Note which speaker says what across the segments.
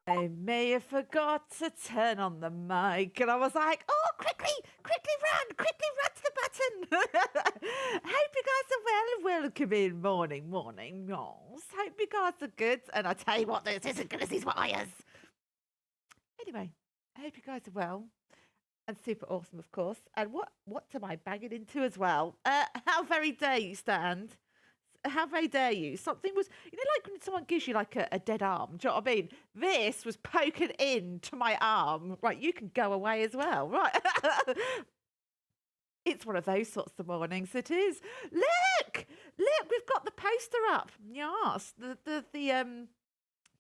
Speaker 1: I may have forgot to turn on the mic, and I was like, oh, quickly run to the button. Hope you guys are well. Welcome in, morning. Yes, hope you guys are good. And I tell you what, this isn't good as these wires. Anyway, I hope you guys are well and super awesome, of course. And what am I banging into as well? How very dare you stand? How very dare you? Something was, like when someone gives you like a dead arm. Do you know what I mean? This was poking into my arm. Right, you can go away as well. Right. It's one of those sorts of mornings. It is. Look, we've got the poster up. Yes, the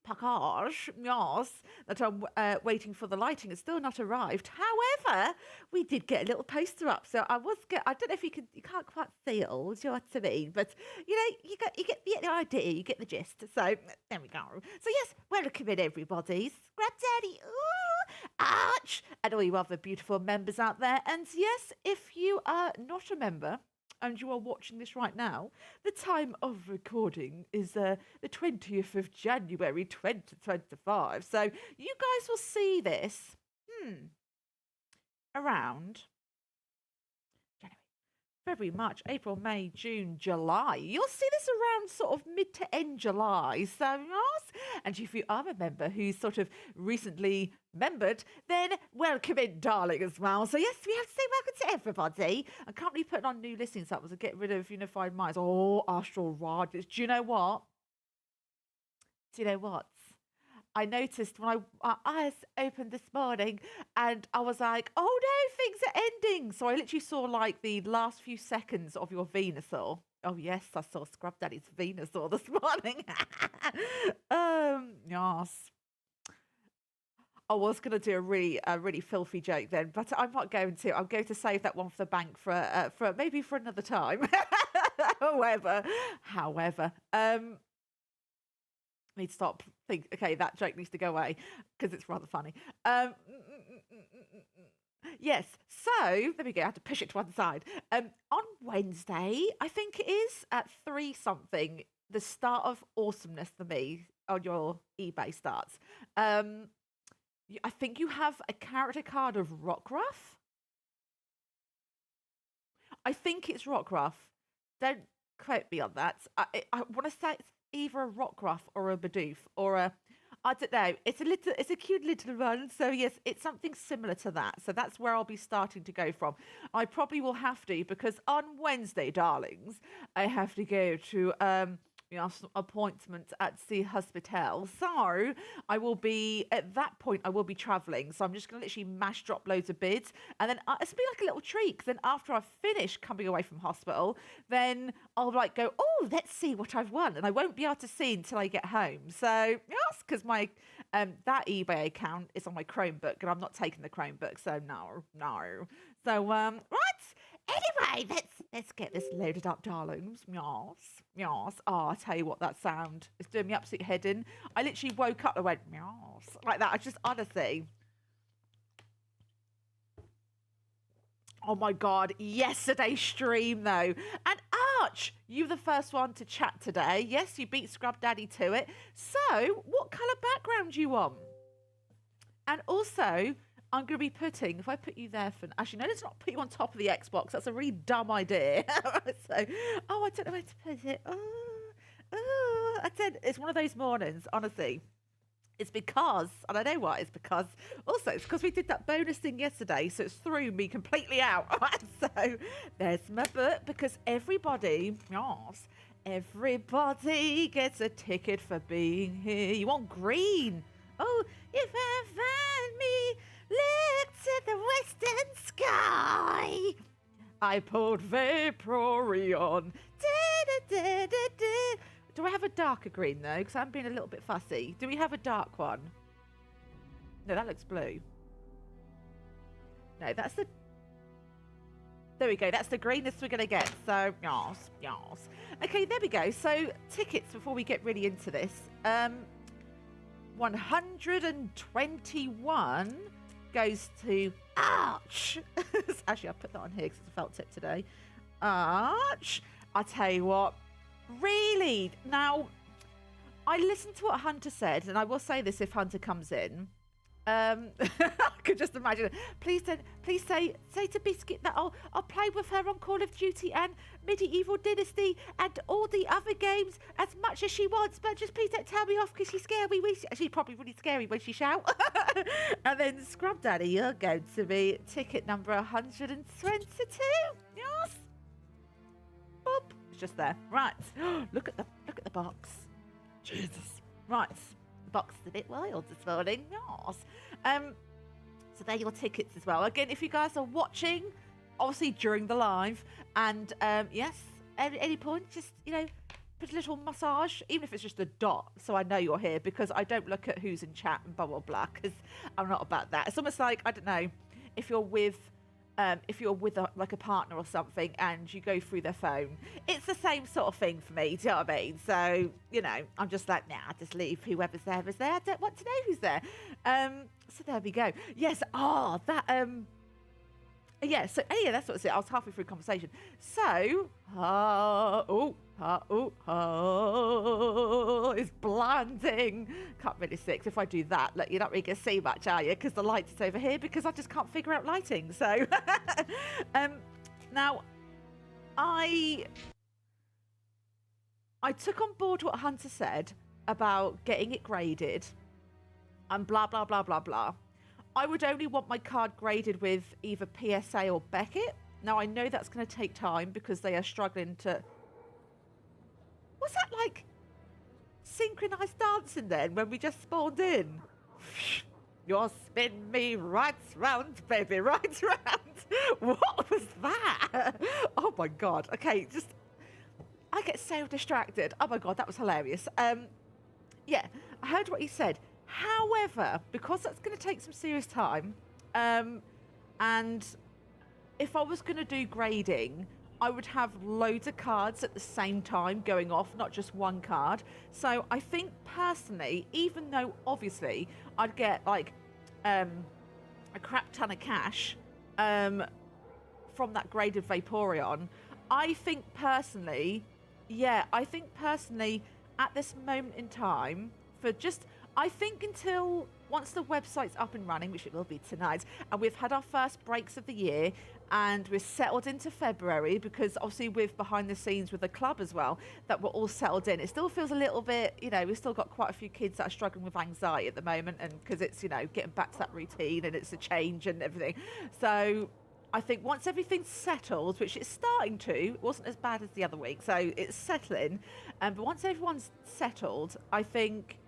Speaker 1: package, yes, that I'm waiting for the lighting has still not arrived. However, we did get a little poster up, so I don't know if you can't quite see it all, do you know what I mean? But you get the idea, you get the gist. So there we go. So yes, welcome in everybody. Scrap Daddy, ooh, Arch, and all you other beautiful members out there. And yes, if you are not a member and you are watching this right now, the time of recording is the 20th of January 2025. So you guys will see this around January, February, March, April, May, June, July. You'll see this around sort of mid to end July. So yes, and if you are a member who's sort of recently membered, then welcome in, darling, as well. So yes, we have to say welcome to everybody. I'm currently putting on new listings up to get rid of Unified Minds. Oh, Astral Radius. Do you know what? I noticed when my eyes opened this morning and I was like, oh no, things are ending. So I literally saw like the last few seconds of your Venusaur. Oh yes, I saw Scrub Daddy's Venusaur this morning. Yes. I was going to do a really filthy joke then, but I'm not going to. I'm going to save that one for the bank for maybe for another time. However, need to stop. Okay, that joke needs to go away because it's rather funny. Yes, so there we go. I had to push it to one side. On Wednesday, I think it is at 3 something, the start of awesomeness for me on your eBay starts. I think you have a character card of Rockruff. I think it's Rockruff. Don't quote me on that. I want to say it's either a Rockruff or a Bidoof or a, I don't know. It's a cute little one. So yes, it's something similar to that. So that's where I'll be starting to go from. I probably will have to, because on Wednesday, darlings, I have to go to appointment at the hospital. So I will be, at that point, I will be traveling. So I'm just going to literally mash drop loads of bids. And then it's be like a little treat. 'Cause then after I've finished coming away from hospital, then I'll like go, oh, let's see what I've won. And I won't be able to see until I get home. So yes, because my, that eBay account is on my Chromebook and I'm not taking the Chromebook. So no. So, right. Anyway, let's get this loaded up, darlings. Yes. Oh, I tell you what, that sound is doing me absolute head in. I literally woke up and went, yes, like that. I just, honestly. Oh my God, yesterday's stream though. And Arch, you were the first one to chat today. Yes, you beat Scrub Daddy to it. So, what colour background do you want? And also, I'm going to be putting, if I put you there for, actually, no, let's not put you on top of the Xbox. That's a really dumb idea. So, I don't know where to put it. I said, it's one of those mornings, honestly. It's because, and I know what, it's because we did that bonus thing yesterday, so it's threw me completely out. So, there's my book, because everybody gets a ticket for being here. You want green? Oh, if I find me, look to the western sky. I pulled Vaporeon. Do I have a darker green though? Because I'm being a little bit fussy. Do we have a dark one? No, that looks blue. No, that's the... There we go. That's the greenest we're going to get. So, yes. Okay, there we go. So, tickets before we get really into this. 121 goes to Arch. Actually, I put that on here because it's a felt tip today. Arch. I tell you what, really, now, I listened to what Hunter said, and I will say this if Hunter comes in. I could just imagine it. Please say to Biscuit that I'll play with her on Call of Duty and Medieval Dynasty and all the other games as much as she wants, but just please don't tell me off because she's scary. She's probably really scary when she shout. And then Scrub Daddy, you're going to be ticket number 122. Yes. Boop. It's just there. Right. Look at the box. Jesus. Right. The box is a bit wild this morning. Yes. So they're your tickets as well. Again, if you guys are watching, obviously during the live, and yes, at any point, just, you know, put a little massage, even if it's just a dot, so I know you're here, because I don't look at who's in chat and blah, blah, blah, because I'm not about that. It's almost like, I don't know, if you're with like a partner or something and you go through their phone, it's the same sort of thing for me. Do you know what I mean? So, you know, I'm just like, nah, just leave whoever's there is there. I don't want to know who's there. So there we go. Yes. Oh, that yeah. So yeah, that's what it's. I was halfway through conversation. So it's blinding. Can't really see. If I do that, like, you're not really gonna see much, are you? Because the light is over here. Because I just can't figure out lighting. So now I took on board what Hunter said about getting it graded and blah blah blah blah blah. I would only want my card graded with either PSA or Beckett. Now, I know that's going to take time because they are struggling to... Was that like synchronized dancing then when we just spawned in? You'll spin me right round, baby, right round. What was that? Oh my God. Okay, just... I get so distracted. Oh my God, that was hilarious. Yeah, I heard what he said. However, because that's going to take some serious time, and if I was going to do grading, I would have loads of cards at the same time going off, not just one card. So I think personally, even though obviously I'd get like a crap ton of cash from that graded Vaporeon, I think personally at this moment in time, for just... I think until once the website's up and running, which it will be tonight, and we've had our first breaks of the year and we're settled into February, because obviously with behind the scenes with the club as well, that we're all settled in. It still feels a little bit, you know, we've still got quite a few kids that are struggling with anxiety at the moment, and because it's, you know, getting back to that routine and it's a change and everything. So I think once everything's settled, which it's starting to, it wasn't as bad as the other week, so it's settling. But once everyone's settled, I think...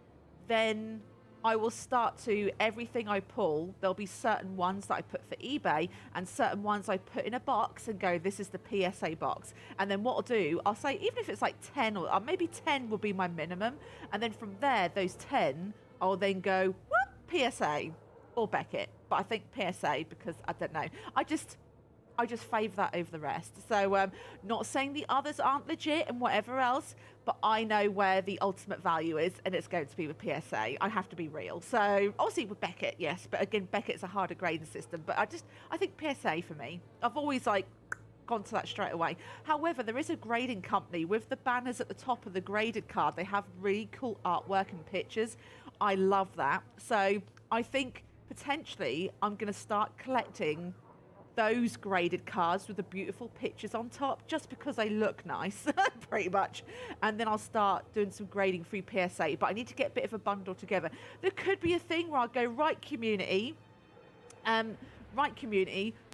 Speaker 1: then I will start to, everything I pull, there'll be certain ones that I put for eBay and certain ones I put in a box and go, this is the PSA box. And then what I'll do, I'll say, even if it's like 10 or maybe 10 will be my minimum. And then from there, those 10, I'll then go, whoop, PSA or Beckett. But I think PSA because I don't know. I just favour that over the rest. So not saying the others aren't legit and whatever else, but I know where the ultimate value is, and it's going to be with PSA. I have to be real. So obviously with Beckett, yes, but again, Beckett's a harder grading system. But I think PSA for me. I've always like gone to that straight away. However, there is a grading company with the banners at the top of the graded card. They have really cool artwork and pictures. I love that. So I think potentially I'm going to start collecting those graded cards with the beautiful pictures on top, just because they look nice, pretty much. And then I'll start doing some grading through PSA, but I need to get a bit of a bundle together. There could be a thing where I'll go, right, community,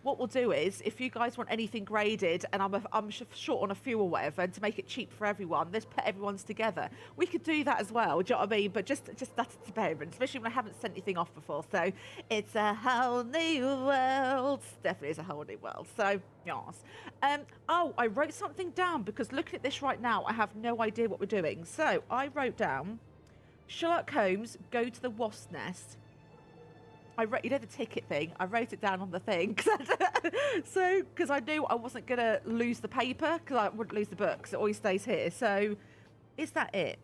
Speaker 1: what we'll do is, if you guys want anything graded and I'm short on a few or whatever, and to make it cheap for everyone, let's put everyone's together. We could do that as well, do you know what I mean? But just that's experiment, especially when I haven't sent anything off before. So it's a whole new world. Definitely is a whole new world. So yes. Oh, I wrote something down because looking at this right now, I have no idea what we're doing. So I wrote down Sherlock Holmes, go to the wasp's nest. I wrote, you know, the ticket thing. I wrote it down on the thing, because I knew I wasn't gonna lose the paper, because I wouldn't lose the book, because it always stays here. So, is that it?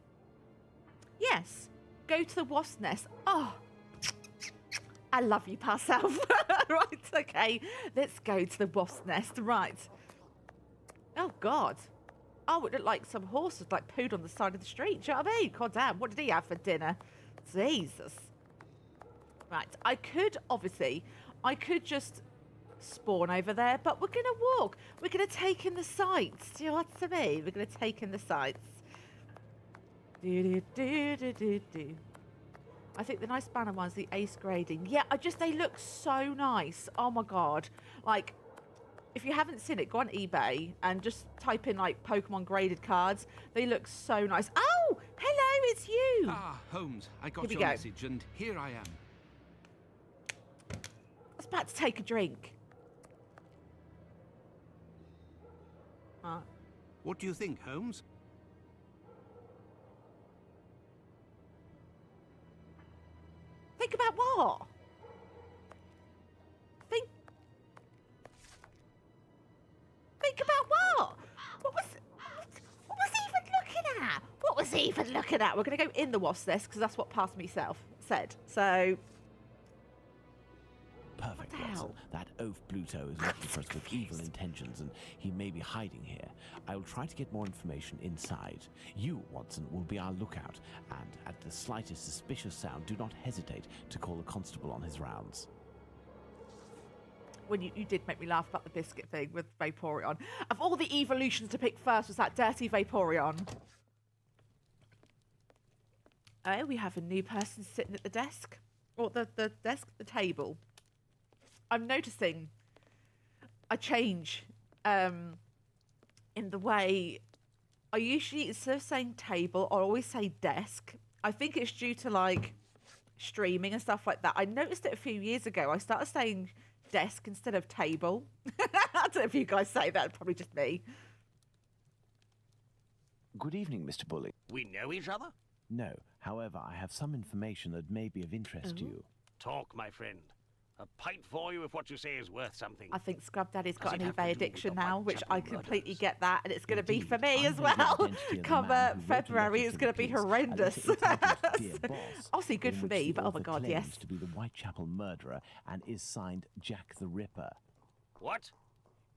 Speaker 1: Yes. Go to the wasp's nest. Oh, I love you, past self. Right. Okay. Let's go to the wasp's nest. Right. Oh God. Oh, it looked like some horses like pooed on the side of the street. Do you know what I mean? God damn, what did he have for dinner? Jesus. Right, I could just spawn over there, but we're going to walk. We're going to take in the sights. Do you know what I mean? We're going to take in the sights. Do. I think the nice banner one's the ace grading. Yeah, they look so nice. Oh my God. Like, if you haven't seen it, go on eBay and just type in like Pokemon graded cards. They look so nice. Oh, hello, it's you.
Speaker 2: Ah, Holmes, I got your message and here I am.
Speaker 1: I was about to take a drink.
Speaker 2: What do you think, Holmes?
Speaker 1: Think about what? Think about what? What was he even looking at? What was he even looking at? We're going to go in the wasp nest because that's what past myself said. So.
Speaker 3: Perfect, Watson. That oaf Bluto is looking for us with evil intentions, and he may be hiding here. I will try to get more information inside. You, Watson, will be our lookout, and at the slightest suspicious sound, do not hesitate to call a constable on his rounds.
Speaker 1: When you did make me laugh about the biscuit thing with Vaporeon. Of all the evolutions to pick first was that dirty Vaporeon. Oh, we have a new person sitting at the desk. Or the desk, the table. I'm noticing a change in the way I usually, instead of saying table, I always say desk. I think it's due to like streaming and stuff like that. I noticed it a few years ago. I started saying desk instead of table. I don't know if you guys say that, probably just me.
Speaker 3: Good evening, Mr. Bulling.
Speaker 4: We know each other?
Speaker 3: No, however, I have some information that may be of interest to you.
Speaker 4: Talk, my friend. A pint for you if what you say is worth something.
Speaker 1: I think Scrub Daddy's got an
Speaker 4: Does it have
Speaker 1: eBay
Speaker 4: to do with
Speaker 1: addiction
Speaker 4: the
Speaker 1: now, which I
Speaker 4: Whitechapel
Speaker 1: completely
Speaker 4: murders?
Speaker 1: get that, and it's going to be for me
Speaker 3: Indeed,
Speaker 1: as
Speaker 3: I know the
Speaker 1: well.
Speaker 3: identity of the
Speaker 1: Come
Speaker 3: man who wrote a
Speaker 1: February
Speaker 3: letter
Speaker 1: is
Speaker 3: to
Speaker 1: going
Speaker 3: the
Speaker 1: to be
Speaker 3: police, and
Speaker 1: horrendous.
Speaker 3: it is entitled Dear Boss,
Speaker 1: Obviously good
Speaker 3: in
Speaker 1: for
Speaker 3: which
Speaker 1: me,
Speaker 3: the
Speaker 1: but oh my
Speaker 3: author
Speaker 1: God,
Speaker 3: claims
Speaker 1: yes.
Speaker 3: to be the Whitechapel murderer and is signed Jack the Ripper.
Speaker 4: What?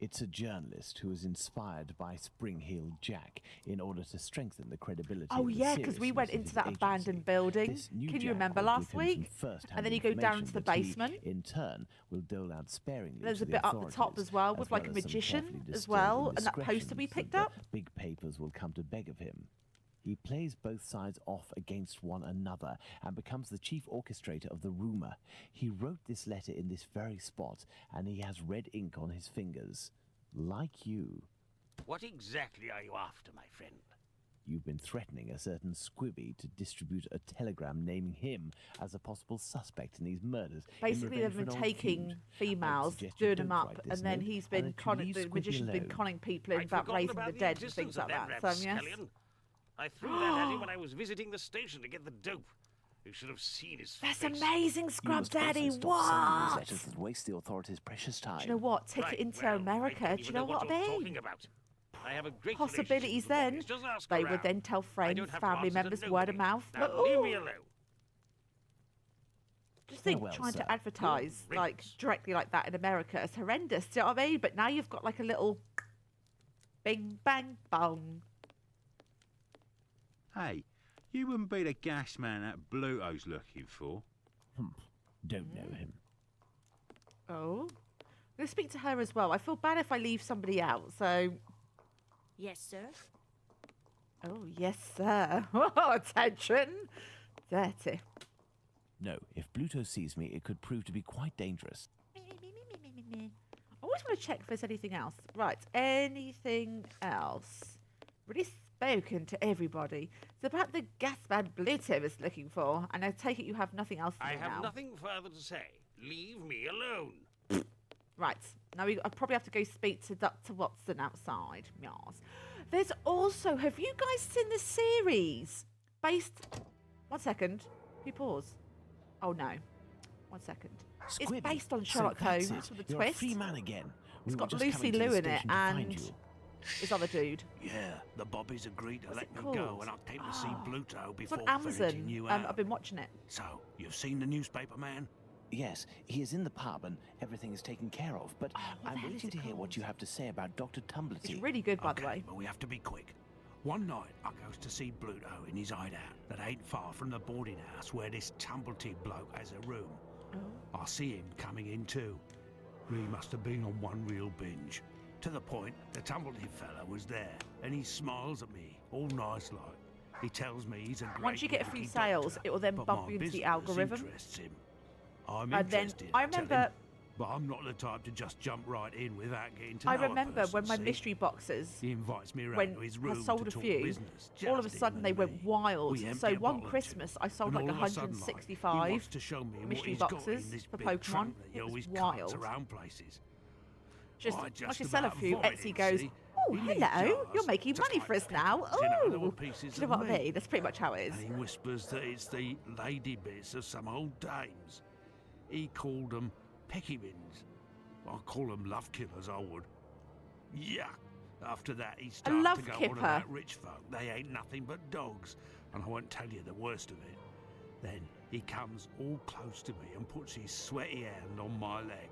Speaker 3: It's a journalist who was inspired by Spring Heel Jack in order to strengthen the credibility
Speaker 1: Oh
Speaker 3: of the
Speaker 1: yeah, because we went
Speaker 3: seriousness
Speaker 1: into
Speaker 3: of
Speaker 1: that
Speaker 3: his
Speaker 1: abandoned
Speaker 3: agency.
Speaker 1: building.
Speaker 3: This new
Speaker 1: Can you
Speaker 3: Jack
Speaker 1: remember
Speaker 3: will
Speaker 1: last
Speaker 3: give him some
Speaker 1: week?
Speaker 3: first-hand
Speaker 1: And then you go down into the
Speaker 3: information that he,
Speaker 1: basement.
Speaker 3: in turn, will dole out sparingly
Speaker 1: There's
Speaker 3: to
Speaker 1: a
Speaker 3: the
Speaker 1: bit up the top
Speaker 3: authorities,
Speaker 1: as well with like a
Speaker 3: as some
Speaker 1: magician
Speaker 3: carefully
Speaker 1: as
Speaker 3: distilled
Speaker 1: well, and that poster we
Speaker 3: indiscretions
Speaker 1: picked
Speaker 3: that
Speaker 1: up.
Speaker 3: the big papers will come to beg of him. He plays both sides off against one another and becomes the chief orchestrator of the rumor. He wrote this letter in this very spot, and he has red ink on his fingers. Like you.
Speaker 4: What exactly are you after, my friend?
Speaker 3: You've been threatening a certain Squibby to distribute a telegram naming him as a possible suspect in these murders.
Speaker 1: Basically, they've been taking females, doing them up, and then he's been the magician's been conning people in
Speaker 4: I'd
Speaker 1: about
Speaker 4: forgotten
Speaker 1: raising
Speaker 4: about
Speaker 1: the dead and
Speaker 4: existence
Speaker 1: things
Speaker 4: of
Speaker 1: like
Speaker 4: them
Speaker 1: that.
Speaker 4: rats,
Speaker 1: So yes.
Speaker 4: Scullion. I threw that at him when I was visiting the station to get the dope. You should have seen his
Speaker 1: That's
Speaker 4: face.
Speaker 1: amazing,
Speaker 3: You
Speaker 1: Scrub
Speaker 3: must also
Speaker 1: Daddy.
Speaker 3: stop sending these
Speaker 1: What?
Speaker 3: letters that waste the authorities' precious time.
Speaker 1: Do you know what? Take it into America.
Speaker 4: I
Speaker 1: Do you know what I
Speaker 4: you're
Speaker 1: mean?
Speaker 4: talking about. I have a great
Speaker 1: Possibilities
Speaker 4: relationship with the
Speaker 1: then.
Speaker 4: boys. Just ask
Speaker 1: They
Speaker 4: around.
Speaker 1: would then tell
Speaker 4: I
Speaker 1: friends,
Speaker 4: don't have to
Speaker 1: family
Speaker 4: answer to
Speaker 1: members, word of
Speaker 4: nobody.
Speaker 1: mouth.
Speaker 4: Now
Speaker 1: But,
Speaker 4: leave
Speaker 1: ooh,
Speaker 4: me alone.
Speaker 1: just think,
Speaker 3: Farewell,
Speaker 1: trying
Speaker 3: sir.
Speaker 1: to advertise
Speaker 4: Good
Speaker 1: like
Speaker 4: riddance.
Speaker 1: directly like that in America is horrendous. Do you know what I mean? But now you've got like a little bing, bang, bong.
Speaker 5: Hey, you wouldn't be the gas man that Bluto's looking for.
Speaker 3: Don't know him.
Speaker 1: Oh. I'm going to speak to her as well. I feel bad if I leave somebody out, so...
Speaker 6: Yes, sir.
Speaker 1: Oh, yes, sir. Oh, attention. Dirty.
Speaker 3: No, if Bluto sees me, it could prove to be quite dangerous.
Speaker 1: I always want to check if there's anything else. Right, anything else? Really spoken to everybody. It's about the gas man Bluto is looking for, and I take it you have nothing else to
Speaker 4: I
Speaker 1: do
Speaker 4: have
Speaker 1: now.
Speaker 4: nothing further to say. Leave me alone.
Speaker 1: Right, now I probably have to go speak to Dr. Watson outside. Yes. There's also, have you guys seen the series based... 1 second. You pause. Oh, no. 1 second. It's
Speaker 3: Squibby,
Speaker 1: based on
Speaker 3: so
Speaker 1: Sherlock
Speaker 3: that's
Speaker 1: Holmes
Speaker 3: it.
Speaker 1: with a
Speaker 3: You're a
Speaker 1: twist.
Speaker 3: free man again.
Speaker 1: It's
Speaker 3: We
Speaker 1: got
Speaker 3: were just
Speaker 1: Lucy
Speaker 3: coming to the
Speaker 1: Liu in it
Speaker 3: station to find
Speaker 1: and
Speaker 3: you.
Speaker 1: this other dude.
Speaker 7: Yeah, the Bobbies agreed to
Speaker 1: What's
Speaker 7: let
Speaker 1: it
Speaker 7: me
Speaker 1: called?
Speaker 7: go and I came to see Bluto
Speaker 1: It's
Speaker 7: before
Speaker 1: on
Speaker 7: ferreting
Speaker 1: Amazon.
Speaker 7: you out.
Speaker 1: I've been watching it.
Speaker 7: So, you've seen the newspaper man?
Speaker 3: Yes, he is in the pub and everything is taken care of, but
Speaker 1: what the
Speaker 3: I'm
Speaker 1: hell is
Speaker 3: waiting
Speaker 1: it
Speaker 3: to hear what
Speaker 1: called?
Speaker 3: you have to say about Dr. Tumblety.
Speaker 1: It's really good, by the way.
Speaker 7: But we have to be quick. One night, I goes to see Bluto in his hideout that ain't far from the boarding house where this Tumblety bloke has a room.
Speaker 1: Oh.
Speaker 7: I see him coming in too. He must have been on one real binge. To the point, the Tumblety fella was there, and he smiles at me, all nice like. He tells me he's a great
Speaker 1: Once you get a few
Speaker 7: Yankee
Speaker 1: sales,
Speaker 7: doctor,
Speaker 1: it will then
Speaker 7: but
Speaker 1: bump
Speaker 7: my
Speaker 1: you into the
Speaker 7: business
Speaker 1: algorithm.
Speaker 7: interests him. I'm
Speaker 1: And then
Speaker 7: interested,
Speaker 1: I
Speaker 7: tell him,
Speaker 1: remember.
Speaker 7: but I'm not the type to just jump right in without getting to
Speaker 1: I
Speaker 7: know a
Speaker 1: remember
Speaker 7: person,
Speaker 1: when my
Speaker 7: see?
Speaker 1: mystery boxes,
Speaker 7: He invites me around
Speaker 1: when
Speaker 7: to his
Speaker 1: I
Speaker 7: room
Speaker 1: sold
Speaker 7: to
Speaker 1: a
Speaker 7: talk
Speaker 1: few,
Speaker 7: business,
Speaker 1: all of a
Speaker 7: just
Speaker 1: sudden
Speaker 7: him
Speaker 1: they
Speaker 7: and
Speaker 1: went
Speaker 7: me.
Speaker 1: wild.
Speaker 7: We empty
Speaker 1: So
Speaker 7: a
Speaker 1: one
Speaker 7: bottle or two,
Speaker 1: Christmas I sold
Speaker 7: and
Speaker 1: like
Speaker 7: all of a sudden, he
Speaker 1: 165
Speaker 7: wants to show me what
Speaker 1: mystery
Speaker 7: he's got in
Speaker 1: boxes
Speaker 7: this
Speaker 1: for
Speaker 7: big
Speaker 1: Pokemon.
Speaker 7: trunk that he
Speaker 1: It was
Speaker 7: always
Speaker 1: wild.
Speaker 7: carts around places.
Speaker 1: Just
Speaker 7: I
Speaker 1: once you sell a
Speaker 7: about
Speaker 1: few,
Speaker 7: vomited,
Speaker 1: Etsy goes,
Speaker 7: see?
Speaker 1: "Oh,
Speaker 7: He leaves
Speaker 1: hello,
Speaker 7: jars,
Speaker 1: you're making
Speaker 7: just
Speaker 1: money
Speaker 7: like
Speaker 1: for us now."
Speaker 7: pickles, you know,
Speaker 1: Oh,
Speaker 7: little pieces
Speaker 1: do you know
Speaker 7: of
Speaker 1: what I
Speaker 7: meat.
Speaker 1: mean? That's pretty much how it is.
Speaker 7: And he whispers that it's the lady bits of some old dames. He called them peckybins. I call them love killers, I would. Yuck. After that, he started
Speaker 1: love
Speaker 7: to go on
Speaker 1: kipper.
Speaker 7: about rich folk. They ain't nothing but dogs. And I won't tell you the worst of it. Then he comes all close to me and puts his sweaty hand on my leg.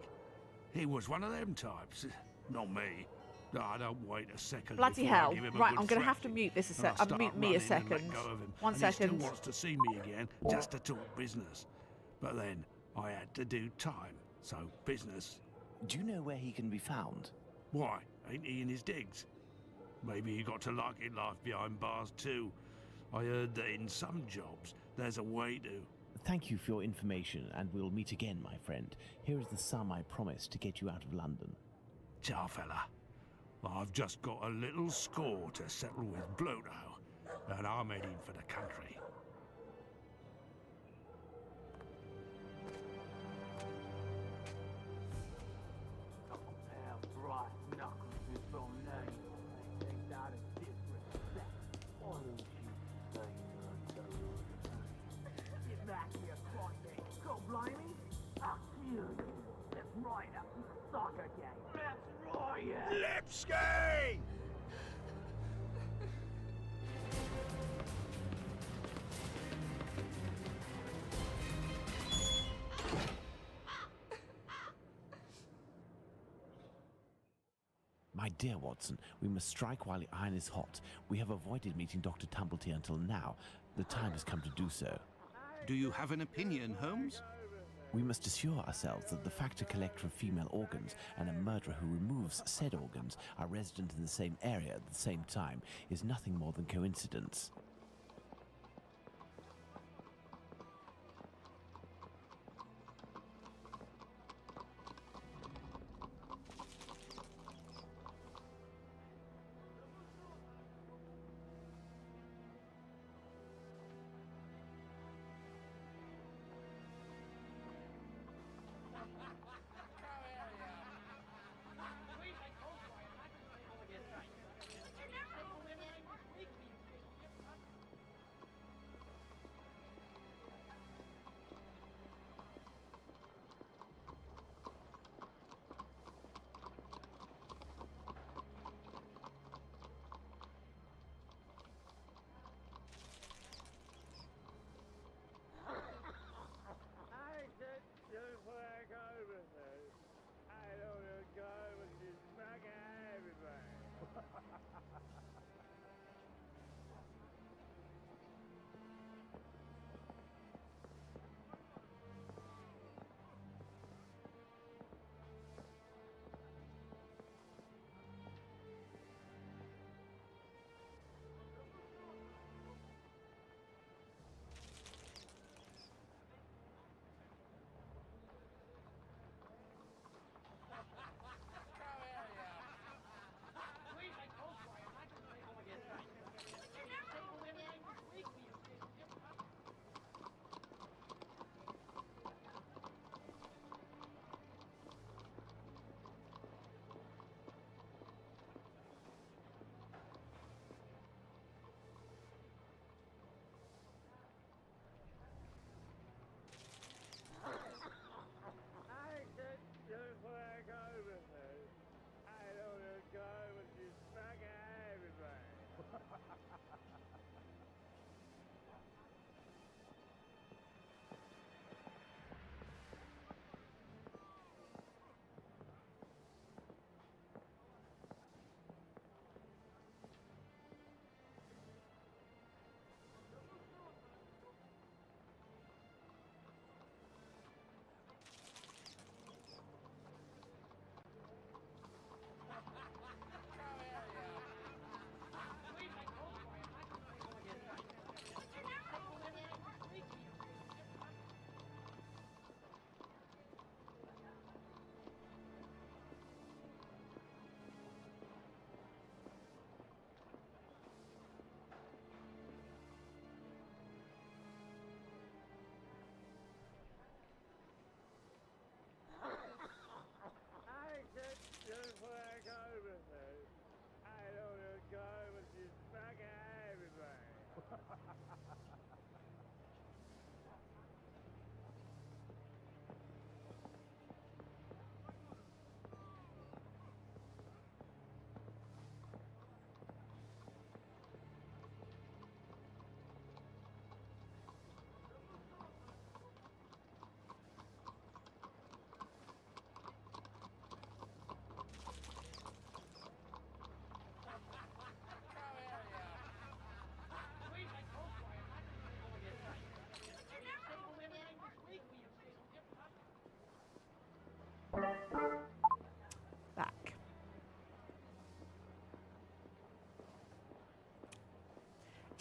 Speaker 7: He was one of them types. Not me. No, I don't wait a second.
Speaker 1: Bloody
Speaker 7: before I
Speaker 1: hell!
Speaker 7: give him a
Speaker 1: Right,
Speaker 7: good
Speaker 1: I'm going to have to
Speaker 7: thrashing.
Speaker 1: mute this a
Speaker 7: And I
Speaker 1: sec.
Speaker 7: start
Speaker 1: Mute me a
Speaker 7: running and let
Speaker 1: second.
Speaker 7: go of him,
Speaker 1: 1
Speaker 7: and
Speaker 1: second.
Speaker 7: He still wants to see me again, just to talk business. But then I had to do time, so business.
Speaker 3: Do you know where he can be found?
Speaker 7: Why? Ain't he in his digs? Maybe he got to like it life behind bars too. I heard that in some jobs there's a way to.
Speaker 3: Thank you for your information, and we'll meet again, my friend. Here is the sum I promised to get you out of London.
Speaker 7: Ciao, fella. I've just got a little score to settle with Bluto, and I'm heading for the country. Lipski!
Speaker 3: My dear Watson, we must strike while the iron is hot. We have avoided meeting Dr. Tumblety until now. The time has come to do so.
Speaker 2: Do you have an opinion, Holmes?
Speaker 3: We must assure ourselves that the factor collector of female organs and a murderer who removes said organs are resident in the same area at the same time is nothing more than coincidence.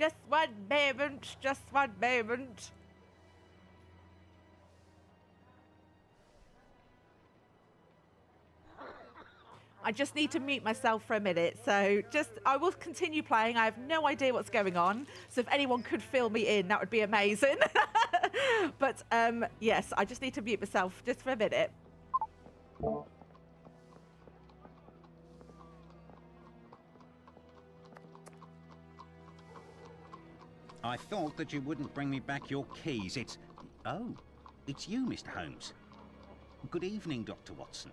Speaker 1: Just one moment. Just one moment. I just need to mute myself for a minute. So I will continue playing. I have no idea what's going on. So if anyone could fill me in, that would be amazing. But yes, I just need to mute myself just for a minute.
Speaker 5: I thought that you wouldn't bring me back your keys. Oh, it's you, Mr. Holmes. Good evening, Dr. Watson.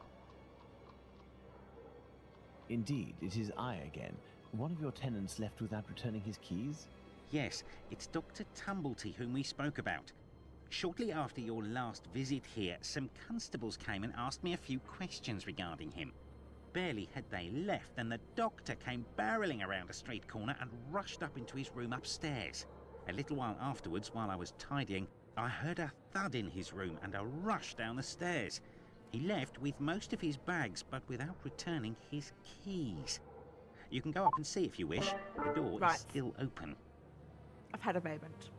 Speaker 3: Indeed, it is I again. One of your tenants left without returning his keys?
Speaker 5: Yes, it's Dr. Tumblety whom we spoke about. Shortly after your last visit here, some constables came and asked me a few questions regarding him. Barely had they left than the doctor came barreling around a street corner and rushed up into his room upstairs. A little while afterwards, while I was tidying, I heard a thud in his room and a rush down the stairs. He left with most of his bags, but without returning his keys. You can go up and see if you wish. The door is still open.
Speaker 1: I've had a moment.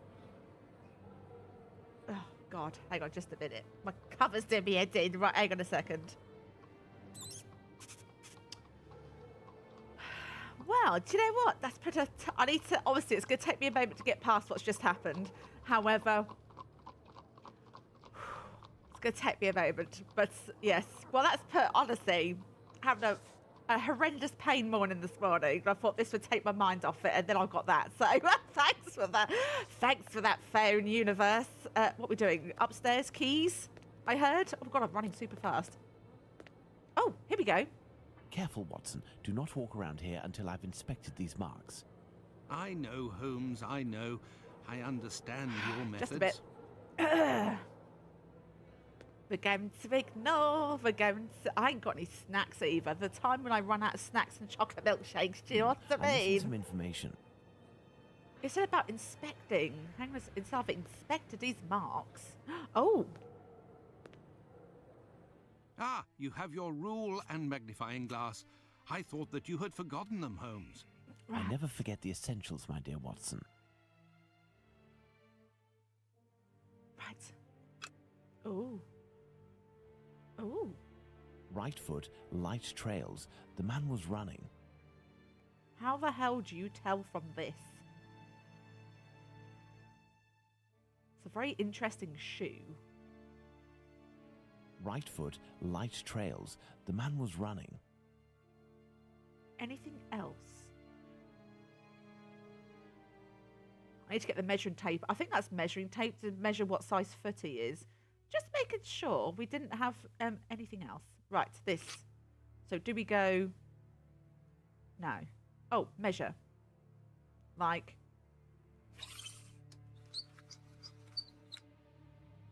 Speaker 1: Oh, God. Hang on just a minute. My cover's doing me head in. Right, hang on a second. Well, do you know what? That's put a... I need to... Obviously, it's going to take me a moment to get past what's just happened. However... It's going to take me a moment. But, yes. Well, that's put... Honestly, having a horrendous pain morning this morning. I thought this would take my mind off it, and then I got that. So, thanks for that. Thanks for that phone, universe. What are we doing? Upstairs, keys, I heard. Oh, God, I'm running super fast. Oh, here we go.
Speaker 3: Careful, Watson. Do not walk around here until I've inspected these marks.
Speaker 2: I know, Holmes, I know. I understand your methods.
Speaker 1: Just a bit. We're going to ignore. I ain't got any snacks either. The time when I run out of snacks and chocolate milkshakes, do you know what I
Speaker 3: I
Speaker 1: mean?
Speaker 3: need some information.
Speaker 1: It's about inspecting. Hang on, it's I've inspected these marks. Oh.
Speaker 2: Ah, you have your rule and magnifying glass. I thought that you had forgotten them, Holmes.
Speaker 3: I never forget the essentials, my dear Watson.
Speaker 1: Right. Oh. Oh.
Speaker 3: Right foot, light trails. The man was running.
Speaker 1: How the hell do you tell from this? It's a very interesting shoe.
Speaker 3: Right foot, light trails. The man was running.
Speaker 1: Anything else? I need to get the measuring tape. I think that's measuring tape to measure what size foot he is. Just making sure we didn't have anything else. Right, this. So do we go... No. Oh, measure. Like...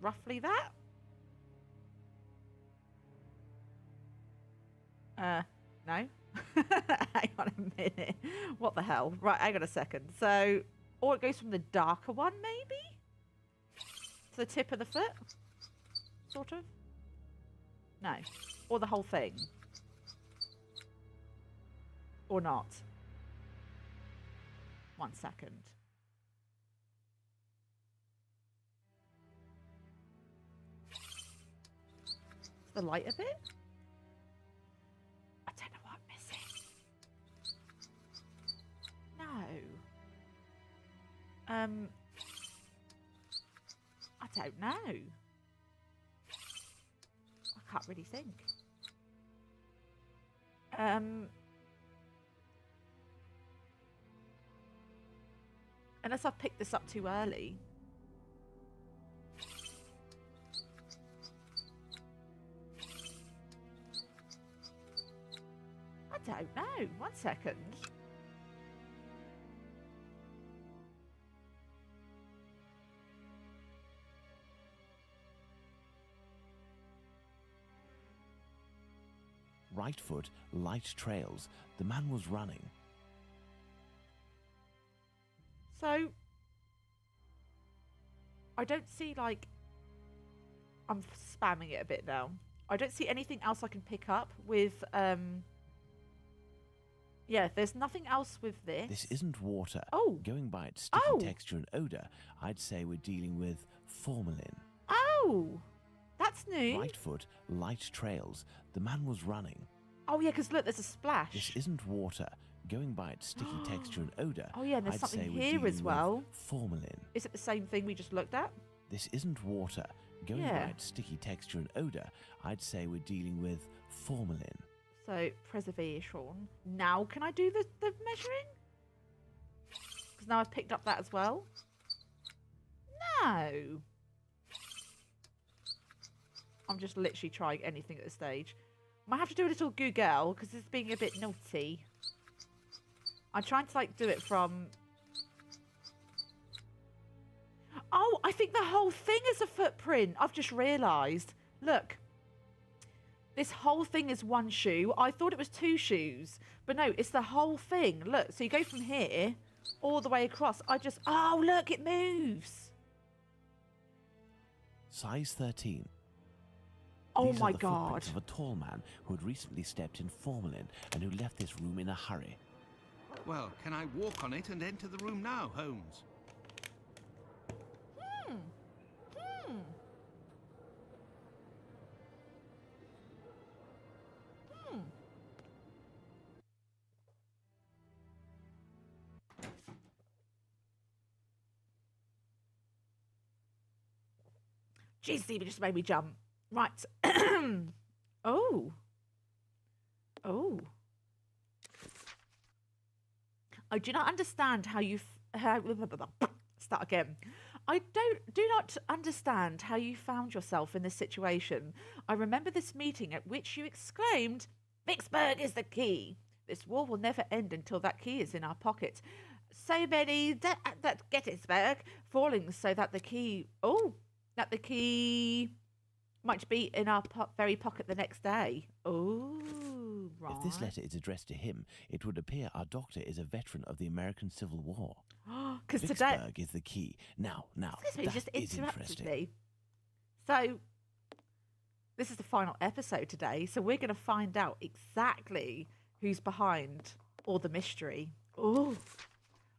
Speaker 1: roughly that? No. Hang on a minute. What the hell? Right, hang on a second. So, or it goes from the darker one, maybe? To the tip of the foot? Sort of? No. Or the whole thing? Or not? 1 second. The light a bit? I don't know what I'm missing. No. I don't know. I can't really think. Unless I've picked this up too early. I don't know. 1 second.
Speaker 3: Right foot, light trails. The man was running.
Speaker 1: So, I don't see, like, I'm spamming it a bit now. I don't see anything else I can pick up with Yeah, there's nothing else with this.
Speaker 3: This isn't water.
Speaker 1: Oh.
Speaker 3: Going by its sticky
Speaker 1: Oh.
Speaker 3: texture and odor, I'd say we're dealing with formalin.
Speaker 1: Oh, that's new.
Speaker 3: Right foot, light trails. The man was running.
Speaker 1: Oh, yeah, because look, there's a splash.
Speaker 3: This isn't water. Going by its sticky texture and odor,
Speaker 1: Oh, yeah, and there's
Speaker 3: I'd
Speaker 1: something
Speaker 3: say we're
Speaker 1: here
Speaker 3: dealing
Speaker 1: as
Speaker 3: with
Speaker 1: well.
Speaker 3: formalin.
Speaker 1: Is it the same thing we just looked at?
Speaker 3: This isn't water. Going
Speaker 1: Yeah.
Speaker 3: by its sticky texture and odor, I'd say we're dealing with formalin.
Speaker 1: So, preservation. Now, can I do the measuring? Because now I've picked up that as well. No. I'm just literally trying anything at this stage. Might have to do a little Google because it's being a bit naughty. I'm trying to like do it from... Oh, I think the whole thing is a footprint. I've just realised. Look. This whole thing is one shoe. I thought it was two shoes. But no, it's the whole thing. Look, so you go from here all the way across. Oh, look, it moves.
Speaker 3: Size 13.
Speaker 1: Oh
Speaker 3: These
Speaker 1: my
Speaker 3: are the
Speaker 1: God.
Speaker 3: footprints of a tall man who had recently stepped in formalin and who left this room in a hurry.
Speaker 2: Well, can I walk on it and enter the room now, Holmes?
Speaker 1: Jeez, Stevie just made me jump. Right. Oh. Oh. I do not understand how you... Start again. I do not understand how you found yourself in this situation. I remember this meeting at which you exclaimed, Vicksburg is the key. This war will never end until that key is in our pocket. So many that Gettysburg falling so that the key... Oh, that the key might be in our very pocket the next day. Oh, right.
Speaker 3: If this letter is addressed to him, it would appear our doctor is a veteran of the American Civil War.
Speaker 1: Because today...
Speaker 3: Vicksburg is the key. Now,
Speaker 1: Excuse me,
Speaker 3: that
Speaker 1: just
Speaker 3: is
Speaker 1: interrupted
Speaker 3: interesting.
Speaker 1: me. So, this is the final episode today, so we're going to find out exactly who's behind all the mystery. Oh,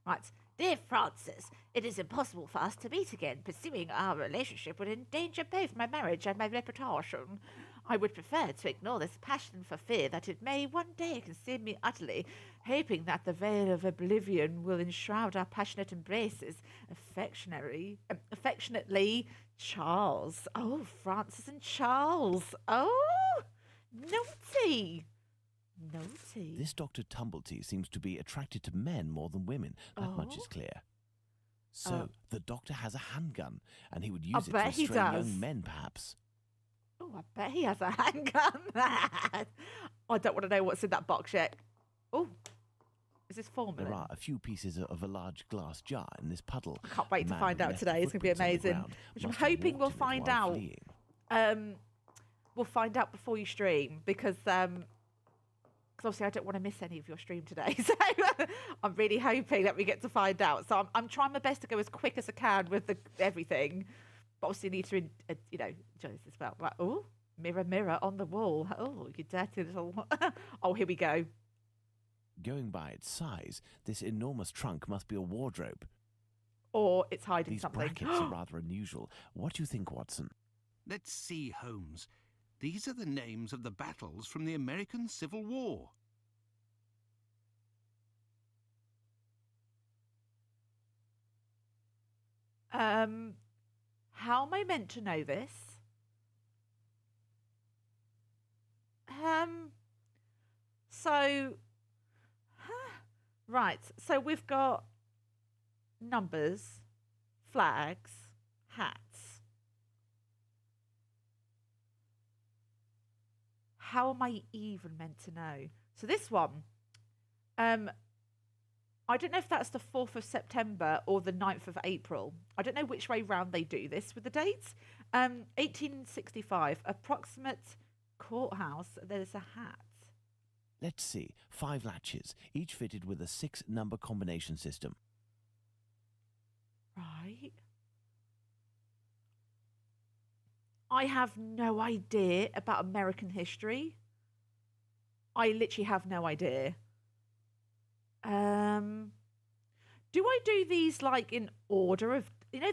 Speaker 1: right. Dear Francis, it is impossible for us to meet again. Pursuing our relationship would endanger both my marriage and my reputation. I would prefer to ignore this passion for fear that it may one day consume me utterly, hoping that the veil of oblivion will enshroud our passionate embraces. Affectionately, Charles. Oh, Francis and Charles. Oh, naughty. Naughty.
Speaker 3: This Dr. Tumblety seems to be attracted to men more than women. That much is clear. So, the doctor has a handgun, and he would use it to
Speaker 1: bet he
Speaker 3: restrain
Speaker 1: does.
Speaker 3: young men, perhaps.
Speaker 1: Oh, I bet he has a handgun. I don't want to know what's in that box yet. Oh, is this formalin?
Speaker 3: There are a few pieces of a large glass jar in this puddle.
Speaker 1: I can't wait
Speaker 3: The
Speaker 1: to
Speaker 3: man
Speaker 1: find
Speaker 3: who
Speaker 1: out
Speaker 3: left
Speaker 1: today.
Speaker 3: the
Speaker 1: It's going to be
Speaker 3: footprints on the
Speaker 1: amazing.
Speaker 3: ground
Speaker 1: Which I'm
Speaker 3: must have
Speaker 1: hoping
Speaker 3: walked
Speaker 1: we'll
Speaker 3: in it
Speaker 1: find
Speaker 3: while
Speaker 1: out.
Speaker 3: fleeing.
Speaker 1: We'll find out before you stream because obviously I don't want to miss any of your stream today. So I'm really hoping that we get to find out. So I'm trying my best to go as quick as I can with everything. But obviously need to, enjoy this as well. Right. Oh, mirror, mirror on the wall. Oh, you dirty little... Oh, here we go.
Speaker 3: Going by its size, this enormous trunk must be a wardrobe.
Speaker 1: Or it's hiding
Speaker 3: These
Speaker 1: something.
Speaker 3: brackets are rather unusual. What do you think, Watson?
Speaker 2: Let's see, Holmes. These are the names of the battles from the American Civil War.
Speaker 1: How am I meant to know this? So, right. So we've got numbers, flags, hats. How am I even meant to know? So this one, I don't know if that's the 4th of September or the 9th of April. I don't know which way round they do this with the dates. 1865, approximate courthouse. There's a hat.
Speaker 3: Let's see. 5 latches, each fitted with a 6-number combination system.
Speaker 1: Right. I have no idea about American history. I literally have no idea. Do I do these like in order of you know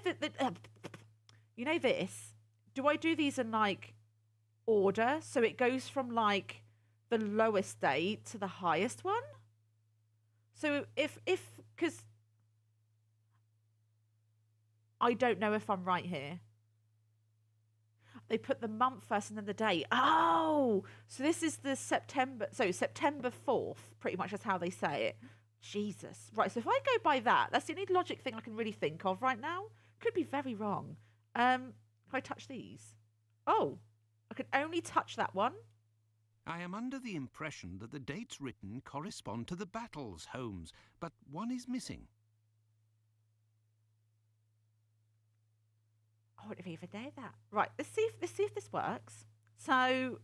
Speaker 1: this? Do I do these in like order so it goes from like the lowest date to the highest one? So if because I don't know if I'm right here. They put the month first and then the date. Oh, so this is the September. So September 4th, pretty much that's how they say it. Jesus. Right, so if I go by that, that's the only logic thing I can really think of right now. Could be very wrong. Can I touch these? Oh, I can only touch that one.
Speaker 2: I am under the impression that the dates written correspond to the battles, Holmes, but one is missing.
Speaker 1: I wouldn't have even known that. Right, let's see if this works. So,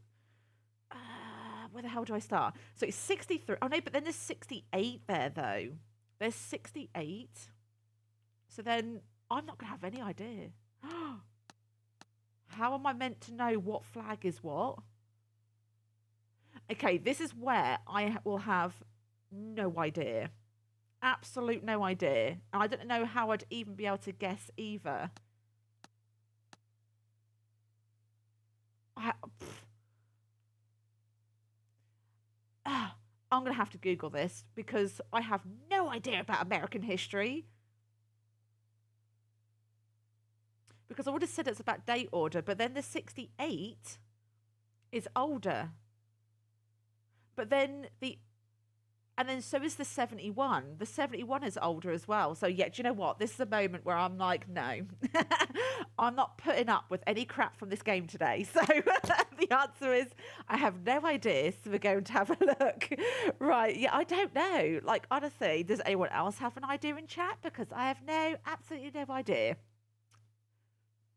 Speaker 1: where the hell do I start? So it's 63. Oh no, but then there's 68 there though. There's 68. So then I'm not gonna have any idea. How am I meant to know what flag is what? Okay, this is where I will have no idea. Absolute no idea. And I don't know how I'd even be able to guess either. I'm going to have to Google this because I have no idea about American history. Because I would have said it's about date order, but then the 68 is older. But then and then so is the 71. The 71 is older as well. So yeah, do you know what? This is a moment where I'm like, no, I'm not putting up with any crap from this game today. So the answer is I have no idea. So we're going to have a look. Right. Yeah, I don't know. Like, honestly, does anyone else have an idea in chat? Because I have absolutely no idea.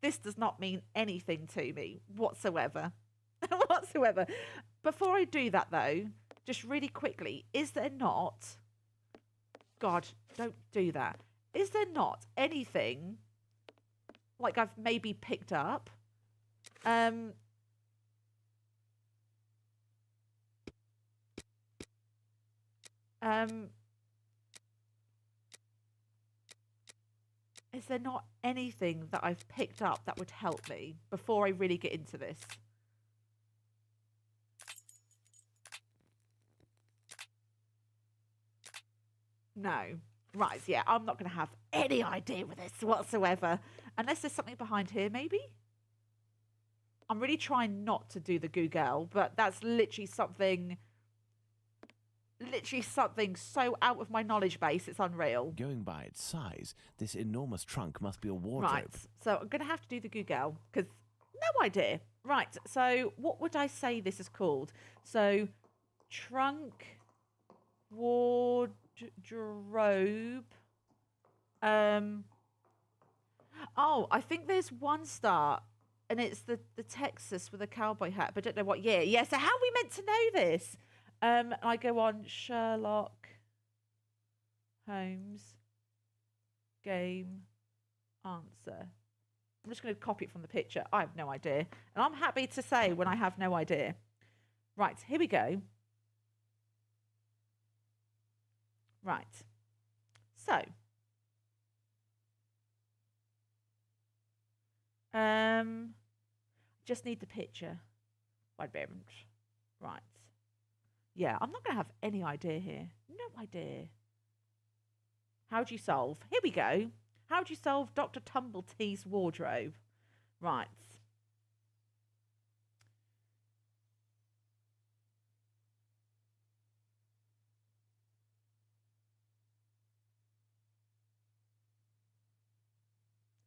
Speaker 1: This does not mean anything to me whatsoever. Whatsoever. Before I do that, though, just really quickly, is there not... God, don't do that. Is there not anything, like I've maybe picked up? Is there not anything that I've picked up that would help me before I really get into this? No. Right, yeah, I'm not going to have any idea with this whatsoever. Unless there's something behind here, maybe? I'm really trying not to do the Google, but that's literally something so out of my knowledge base, it's unreal.
Speaker 3: Going by its size, this enormous trunk must be a wardrobe.
Speaker 1: Right, so I'm going to have to do the Google, because no idea. Right, so what would I say this is called? So, trunk, wardrobe. Oh, I think there's one star, and it's the Texas with a cowboy hat, but I don't know what year. Yeah, so how are we meant to know this? I go on Sherlock Holmes game answer. I'm just going to copy it from the picture. I have no idea. And I'm happy to say when I have no idea. Right, here we go. Right. So. Just need the picture. Wait a moment. Right. Yeah, I'm not going to have any idea here. No idea. How do you solve? Here we go. How do you solve Dr. Tumbletea's wardrobe? Right.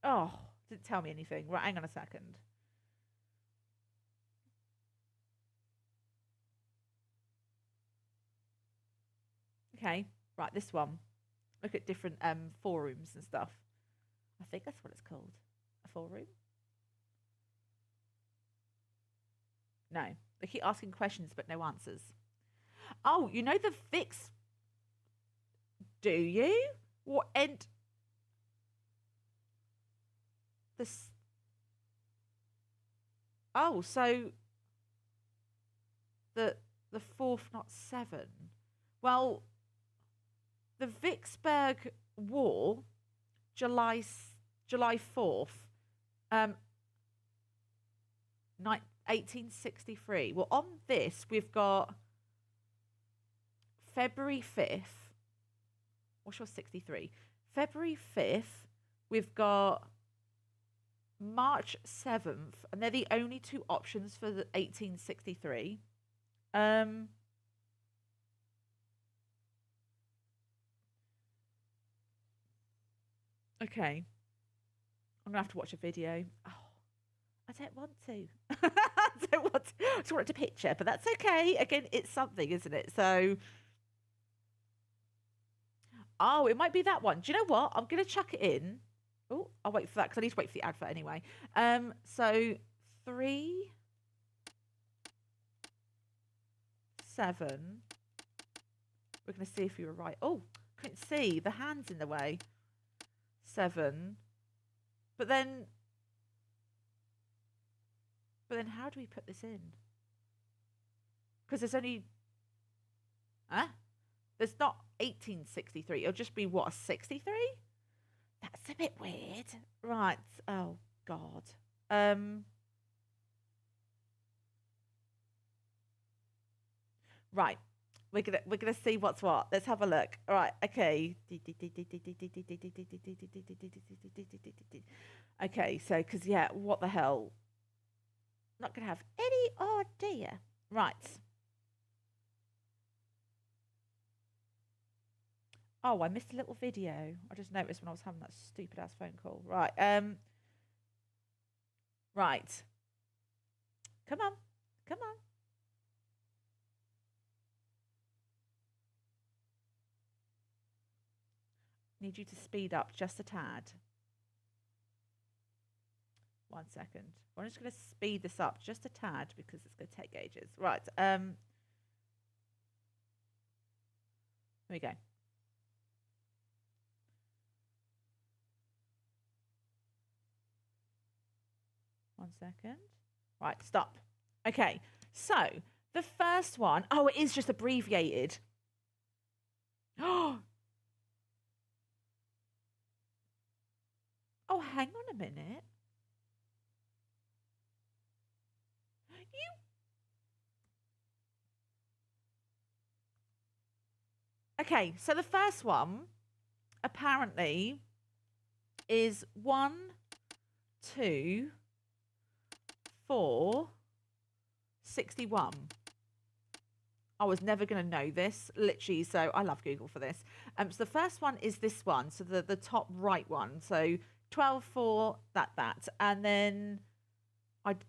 Speaker 1: Oh, didn't tell me anything. Right, hang on a second. Okay, right, this one. Look at different forums and stuff. I think that's what it's called. A forum? No. They keep asking questions but no answers. Oh, you know the fix... Do you? What end... This... Oh, so... The 4th, not 7. Well... the Vicksburg War, July 4th, 1863. Well, on this, we've got February 5th. What's your 63? February 5th, we've got March 7th, and they're the only two options for the 1863. Okay. I'm gonna have to watch a video. Oh, I don't want to. I don't want to. I just want it to picture, but that's okay. Again, it's something, isn't it? So, oh, it might be that one. Do you know what? I'm gonna chuck it in. Oh, I'll wait for that because I need to wait for the advert anyway. So 3, 7. We're gonna see if you were right. Oh, couldn't see. The hand's in the way. 7. But then how do we put this in? Because there's only... Huh? There's not 1863. It'll just be, what, a 63? That's a bit weird. Right. Oh, God. Right. We're gonna see what's what. Let's have a look. All right. Okay. Okay. So, because yeah, what the hell? Not gonna have any idea. Right. Oh, I missed a little video. I just noticed when I was having that stupid ass phone call. Right. Right. Come on. Come on. Need you to speed up just a tad. 1 second. I'm just going to speed this up just a tad because it's going to take ages. Right. Here we go. One second. Right, stop. Okay, so the first one, oh, it is just abbreviated. Oh, hang on a minute. Okay, so the first one apparently is 1, 2, 4, 61. I was never going to know this, literally, so I love Google for this. So the first one is this one, so the top right one. So 12, 4, that. And then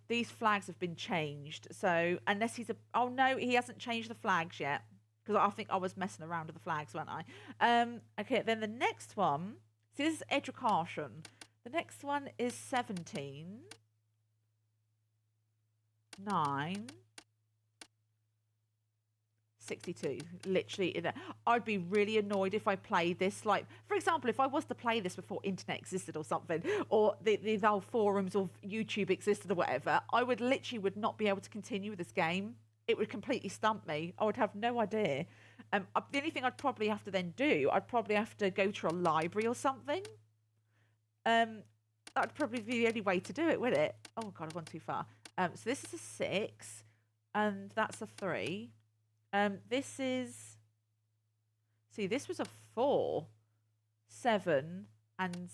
Speaker 1: these flags have been changed. So unless he's oh no, he hasn't changed the flags yet. Because I think I was messing around with the flags, weren't I? Okay, then the next one, see, this is education. The next one is 17, 9, 62. Literally in there. I'd be really annoyed if I played this. Like, for example, if I was to play this before internet existed or something, or the old forums or YouTube existed or whatever, I would not be able to continue with this game. It would completely stump me. I would have no idea. The only thing I'd probably have to then do, I'd probably have to go to a library or something. That'd probably be the only way to do it, wouldn't it? Oh, God, I've gone too far. So this is a 6, and that's a 3. This is... See, this was a 4, 7, and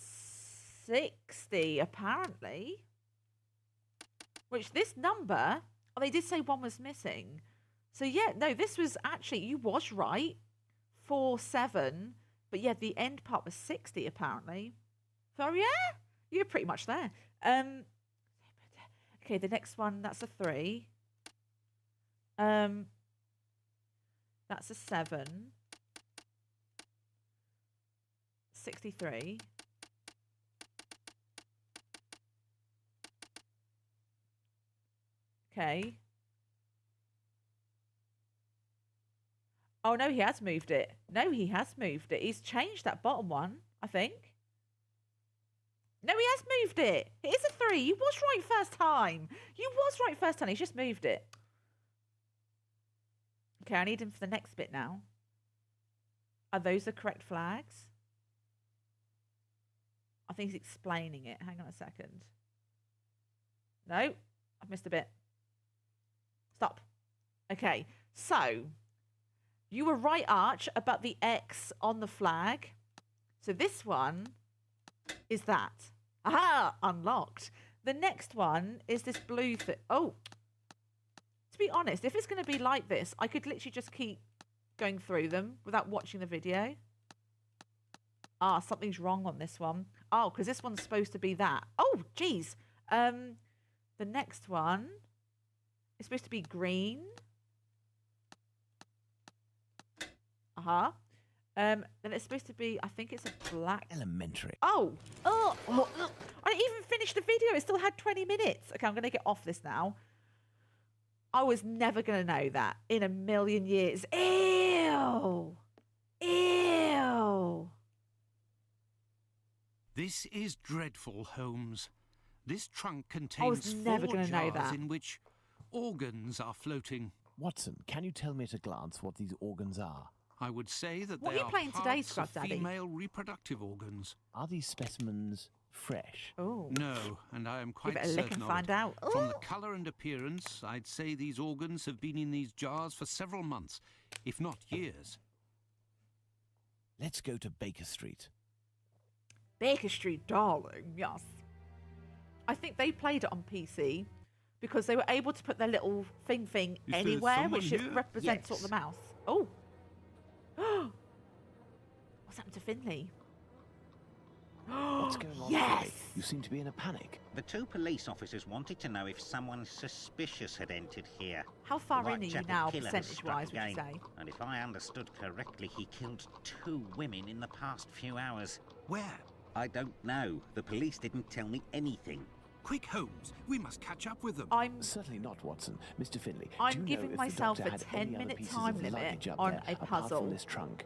Speaker 1: 60, apparently. Which this number... Oh, they did say 1 was missing. So, yeah, no, this was actually, you was right. 4, 7. But, yeah, the end part was 60, apparently. So, yeah, you're pretty much there. Okay, the next one, that's a 3. That's a 7. 63. Okay. Oh, no, he has moved it. No, he has moved it. He's changed that bottom one, I think. No, he has moved it. It is a 3. You was right first time. You was right first time. He's just moved it. Okay, I need him for the next bit now. Are those the correct flags? I think he's explaining it. Hang on a second. No, I've missed a bit. Stop. Okay, so you were right, Arch, about the X on the flag. So this one is that. Aha! Unlocked. The next one is this blue thing. Oh! To be honest, if it's going to be like this, I could literally just keep going through them without watching the video. Ah, something's wrong on this one. Oh, because this one's supposed to be that. Oh, geez. The next one is supposed to be green. Uh-huh. Then it's supposed to be, I think it's a black.
Speaker 3: Elementary.
Speaker 1: Oh, I didn't even finish the video. It still had 20 minutes. Okay, I'm going to get off this now. I was never going to know that in a million years. Ew. Ew.
Speaker 2: This is dreadful, Holmes. This trunk
Speaker 1: was
Speaker 2: contains
Speaker 1: never
Speaker 2: 4
Speaker 1: gonna know
Speaker 2: jars
Speaker 1: that.
Speaker 2: in which organs are floating.
Speaker 3: Watson, can you tell me at a glance what these organs are?
Speaker 2: I would say that
Speaker 1: What
Speaker 2: they
Speaker 1: are you
Speaker 2: are
Speaker 1: playing today,
Speaker 2: parts
Speaker 1: Scrub
Speaker 2: of
Speaker 1: Daddy?
Speaker 2: female reproductive organs.
Speaker 3: Are these specimens fresh?
Speaker 1: Oh.
Speaker 2: No, and I am
Speaker 1: Give
Speaker 2: quite
Speaker 1: it a lick
Speaker 2: certain
Speaker 1: and
Speaker 2: of
Speaker 1: find
Speaker 2: it.
Speaker 1: out.
Speaker 2: From the
Speaker 1: Ooh.
Speaker 2: colour and appearance, I'd say these organs have been in these jars for several months, if not years.
Speaker 3: Let's go to Baker Street.
Speaker 1: Baker Street, darling, yes. I think they played it on PC because they were able to put their little thing
Speaker 2: there
Speaker 1: anywhere,
Speaker 2: someone
Speaker 1: which
Speaker 2: here?
Speaker 1: represents sort of
Speaker 5: Yes.
Speaker 1: the mouse. Oh. What's happened to Finley?
Speaker 3: What's going on?
Speaker 1: Yes!
Speaker 3: Finley? You seem to be in a panic.
Speaker 5: The 2 police officers wanted to know if someone suspicious had entered here.
Speaker 1: How far
Speaker 5: The
Speaker 1: in are you
Speaker 5: Whitechapel
Speaker 1: now,
Speaker 5: killer has
Speaker 1: percentage-wise,
Speaker 5: struck
Speaker 1: would you
Speaker 5: again,
Speaker 1: say?
Speaker 5: And if I understood correctly, he killed 2 women in the past few hours.
Speaker 2: Where?
Speaker 5: I don't know. The police didn't tell me anything.
Speaker 2: Quick, Holmes. We must catch up with them.
Speaker 1: I'm
Speaker 3: Certainly not, Watson. Mr. Finley, do
Speaker 1: I'm
Speaker 3: you know
Speaker 1: giving
Speaker 3: if the
Speaker 1: myself
Speaker 3: doctor
Speaker 1: a
Speaker 3: had any other
Speaker 1: 10-minute
Speaker 3: pieces
Speaker 1: time
Speaker 3: of
Speaker 1: limit
Speaker 3: luggage up
Speaker 1: on
Speaker 3: there,
Speaker 1: a
Speaker 3: apart
Speaker 1: puzzle.
Speaker 3: from this trunk?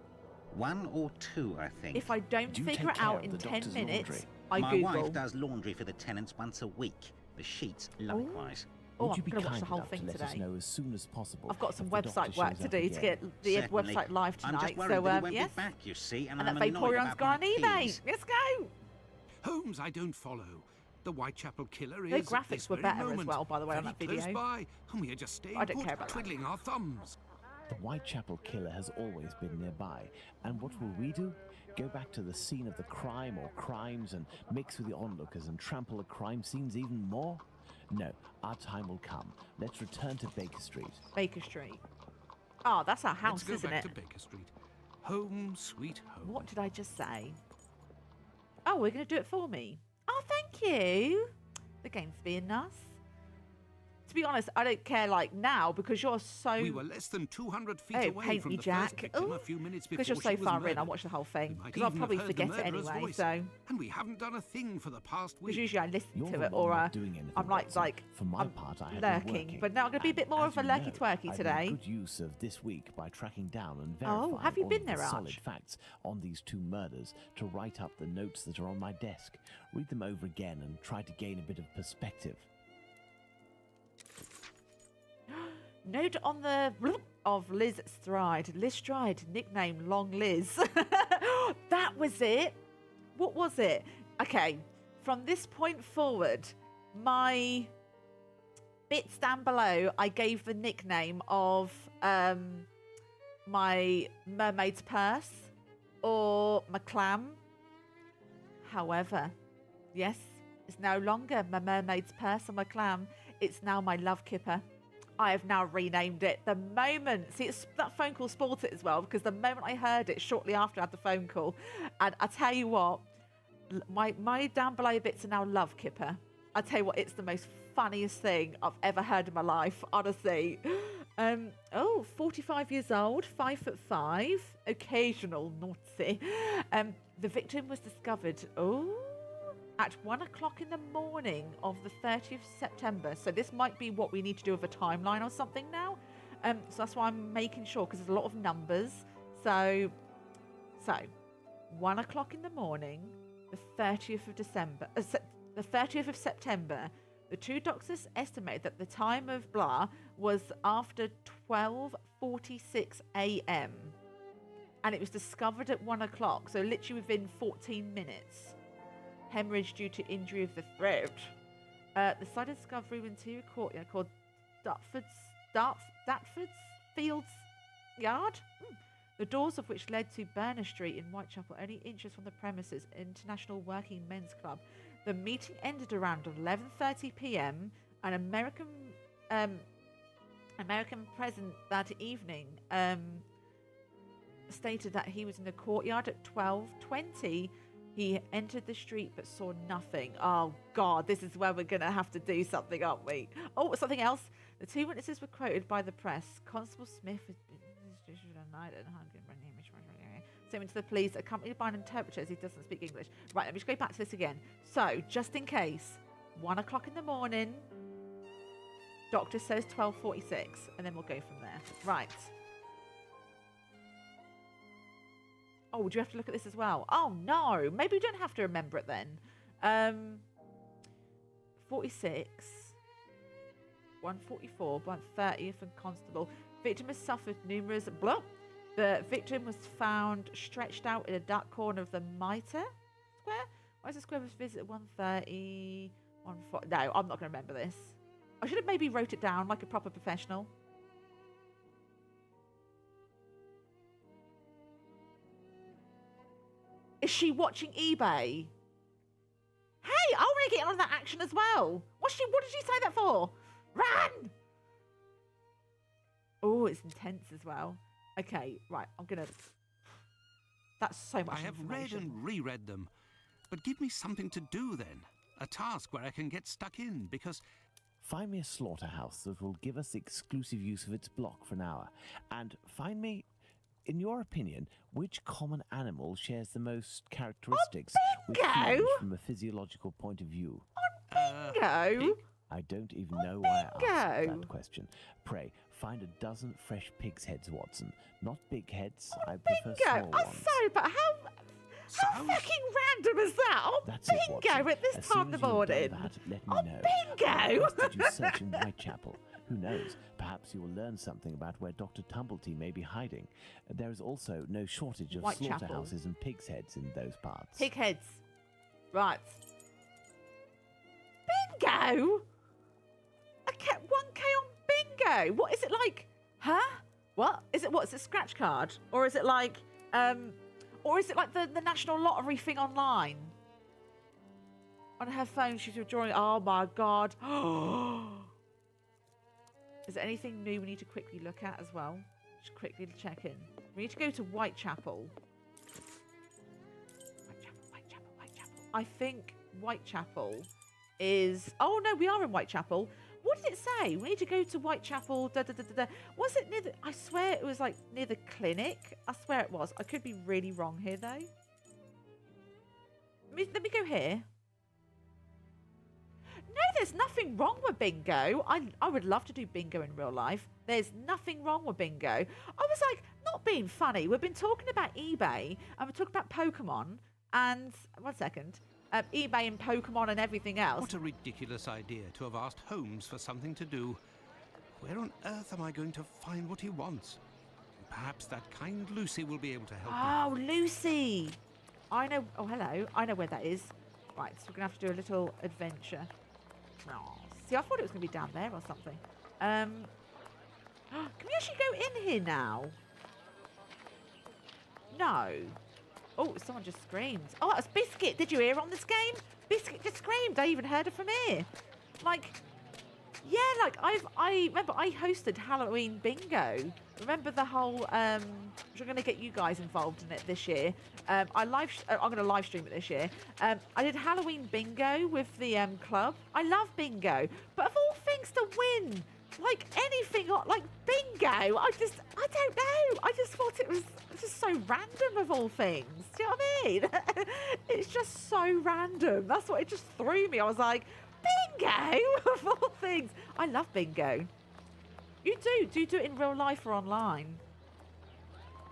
Speaker 5: 1 or 2, I think.
Speaker 1: if I don't
Speaker 3: Do you
Speaker 1: figure
Speaker 3: take
Speaker 1: it
Speaker 3: care
Speaker 1: out
Speaker 3: of
Speaker 1: in
Speaker 3: the
Speaker 1: 10
Speaker 3: doctor's
Speaker 1: minutes,
Speaker 3: laundry?
Speaker 1: I
Speaker 5: My
Speaker 1: Google.
Speaker 5: wife does laundry for the tenants once a week. The sheets, likewise.
Speaker 1: Oh,
Speaker 3: Would you
Speaker 1: I'm
Speaker 3: be
Speaker 1: going to watch
Speaker 3: kind
Speaker 1: the whole
Speaker 3: enough
Speaker 1: thing
Speaker 3: to let us
Speaker 1: today.
Speaker 3: know as soon as possible?
Speaker 1: I've got some
Speaker 3: if the doctor
Speaker 1: website work
Speaker 3: shows
Speaker 1: to
Speaker 3: up
Speaker 1: do to
Speaker 3: again?
Speaker 1: get the
Speaker 5: Certainly.
Speaker 1: website live
Speaker 5: I'm
Speaker 1: tonight.
Speaker 5: just worried
Speaker 1: So,
Speaker 5: that he won't
Speaker 1: yes.
Speaker 5: be back, you see, and
Speaker 1: And
Speaker 5: I'm
Speaker 1: that
Speaker 5: annoyed
Speaker 1: Vaporeon's
Speaker 5: about
Speaker 1: gone
Speaker 5: my
Speaker 1: eBay.
Speaker 5: keys.
Speaker 1: Let's go.
Speaker 2: Holmes, I don't follow. The Whitechapel killer
Speaker 1: The
Speaker 2: is at
Speaker 1: graphics
Speaker 2: this
Speaker 1: were
Speaker 2: very
Speaker 1: better as
Speaker 2: moment,
Speaker 1: well, by the way, on
Speaker 2: very
Speaker 1: that video.
Speaker 2: close by, and we are just staying
Speaker 1: I don't
Speaker 2: put,
Speaker 1: care about that.
Speaker 2: twiddling our thumbs.
Speaker 3: The Whitechapel killer has always been nearby. And what will we do? Go back to the scene of the crime or crimes and mix with the onlookers and trample the crime scenes even more? No, our time will come. Let's return to Baker Street.
Speaker 1: Baker Street. Oh, that's our house,
Speaker 2: Let's go
Speaker 1: isn't
Speaker 2: back
Speaker 1: it?
Speaker 2: to Baker Street. Home, sweet home.
Speaker 1: What did I just say? Oh, we're going to do it for me. Oh, thank you. The game's being nice. To be honest, I don't care like now because you're so...
Speaker 2: We were less than 200 feet
Speaker 1: Oh,
Speaker 2: away
Speaker 1: paint
Speaker 2: from
Speaker 1: me,
Speaker 2: the
Speaker 1: Jack.
Speaker 2: first victim
Speaker 1: Ooh,
Speaker 2: a few minutes before
Speaker 1: because you're so
Speaker 2: she was
Speaker 1: far in,
Speaker 2: murdered.
Speaker 1: I'll watch the whole thing.
Speaker 2: We might
Speaker 1: Because I'll
Speaker 2: even
Speaker 1: probably
Speaker 2: have heard
Speaker 1: forget
Speaker 2: the
Speaker 1: it
Speaker 2: murderer's
Speaker 1: anyway,
Speaker 2: voice.
Speaker 1: so...
Speaker 2: And we haven't done a thing for the past
Speaker 1: Because
Speaker 2: week.
Speaker 1: usually I listen
Speaker 3: You're
Speaker 1: to
Speaker 3: the
Speaker 1: it
Speaker 3: one
Speaker 1: or
Speaker 3: not doing anything,
Speaker 1: I'm
Speaker 3: Watson.
Speaker 1: like
Speaker 3: For my
Speaker 1: I'm
Speaker 3: part, I have
Speaker 1: lurking.
Speaker 3: been working.
Speaker 1: But now I'm going to be a bit more
Speaker 3: And
Speaker 1: of a
Speaker 3: as you
Speaker 1: lurky
Speaker 3: know,
Speaker 1: twerky
Speaker 3: I've
Speaker 1: today.
Speaker 3: made good use of this week by tracking down and
Speaker 1: Oh,
Speaker 3: verifying
Speaker 1: have you
Speaker 3: all
Speaker 1: been
Speaker 3: of
Speaker 1: there,
Speaker 3: the
Speaker 1: Arch?
Speaker 3: solid facts on these 2 murders to write up the notes that are on my desk. Read them over again and try to gain a bit of perspective.
Speaker 1: Note on the of Liz Stride. Liz Stride, nickname Long Liz. That was it. What was it? Okay, from this point forward, my bits down below, I gave the nickname of my mermaid's purse or my clam. However, yes, it's no longer my mermaid's purse or my clam. It's now my love kipper. I have now renamed it. The moment, see, that phone call spoiled it as well because the moment I heard it shortly after I had the phone call, and I tell you what, my down below bits are now love kipper. I tell you what, it's the most funniest thing I've ever heard in my life, honestly. 45 years old, 5'5", occasional naughty. The victim was discovered. At 1 o'clock in the morning of the 30th of September. So this might be what we need to do with a timeline or something now. So that's why I'm making sure, because there's a lot of numbers. So 1 o'clock in the morning, the 30th of December, the 30th of September, the 2 doctors estimated that the time of blah was after 12:46 a.m. and it was discovered at 1 o'clock, so literally within 14 minutes. Hemorrhage due to injury of the throat. The site of discovery went to a courtyard called Dartford's Fields Yard. The doors of which led to Burner Street in Whitechapel. Only interest from the premises, International Working Men's Club. The meeting ended around 11:30 p.m. An American present that evening stated that he was in the courtyard at 12:20. He entered the street but saw nothing. Oh, God, this is where we're going to have to do something, aren't we? Oh, something else. The two witnesses were quoted by the press. Constable Smith was statement to the police, accompanied by an interpreter as he doesn't speak English. Right, let me just go back to this again. So, just in case, 1 o'clock in the morning, doctor says 12:46, and then we'll go from there. Right. Oh, do you have to look at this as well? Oh, no. Maybe we don't have to remember it then. 46, 144, 130th and Constable. Victim has suffered numerous... Blah. The victim was found stretched out in a dark corner of the Mitre Square. Why is the square was visited 130, 140? No, I'm not going to remember this. I should have maybe wrote it down like a proper professional. Is she watching eBay? Hey, I want to get on that action as well. What did she say that for? Run! Oh, it's intense as well. Okay, right, I'm going to... That's so much
Speaker 2: I have read
Speaker 1: information.
Speaker 2: and reread them. But give me something to do then. A task where I can get stuck in, because...
Speaker 3: Find me a slaughterhouse that will give us exclusive use of its block for an hour. And find me, in your opinion, which common animal shares the most characteristics with humans from a physiological point of view.
Speaker 1: Bingo!
Speaker 3: I don't even know why I asked
Speaker 1: bingo.
Speaker 3: that question. Pray, find a dozen fresh pig's heads, Watson. Not big heads, I prefer small
Speaker 1: I'm
Speaker 3: ones.
Speaker 1: sorry, but how fucking random is that? Oh,
Speaker 3: That's it,
Speaker 1: bingo
Speaker 3: Watson.
Speaker 1: at this
Speaker 3: As
Speaker 1: time
Speaker 3: soon
Speaker 1: of the
Speaker 3: as you've done
Speaker 1: morning.
Speaker 3: that, let me
Speaker 1: Oh,
Speaker 3: know.
Speaker 1: bingo!
Speaker 3: What else did you search in Whitechapel? Who knows? Perhaps you will learn something about where Dr. Tumblety may be hiding. There is also no shortage of
Speaker 1: Whitechapel.
Speaker 3: slaughterhouses and pig's heads in those parts.
Speaker 1: Pig heads. Right. Bingo! I kept 1k on bingo. What is it like? Huh? What? Is it what's a scratch card? Or is it like the National Lottery thing online? On her phone she's drawing. Oh my god. Is there anything new we need to quickly look at as well? Just quickly check in. We need to go to Whitechapel. Whitechapel. I think Whitechapel is... Oh, no, we are in Whitechapel. What did it say? We need to go to Whitechapel. Was it near the... I swear it was, like, near the clinic. I swear it was. I could be really wrong here, though. Let me go here. No, there's nothing wrong with bingo. I would love to do bingo in real life. There's nothing wrong with bingo. I was like, not being funny. We've been talking about eBay and we're talking about Pokemon and... One second. eBay and Pokemon and everything else.
Speaker 2: What a ridiculous idea to have asked Holmes for something to do. Where on earth am I going to find what he wants? Perhaps that kind Lucy will be able to help me.
Speaker 1: Oh, Lucy. I know... Oh, hello. I know where that is. Right, so we're going to have to do a little adventure. Oh, see, I thought it was going to be down there or something. Can we actually go in here now? No. Oh, someone just screamed. Oh, that was Biscuit. Did you hear on this game? Biscuit just screamed. I even heard it from here. Like, yeah, like I remember I hosted Halloween bingo. Remember the whole, we're going to get you guys involved in it this year. I'm going to live stream it this year. I did Halloween bingo with the club. I love bingo, but of all things to win, like anything, like bingo, I don't know. I just thought it was just so random of all things. Do you know what I mean? It's just so random. That's what it just threw me. I was like, bingo of all things. I love bingo. You do it in real life or online.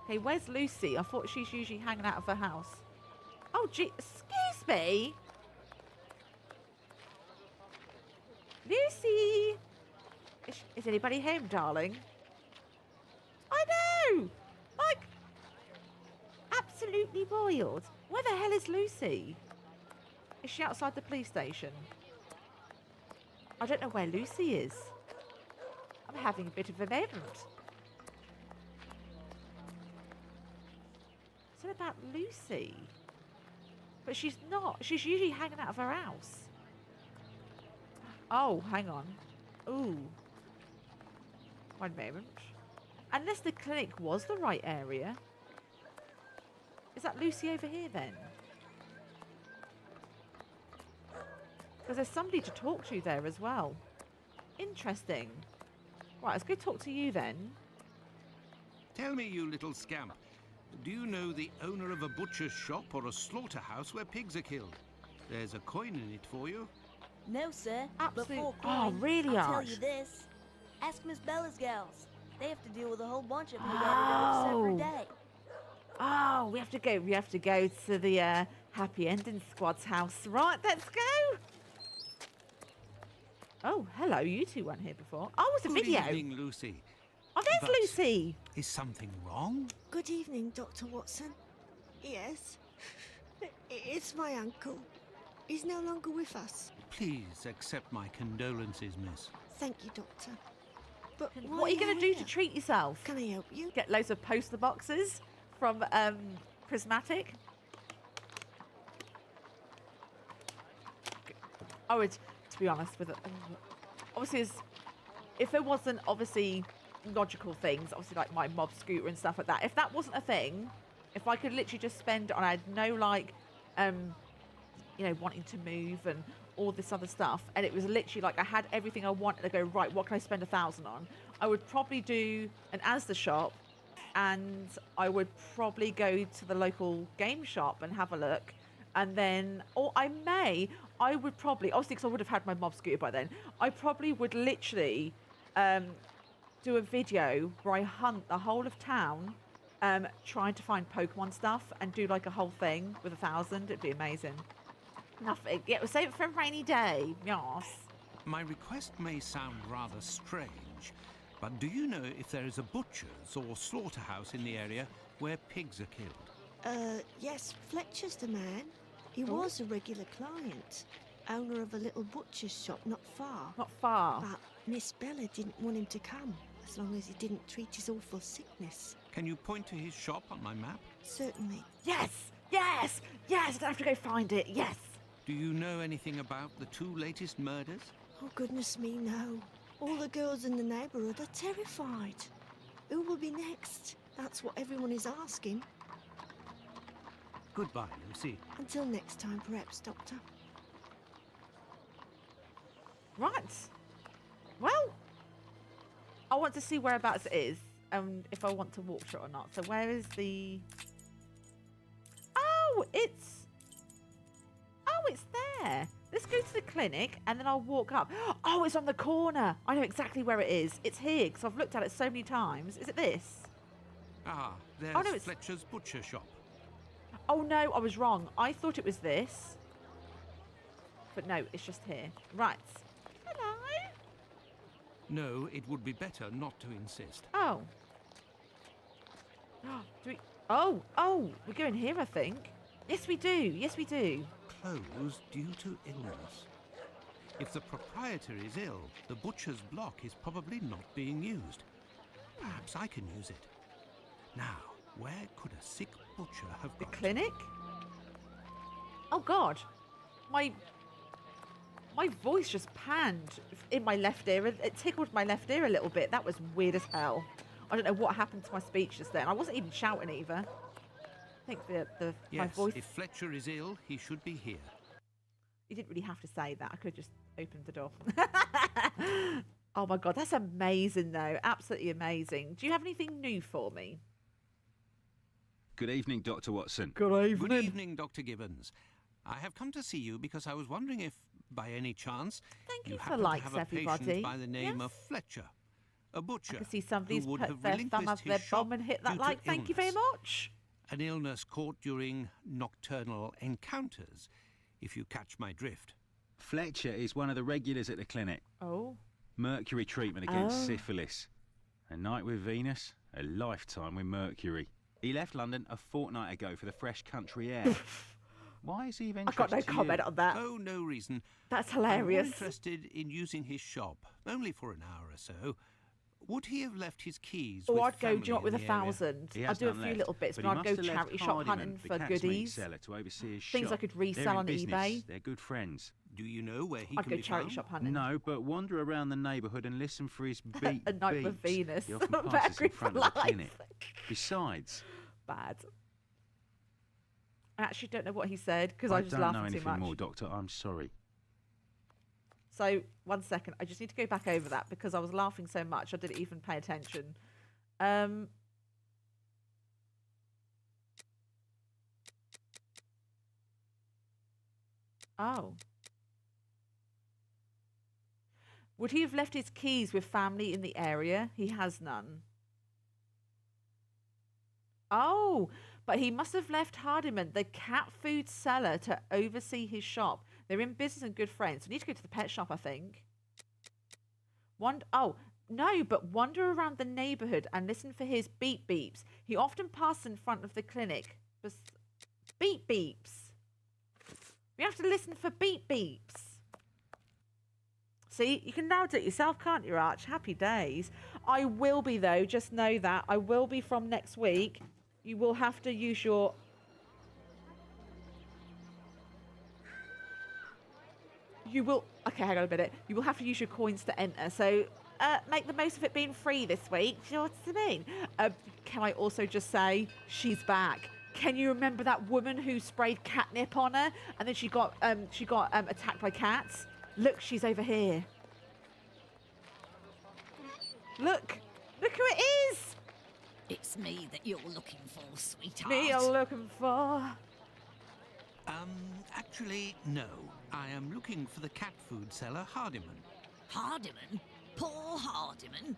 Speaker 1: Okay, where's Lucy? I thought she's usually hanging out of her house. Oh, gee, excuse me. Lucy. Is anybody home, darling? I know. Like, Absolutely boiled. Where the hell is Lucy? Is she outside the police station? I don't know where Lucy is. I'm having a bit of a moment. It's about Lucy. But she's not. She's usually hanging out of her house. Oh, hang on. Ooh. One moment. Unless the clinic was the right area. Is that Lucy over here then? Because there's somebody to talk to there as well. Interesting. Right, let's go talk to you then.
Speaker 2: Tell me, you little scamp, do you know the owner of a butcher's shop or a slaughterhouse where pigs are killed? There's a coin in it for you.
Speaker 6: No, sir.
Speaker 1: Absolute-
Speaker 6: Before
Speaker 1: oh,
Speaker 6: coin,
Speaker 1: really,
Speaker 6: I'll tell
Speaker 1: Arch?
Speaker 6: you this. Ask Miss Bella's gals. They have to deal with a whole bunch of humanity every
Speaker 1: Oh.
Speaker 6: day.
Speaker 1: Oh, we have to go to the Happy Ending Squad's house. Right, let's go. Oh, hello. You two weren't here before. Oh, it's a
Speaker 2: Good
Speaker 1: video.
Speaker 2: evening, Lucy.
Speaker 1: Oh, there's
Speaker 2: But-
Speaker 1: Lucy.
Speaker 2: Is something wrong?
Speaker 8: Good evening, Dr. Watson. Yes, it's my uncle. He's no longer with us.
Speaker 2: Please accept my condolences, miss.
Speaker 8: Thank you, Doctor. But
Speaker 1: What are you going to do to treat yourself?
Speaker 8: Can I help you?
Speaker 1: Get loads of poster boxes from Prismatic. I would, to be honest with it, obviously, if there wasn't obviously logical things, obviously like my mob scooter and stuff like that, if that wasn't a thing, if I could literally just spend on, I had no like, you know, wanting to move and all this other stuff, and it was literally like I had everything I wanted. I go, right, what can I spend 1,000 on? I would probably do an Asda shop, and I would probably go to the local game shop and have a look, and then, or I would probably, obviously because I would have had my mob scooter by then, I probably would literally do a video where I hunt the whole of town, trying to find Pokemon stuff and do like a whole thing with 1,000. It'd be amazing. Nothing. Yeah, we'll save it for a rainy day. Yes.
Speaker 2: My request may sound rather strange, but do you know if there is a butcher's or slaughterhouse in the area where pigs are killed?
Speaker 8: Yes, Fletcher's the man. He was a regular client, owner of a little butcher's shop not far.
Speaker 1: Not far.
Speaker 8: But Miss Bella didn't want him to come, as long as he didn't treat his awful sickness.
Speaker 2: Can you point to his shop on my map?
Speaker 8: Certainly.
Speaker 1: Yes. Yes. Yes. I don't have to go find it. Yes.
Speaker 2: Do you know anything about the 2 latest murders?
Speaker 8: Oh, goodness me, no. All the girls in the neighbourhood are terrified. Who will be next? That's what everyone is asking.
Speaker 2: Goodbye, Lucy.
Speaker 8: Until next time, perhaps, Doctor.
Speaker 1: Right. Well, I want to see whereabouts it is and if I want to walk through it or not. So where is the... Oh, it's there. Let's go to the clinic and then I'll walk up. Oh, it's on the corner. I know exactly where it is. It's here because I've looked at it so many times. Is it this?
Speaker 2: Ah, there's
Speaker 1: no, it's-
Speaker 2: Fletcher's butcher shop.
Speaker 1: Oh, no, I was wrong. I thought it was this. But no, it's just here. Right. Hello.
Speaker 2: No, it would be better not to insist.
Speaker 1: Oh. Do we... Oh, we're going here, I think. Yes, we do. Yes, we do.
Speaker 2: Closed due to illness. If the proprietor is ill, the butcher's block is probably not being used. Perhaps I can use it. Now, where could a sick butcher have
Speaker 1: The
Speaker 2: gone?
Speaker 1: clinic? Oh, God. My voice just panned in my left ear. It tickled my left ear a little bit. That was weird as hell. I don't know what happened to my speech just then. I wasn't even shouting either. I think my
Speaker 2: Yes,
Speaker 1: voice...
Speaker 2: if Fletcher is ill, he should be here.
Speaker 1: You didn't really have to say that. I could have just opened the door. Oh, my God. That's amazing, though. Absolutely amazing. Do you have anything new for me?
Speaker 9: Good evening, Dr. Watson.
Speaker 1: Good
Speaker 2: Good evening, Dr. Gibbons. I have come to see you because I was wondering if, by any chance,
Speaker 1: Thank you for
Speaker 2: happen
Speaker 1: likes,
Speaker 2: to have a
Speaker 1: everybody.
Speaker 2: patient by the name
Speaker 1: Yes.
Speaker 2: of Fletcher, a butcher.
Speaker 1: I can see somebody's
Speaker 2: who would
Speaker 1: put
Speaker 2: have
Speaker 1: their thumb
Speaker 2: relinquished
Speaker 1: up
Speaker 2: his
Speaker 1: their
Speaker 2: shop
Speaker 1: bum and hit that
Speaker 2: due to
Speaker 1: like. Thank you very
Speaker 2: illness.
Speaker 1: much.
Speaker 2: An illness caught during nocturnal encounters, if you catch my drift.
Speaker 9: Fletcher is one of the regulars at the clinic.
Speaker 1: Oh.
Speaker 9: Mercury treatment against
Speaker 1: Oh.
Speaker 9: syphilis. A night with Venus, a lifetime with Mercury. He left London a fortnight ago for the fresh country air. Why is he of
Speaker 1: I
Speaker 9: interest
Speaker 1: got no
Speaker 9: to
Speaker 1: comment
Speaker 9: you?
Speaker 1: on that.
Speaker 2: Oh, no reason.
Speaker 1: That's
Speaker 2: I'm more
Speaker 1: hilarious.
Speaker 2: interested in using his shop, only for an hour or so. Would he have left his keys
Speaker 1: Or
Speaker 2: with
Speaker 1: I'd go, do you know what,
Speaker 2: family
Speaker 1: with
Speaker 2: in the area?
Speaker 1: 1,000.
Speaker 9: He
Speaker 1: I'd
Speaker 9: has
Speaker 1: do a
Speaker 9: none
Speaker 1: few
Speaker 9: left,
Speaker 1: little bits,
Speaker 9: but
Speaker 1: but
Speaker 9: he
Speaker 1: I'd
Speaker 9: must
Speaker 1: go
Speaker 9: have left
Speaker 1: charity shop
Speaker 9: Hardiman,
Speaker 1: hunting
Speaker 9: the
Speaker 1: for
Speaker 9: cat's meat
Speaker 1: goodies.
Speaker 9: seller, to oversee his
Speaker 1: Things I
Speaker 9: shop.
Speaker 1: could
Speaker 9: They're
Speaker 1: resell
Speaker 9: in
Speaker 1: on
Speaker 9: business.
Speaker 1: eBay.
Speaker 9: They're good friends.
Speaker 2: Do you know where he
Speaker 1: I'd
Speaker 2: can
Speaker 1: go
Speaker 2: be
Speaker 1: charity
Speaker 2: found?
Speaker 1: shop hunting.
Speaker 9: No, but wander around the neighbourhood and listen for his beat
Speaker 1: A night with
Speaker 9: beats.
Speaker 1: Venus.
Speaker 9: He often passes
Speaker 1: Very
Speaker 9: in front of the
Speaker 1: polite.
Speaker 9: clinic. Besides,
Speaker 1: Bad. I actually don't know what he said because I was just
Speaker 9: don't know
Speaker 1: laughing too
Speaker 9: anything
Speaker 1: much.
Speaker 9: more, Doctor. I'm sorry.
Speaker 1: So, 1 second. I just need to go back over that because I was laughing so much I didn't even pay attention. Oh. Would he have left his keys with family in the area? He has none. Oh, but he must have left Hardiman, the cat food seller, to oversee his shop. They're in business and good friends. We need to go to the pet shop, I think. Oh, no, but wander around the neighbourhood and listen for his beep beeps. He often passes in front of the clinic. Beep beeps. We have to listen for beep beeps. See, you can now do it yourself, can't you, Arch? Happy days. I will be, though. Just know that. I will be from next week. You will have to use your... You will... Okay, hang on a minute. You will have to use your coins to enter. So, make the most of it being free this week. Do you know what I mean? Can I also just say, she's back. Can you remember that woman who sprayed catnip on her? And then she got attacked by cats? Look, she's over here. Look. Look who it is.
Speaker 10: It's me that you're looking for, sweetheart.
Speaker 1: Me you're looking for.
Speaker 2: Actually, no. I am looking for the cat food seller, Hardiman.
Speaker 10: Hardiman? Poor Hardiman?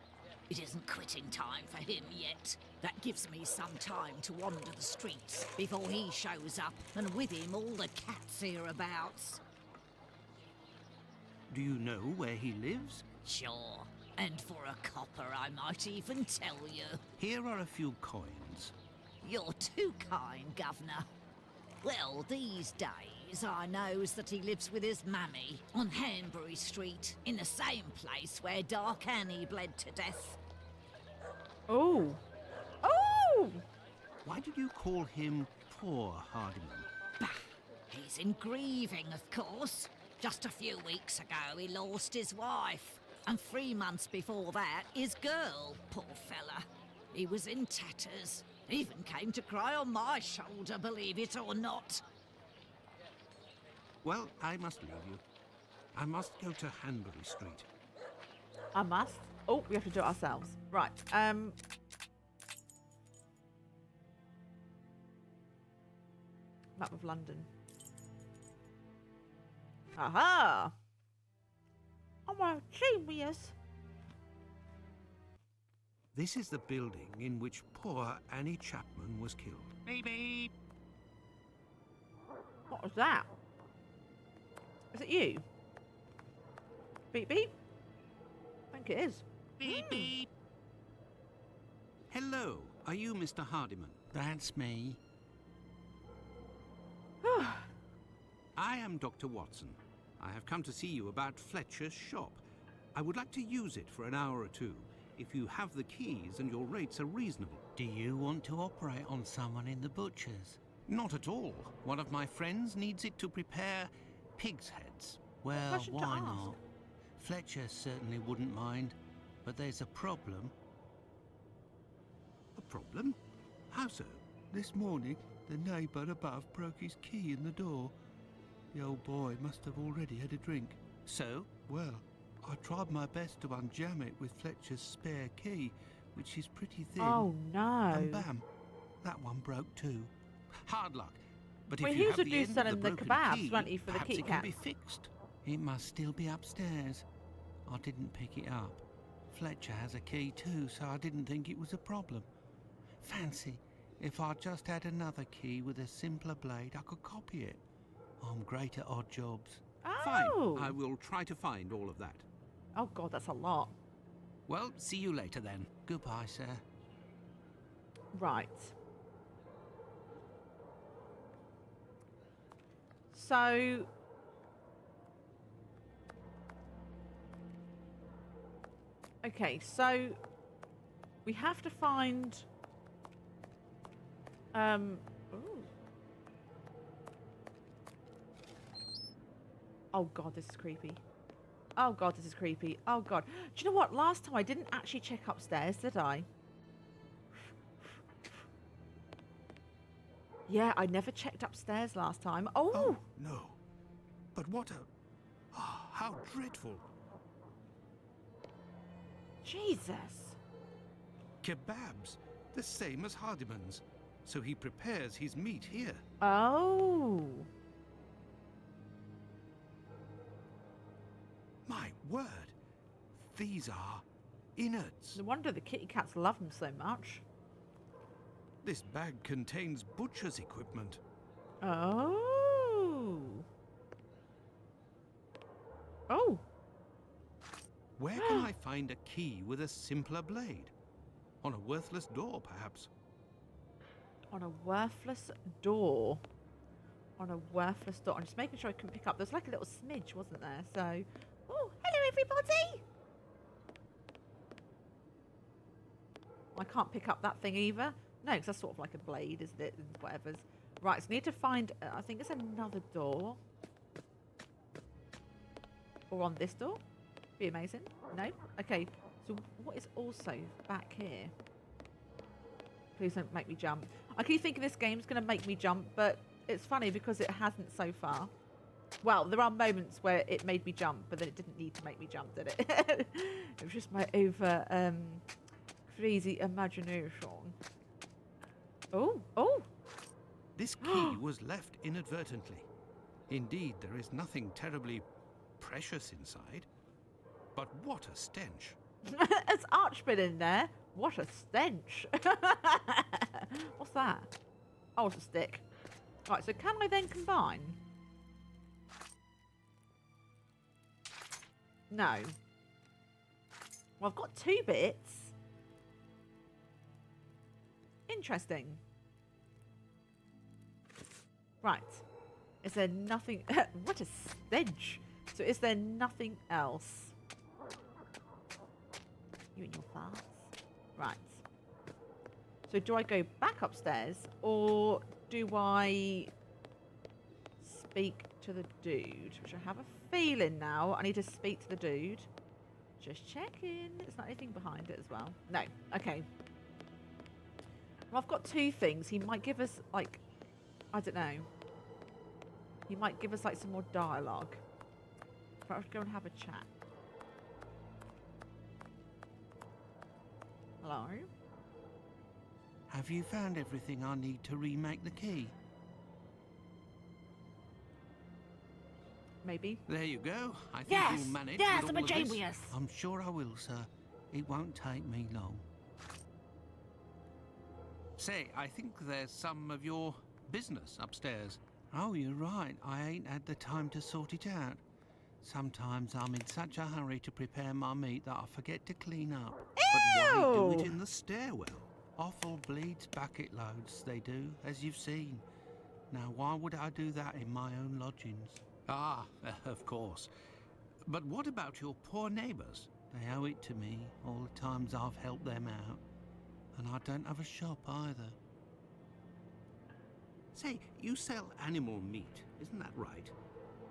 Speaker 10: It isn't quitting time for him yet. That gives me some time to wander the streets before he shows up, and with him all the cats hereabouts.
Speaker 2: Do you know where he lives?
Speaker 10: Sure. And for a copper, I might even tell you.
Speaker 2: Here are a few coins.
Speaker 10: You're too kind, Governor. Well, these days, I knows that he lives with his mammy on Hanbury Street, in the same place where Dark Annie bled to death.
Speaker 1: Oh. Oh!
Speaker 2: Why did you call him poor Hardiman?
Speaker 10: Bah! He's in grieving, of course. Just a few weeks ago, he lost his wife. And 3 months before that, his girl, poor fella. He was in tatters. Even came to cry on my shoulder, believe it or not.
Speaker 2: Well, I must leave you. I must go to Hanbury Street.
Speaker 1: I must. Oh, we have to do it ourselves. Right. Map of London. Aha! I'm a genius.
Speaker 2: This is the building in which poor Annie Chapman was killed.
Speaker 4: Beep beep.
Speaker 1: What was that? Is it you? Beep beep. I think it is.
Speaker 4: Beep beep.
Speaker 2: Hello, are you Mr. Hardiman?
Speaker 7: That's me.
Speaker 2: I am Dr. Watson. I have come to see you about Fletcher's shop. I would like to use it for an hour or two, if you have the keys and your rates are reasonable.
Speaker 11: Do you want to operate on someone in the butcher's?
Speaker 2: Not at all. One of my friends needs it to prepare pig's heads.
Speaker 11: Well,
Speaker 1: question to
Speaker 11: why
Speaker 1: ask.
Speaker 11: not? Fletcher certainly wouldn't mind, but there's a problem.
Speaker 2: A problem? How so?
Speaker 7: This morning, the neighbour above broke his key in the door. The old boy must have already had a drink.
Speaker 2: So?
Speaker 7: Well, I tried my best to unjam it with Fletcher's spare key, which is pretty thin.
Speaker 1: Oh no.
Speaker 7: And bam, that one broke too.
Speaker 2: Hard luck. But
Speaker 1: Well,
Speaker 2: if
Speaker 1: he
Speaker 2: you
Speaker 1: was
Speaker 2: have
Speaker 1: a
Speaker 2: the
Speaker 1: dude
Speaker 2: end of
Speaker 1: selling the
Speaker 2: broken
Speaker 1: kebabs,
Speaker 2: key,
Speaker 1: weren't he, for the
Speaker 2: perhaps
Speaker 1: Kit
Speaker 2: it can
Speaker 1: Kat?
Speaker 2: be fixed.
Speaker 7: It must still be upstairs. I didn't pick it up. Fletcher has a key too, so I didn't think it was a problem. Fancy if I just had another key with a simpler blade, I could copy it. I'm great at odd jobs.
Speaker 2: Fine.
Speaker 1: Oh.
Speaker 2: I will try to find all of that.
Speaker 1: Oh god, that's a lot.
Speaker 2: Well, see you later then.
Speaker 7: Goodbye, sir.
Speaker 1: Right. So... Okay, so... We have to find... Ooh. Oh god, this is creepy. Oh god, this is creepy. Oh god. Do you know what? Last time I didn't actually check upstairs, did I? Yeah, I never checked upstairs last time. Oh!
Speaker 2: No. But what a... Ah, how dreadful.
Speaker 1: Jesus.
Speaker 2: Kebabs, the same as Hardiman's. So he prepares his meat here.
Speaker 1: Oh.
Speaker 2: My word. These are innards.
Speaker 1: No wonder the kitty cats love them so much.
Speaker 2: This bag contains butcher's equipment.
Speaker 1: Oh. Oh.
Speaker 2: Where can I find a key with a simpler blade? On a worthless door, perhaps.
Speaker 1: On a worthless door. On a worthless door. I'm just making sure I can pick up. There's like a little smidge, wasn't there? So, oh, hello everybody. I can't pick up that thing either. No, because that's sort of like a blade, isn't it? And whatever's. Right, so I need to find, I think it's another door. Or on this door. Be amazing. No? Okay, so what is also back here? Please don't make me jump. I keep thinking this game's going to make me jump, but it's funny because it hasn't so far. Well, there are moments where it made me jump, but then it didn't need to make me jump, did it? It was just my over crazy imagination. Oh, oh!
Speaker 2: This key was left inadvertently. Indeed, there is nothing terribly precious inside. But what a stench.
Speaker 1: There's Archman in there. What a stench. What's that? Oh, it's a stick. Right, so can I then combine? No. Well, I've got 2 bits. Interesting. Right. Is there nothing... What a stench. So is there nothing else? You and your farts. Right. So do I go back upstairs or do I speak to the dude? Which I have a feeling now I need to speak to the dude. Just checking. There's not anything behind it as well. No. Okay. Well, I've got 2 things. He might give us, like, I don't know. He might give us, like, some more dialogue. But I'll go and have a chat. Hello?
Speaker 2: Have you found everything I need to remake the key?
Speaker 1: Maybe.
Speaker 2: There you go. I think
Speaker 1: Yes!
Speaker 2: you'll manage
Speaker 1: Yes,
Speaker 2: with
Speaker 1: I'm
Speaker 2: all
Speaker 1: a
Speaker 2: of this.
Speaker 1: genius!
Speaker 2: I'm sure I will, sir. It won't take me long. Say, I think there's some of your business upstairs. Oh, you're right. I ain't had the time to sort it out. Sometimes I'm in such a hurry to prepare my meat that I forget to clean up. But why do it in the stairwell? Offal bleeds bucket loads, they do, as you've seen. Now, why would I do that in my own lodgings? Ah, of course. But what about your poor neighbours? They owe it to me, all the times I've helped them out. And I don't have a shop either. Say, you sell animal meat, isn't that right?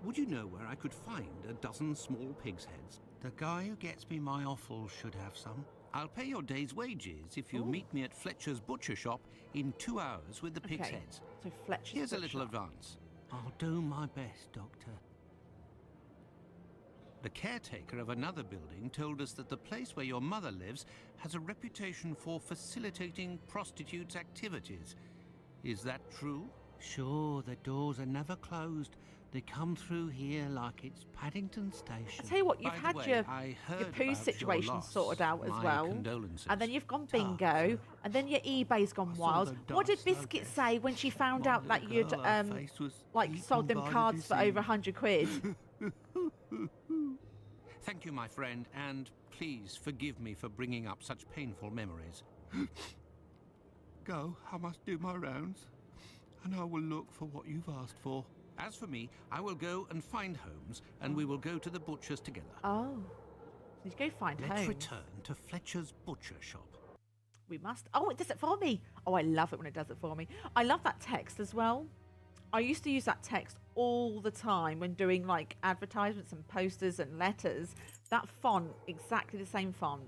Speaker 2: Would you know where I could find a dozen small pig's heads? The guy who gets me my offal should have some. I'll pay your day's wages if you meet me at Fletcher's butcher shop in 2 hours with the pig's heads.
Speaker 1: So Fletcher's
Speaker 2: Here's a
Speaker 1: butcher
Speaker 2: little
Speaker 1: shop.
Speaker 2: advance. I'll do my best, Doctor. The caretaker of another building told us that the place where your mother lives has a reputation for facilitating prostitutes' activities. Is that true? Sure, the doors are never closed. They come through here like it's Paddington Station.
Speaker 1: I tell you what, you've
Speaker 2: By the
Speaker 1: had
Speaker 2: way,
Speaker 1: your
Speaker 2: I heard
Speaker 1: poo
Speaker 2: about your
Speaker 1: situation
Speaker 2: loss.
Speaker 1: sorted out as
Speaker 2: My
Speaker 1: well.
Speaker 2: condolences.
Speaker 1: And then you've gone bingo, and then your eBay's gone wild.
Speaker 2: the
Speaker 1: What did
Speaker 2: dark snow
Speaker 1: Biscuit
Speaker 2: days.
Speaker 1: say when she found
Speaker 2: My
Speaker 1: out that
Speaker 2: little
Speaker 1: you'd
Speaker 2: girl, her face was
Speaker 1: like
Speaker 2: eaten
Speaker 1: sold them
Speaker 2: by the
Speaker 1: cards for over
Speaker 2: disease.
Speaker 1: £100?
Speaker 2: Thank you, my friend, and please forgive me for bringing up such painful memories. Go, I must do my rounds, and I will look for what you've asked for. As for me, I will go and find Holmes, and we will go to the butcher's together.
Speaker 1: Oh. Need to go find
Speaker 2: Let's
Speaker 1: Holmes.
Speaker 2: return to Fletcher's butcher shop.
Speaker 1: We must. Oh, it does it for me. Oh, I love it when it does it for me. I love that text as well. I used to use that text all the time when doing like advertisements and posters and letters. That font, exactly the same font.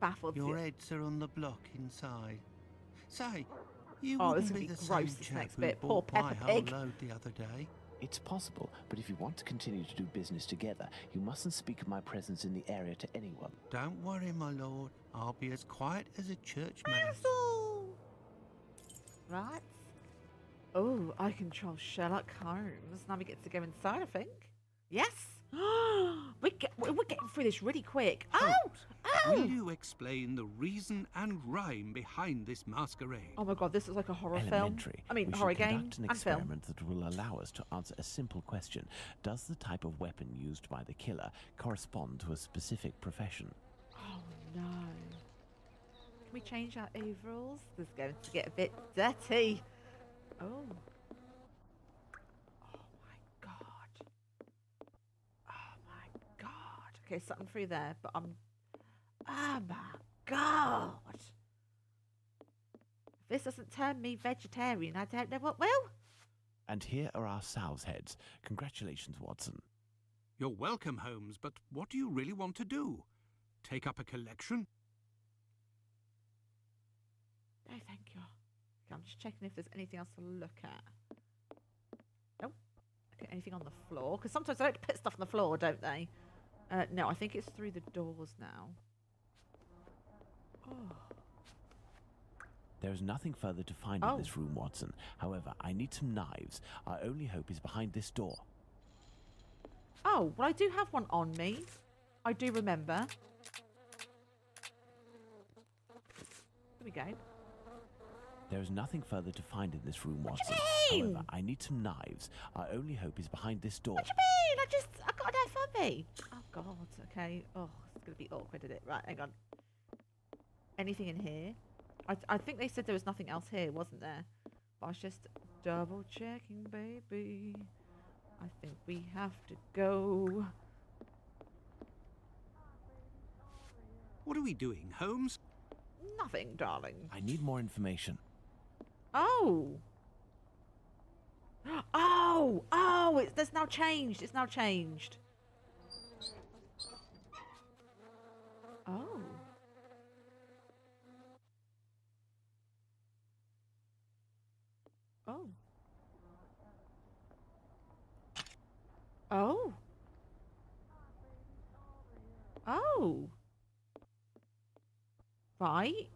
Speaker 1: Baffled.
Speaker 11: Your heads are on the block inside. Say, you
Speaker 1: Oh, this
Speaker 11: wouldn't
Speaker 1: is
Speaker 11: be
Speaker 1: gonna
Speaker 11: the
Speaker 1: be gross,
Speaker 11: same
Speaker 1: this
Speaker 11: chap
Speaker 1: next
Speaker 11: who
Speaker 1: bit. Poor
Speaker 11: bought my
Speaker 1: Peppa
Speaker 11: whole
Speaker 1: Pig.
Speaker 11: load the other day?
Speaker 3: It's possible, but if you want to continue to do business together, you mustn't speak of my presence in the area to anyone.
Speaker 11: Don't worry, my lord. I'll be as quiet as a church mouse.
Speaker 1: Right. Oh, I control Sherlock Holmes. Now we get to go inside, I think. Yes. we're getting through this really quick. Oh!
Speaker 2: Will
Speaker 1: Oh!
Speaker 2: you explain the reason and rhyme behind this masquerade?
Speaker 1: Oh my god, this is like a horror film.
Speaker 3: Elementary.
Speaker 1: I mean,
Speaker 3: we
Speaker 1: horror
Speaker 3: should
Speaker 1: game
Speaker 3: conduct an
Speaker 1: and film.
Speaker 3: experiment that will allow us to answer a simple question. Does the type of weapon used by the killer correspond to a specific profession?
Speaker 1: Oh no. Can we change our overalls? This is going to get a bit dirty. Oh. Oh my god. Oh my god. Okay, something through there, but I'm... Oh my god. If this doesn't turn me vegetarian, I don't know what will.
Speaker 3: And here are our sow's heads. Congratulations, Watson.
Speaker 2: You're welcome, Holmes, but what do you really want to do? Take up a collection?
Speaker 1: No, thank you. Okay, I'm just checking if there's anything else to look at. Nope. Okay, anything on the floor? Because sometimes they like to put stuff on the floor, don't they? No, I think it's through the doors now. Oh.
Speaker 3: There is nothing further to find in this room, Watson. However, I need some knives. Our only hope is behind this door.
Speaker 1: Oh, well, I do have one on me. I do remember. There we go.
Speaker 3: There is nothing further to find in this room, Watson.
Speaker 1: What do you mean?
Speaker 3: However, I need some knives. Our only hope is behind this door.
Speaker 1: What do you mean? I got a knife on me. Oh, God. Okay. Oh, it's going to be awkward, isn't it? Right, hang on. Anything in here? I think they said there was nothing else here, wasn't there? But I was just double checking, baby. I think we have to go.
Speaker 2: What are we doing, Holmes?
Speaker 1: Nothing, darling.
Speaker 3: I need more information.
Speaker 1: Oh. Oh! Oh! It's now changed. It's now changed. Oh. Oh. Oh. Oh. Right.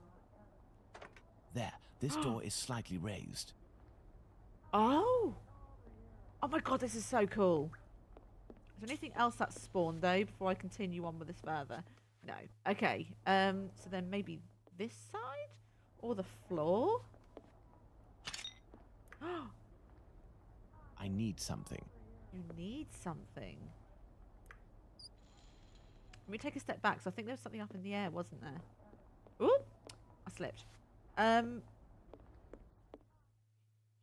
Speaker 3: There, this door is slightly raised.
Speaker 1: Oh. Oh my god, this is so cool. Is there anything else that's spawned though before I continue on with this further? No. Okay. So then maybe this side or the floor?
Speaker 3: I need something.
Speaker 1: You need something. Let me take a step back. So I think there was something up in the air, wasn't there? Ooh, I slipped.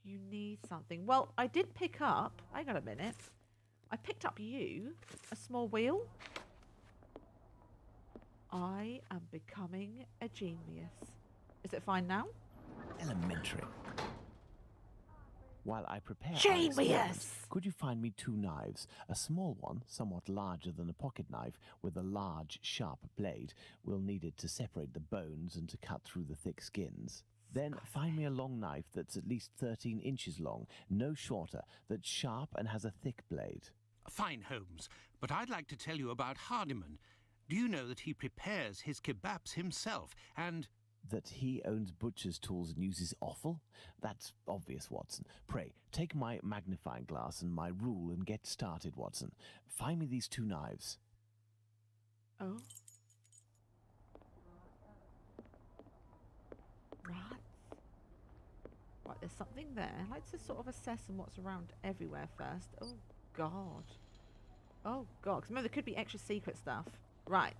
Speaker 1: You need something. Well, I did pick up. Hang on a minute. I picked up you, a small wheel. I am becoming a genius. Is it fine now?
Speaker 3: Elementary. While I prepare our
Speaker 1: Genius!
Speaker 3: experiment, could you find me 2 knives? A small one, somewhat larger than a pocket knife, with a large, sharp blade. We'll need it to separate the bones and to cut through the thick skins. Then find me a long knife that's at least 13 inches long, no shorter, that's sharp and has a thick blade.
Speaker 2: Fine, Holmes, but I'd like to tell you about Hardiman. Do you know that he prepares his kebabs himself, and...
Speaker 3: That he owns butcher's tools and uses offal? That's obvious, Watson. Pray, take my magnifying glass and my rule and get started, Watson. Find me these 2 knives.
Speaker 1: Oh. Right. Right, there's something there. I like to sort of assess and what's around everywhere first. Oh, God. Oh, God. Because remember, there could be extra secret stuff. Right.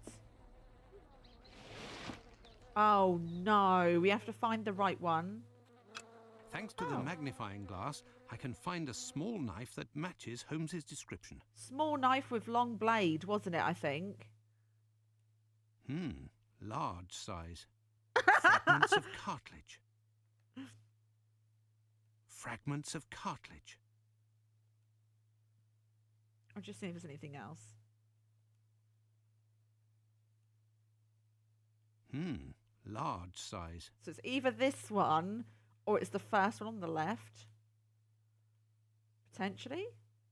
Speaker 1: Oh, no. We have to find the right one.
Speaker 2: Thanks to the magnifying glass, I can find a small knife that matches Holmes's description.
Speaker 1: Small knife with long blade, wasn't it, I think?
Speaker 2: Large size. Fragments of cartilage. Fragments of cartilage.
Speaker 1: I'm just seeing if there's anything else.
Speaker 2: Large size.
Speaker 1: So it's either this one or it's the first one on the left. Potentially.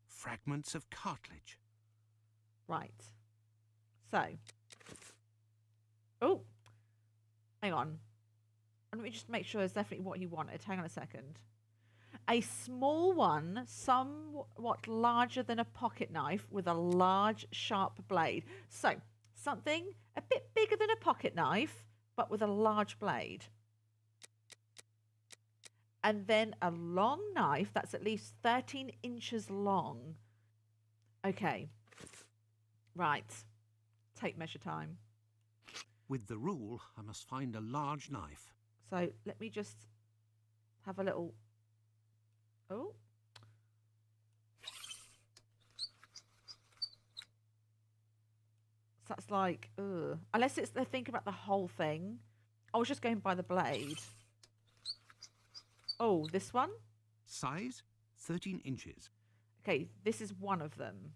Speaker 2: Fragments of cartilage.
Speaker 1: Right. So. Oh. Hang on. Let me just make sure it's definitely what he wanted. Hang on a second. A small one, somewhat larger than a pocket knife with a large, sharp blade. So, something a bit bigger than a pocket knife, but with a large blade. And then a long knife that's at least 13 inches long. Okay. Right. Tape measure time.
Speaker 2: With the rule, I must find a large knife.
Speaker 1: So, let me just have a little... Oh. So that's like, ugh. Unless it's they're thinking about the whole thing. I was just going by the blade. Oh, this one?
Speaker 2: Size, 13 inches.
Speaker 1: Okay, this is one of them.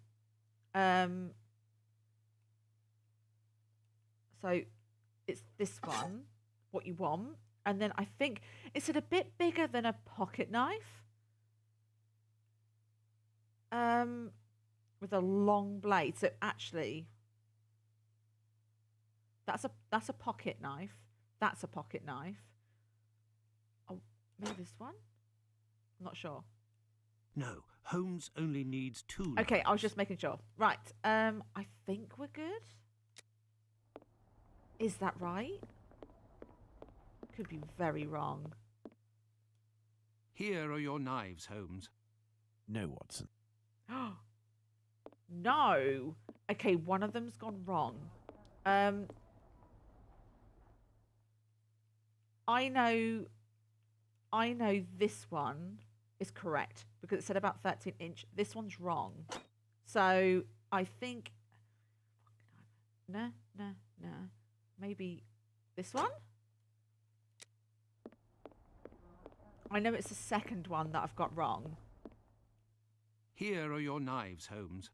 Speaker 1: So it's this one, what you want. And then I think, is it a bit bigger than a pocket knife? With a long blade. So actually, that's a pocket knife. That's a pocket knife. Oh, maybe this one? I'm not sure.
Speaker 2: No, Holmes only needs 2
Speaker 1: Okay,
Speaker 2: knives.
Speaker 1: I was just making sure. Right. I think we're good. Is that right? Could be very wrong.
Speaker 2: Here are your knives, Holmes.
Speaker 3: No, Watson.
Speaker 1: No. Okay, one of them's gone wrong. I know this one is correct because it said about 13 inch. This one's wrong. So I think no. Maybe this one? I know it's the second one that I've got wrong.
Speaker 2: Here are your knives, Holmes.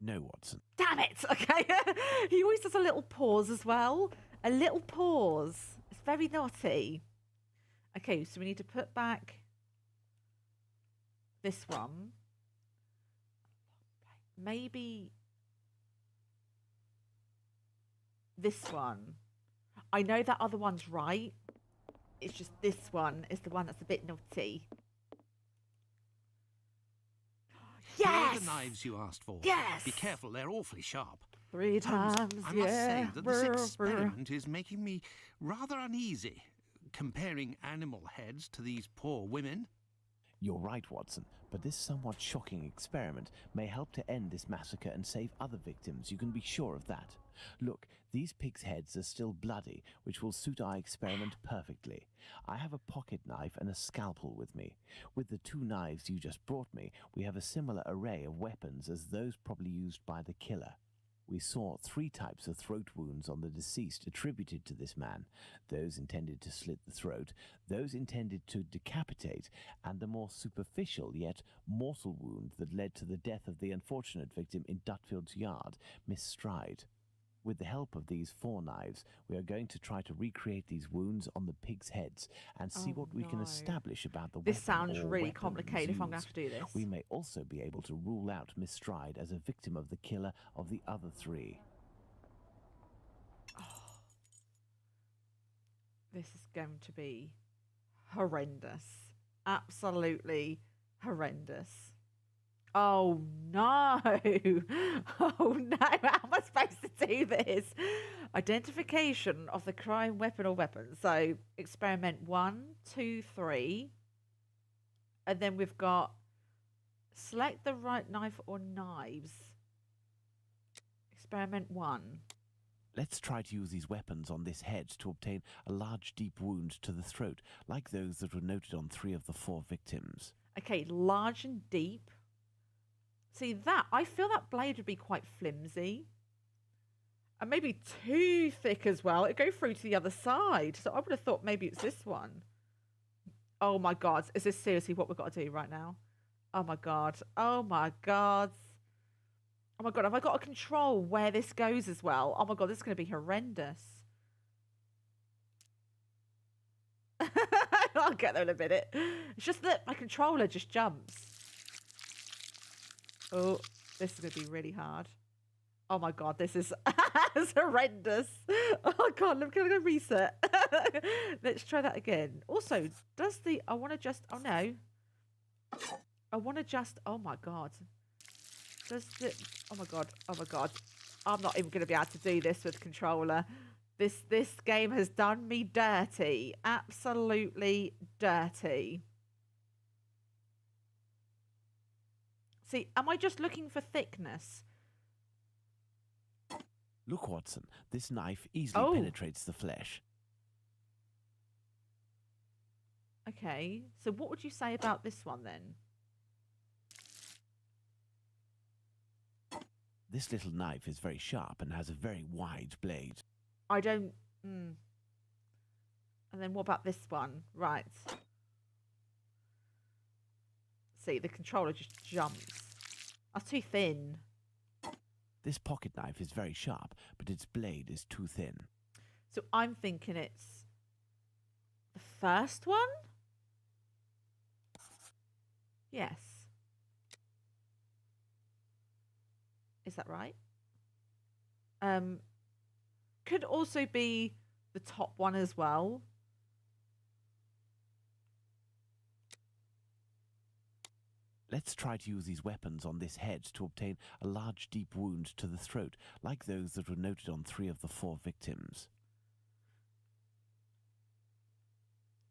Speaker 3: No, Watson.
Speaker 1: Damn it! Okay. He always does a little pause as well. A little pause. It's very naughty. Okay, so we need to put back this one. Maybe this one. I know that other one's right. It's just this one is the one that's a bit naughty.
Speaker 2: Here are
Speaker 1: Yes!
Speaker 2: the knives you asked for.
Speaker 1: Yes!
Speaker 2: Be careful, they're awfully sharp.
Speaker 1: 3
Speaker 2: Holmes,
Speaker 1: times,
Speaker 2: I must say
Speaker 1: yeah.
Speaker 2: that this experiment is making me rather uneasy. Comparing animal heads to these poor women.
Speaker 3: You're right, Watson, but this somewhat shocking experiment may help to end this massacre and save other victims. You can be sure of that. Look, these pigs' heads are still bloody, which will suit our experiment perfectly. I have a pocket knife and a scalpel with me. With the 2 knives you just brought me, we have a similar array of weapons as those probably used by the killer. We saw 3 types of throat wounds on the deceased attributed to this man. Those intended to slit the throat, those intended to decapitate, and the more superficial yet mortal wound that led to the death of the unfortunate victim in Dutfield's yard, Miss Stride. With the help of these 4 knives, we are going to try to recreate these wounds on the pigs' heads and see what we can establish about the weapon.
Speaker 1: This sounds
Speaker 3: or
Speaker 1: really
Speaker 3: weapons
Speaker 1: complicated if I'm going to
Speaker 3: used.
Speaker 1: have to do this.
Speaker 3: We may also be able to rule out Miss Stride as a victim of the killer of the other 3.
Speaker 1: Oh. This is going to be horrendous. Absolutely horrendous. Oh no! Oh no! How am I supposed to do this? Identification of the crime weapon or weapons. So experiment 1, 2, 3, and then we've got select the right knife or knives. Experiment 1.
Speaker 3: Let's try to use these weapons on this head to obtain a large deep wound to the throat, like those that were noted on 3 of the 4 victims.
Speaker 1: Okay, large and deep. See that? I feel that blade would be quite flimsy. And maybe too thick as well. It'd go through to the other side. So I would have thought maybe it's this one. Oh my God. Is this seriously what we've got to do right now? Oh my God. Oh my God. Oh my God. Have I got to control where this goes as well? Oh my God. This is going to be horrendous. I'll get there in a minute. It's just that my controller just jumps. Oh, this is going to be really hard. Oh my God, this is it's horrendous. Oh God, I'm going to reset. Let's try that again. Also, does the, I want to just, oh no. I want to just, oh my God. Does the, oh my God, oh my God. I'm not even going to be able to do this with controller. This game has done me dirty. Absolutely dirty. See, am I just looking for thickness?
Speaker 3: Look, Watson, this knife easily penetrates the flesh.
Speaker 1: Okay, so what would you say about this one then?
Speaker 3: This little knife is very sharp and has a very wide blade.
Speaker 1: I don't... And then what about this one? Right. See, the controller just jumps. That's too thin.
Speaker 3: This pocket knife is very sharp, but its blade is too thin.
Speaker 1: So I'm thinking it's the first one? Yes. Is that right? Could also be the top one as well.
Speaker 3: Let's try to use these weapons on this head to obtain a large deep wound to the throat, like those that were noted on 3 of the 4 victims.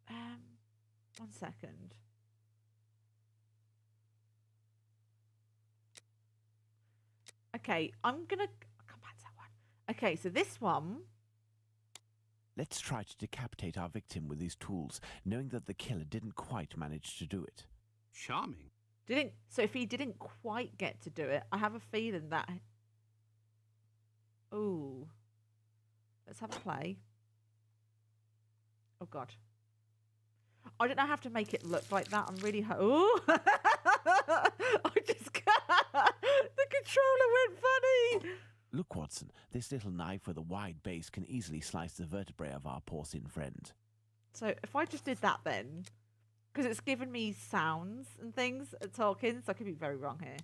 Speaker 1: 1 second. Okay, I'm gonna come back to that one. Okay, so this one.
Speaker 3: Let's try to decapitate our victim with these tools, knowing that the killer didn't quite manage to do it.
Speaker 2: Charming.
Speaker 1: So if he didn't quite get to do it, I have a feeling that... Ooh. Let's have a play. Oh, God. I don't know how to make it look like that. I'm really... Ooh! I just... The controller went funny!
Speaker 3: Look, Watson, this little knife with a wide base can easily slice the vertebrae of our porcine friend.
Speaker 1: So if I just did that then... Because it's given me sounds and things talking, so I could be very wrong here.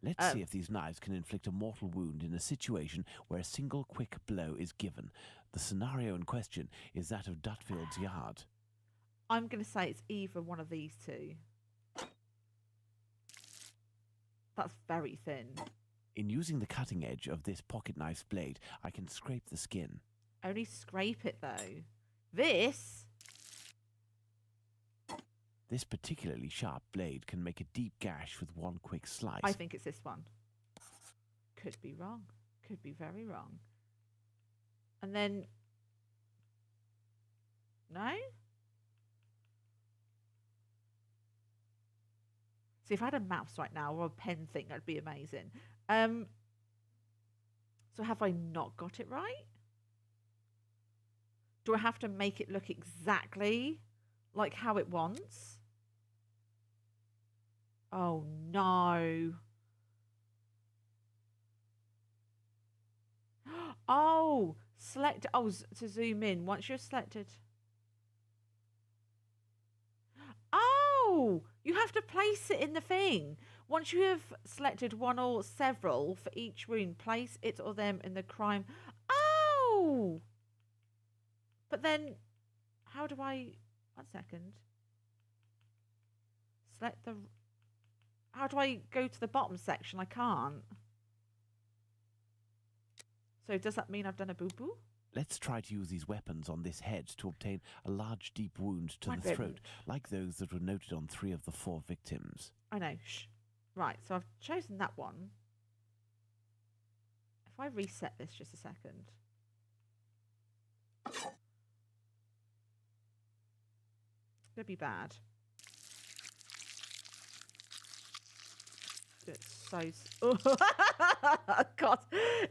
Speaker 3: Let's see if these knives can inflict a mortal wound in a situation where a single quick blow is given. The scenario in question is that of Dutfield's yard.
Speaker 1: I'm going to say it's either one of these two. That's very thin.
Speaker 3: In using the cutting edge of this pocket knife's blade, I can scrape the skin.
Speaker 1: Only scrape it, though. This
Speaker 3: particularly sharp blade can make a deep gash with one quick slice.
Speaker 1: I think it's this one. Could be wrong. Could be very wrong. And then... No? See, if I had a mouse right now or a pen thing, that'd be amazing. So have I not got it right? Do I have to make it look exactly like how it wants? Oh, no. Oh, select. Oh, to zoom in. Once you're selected. Oh, you have to place it in the thing. Once you have selected one or several for each wound, place it or them in the crime. Oh! But then, how do I... 1 second. Select the... How do I go to the bottom section? I can't. So does that mean I've done a boo-boo?
Speaker 3: Let's try to use these weapons on this head to obtain a large deep wound to the throat, like those that were noted on 3 of the 4 victims.
Speaker 1: I know. Shh. Right, so I've chosen that one. If I reset this just a second. It's going to be bad. It's so... God,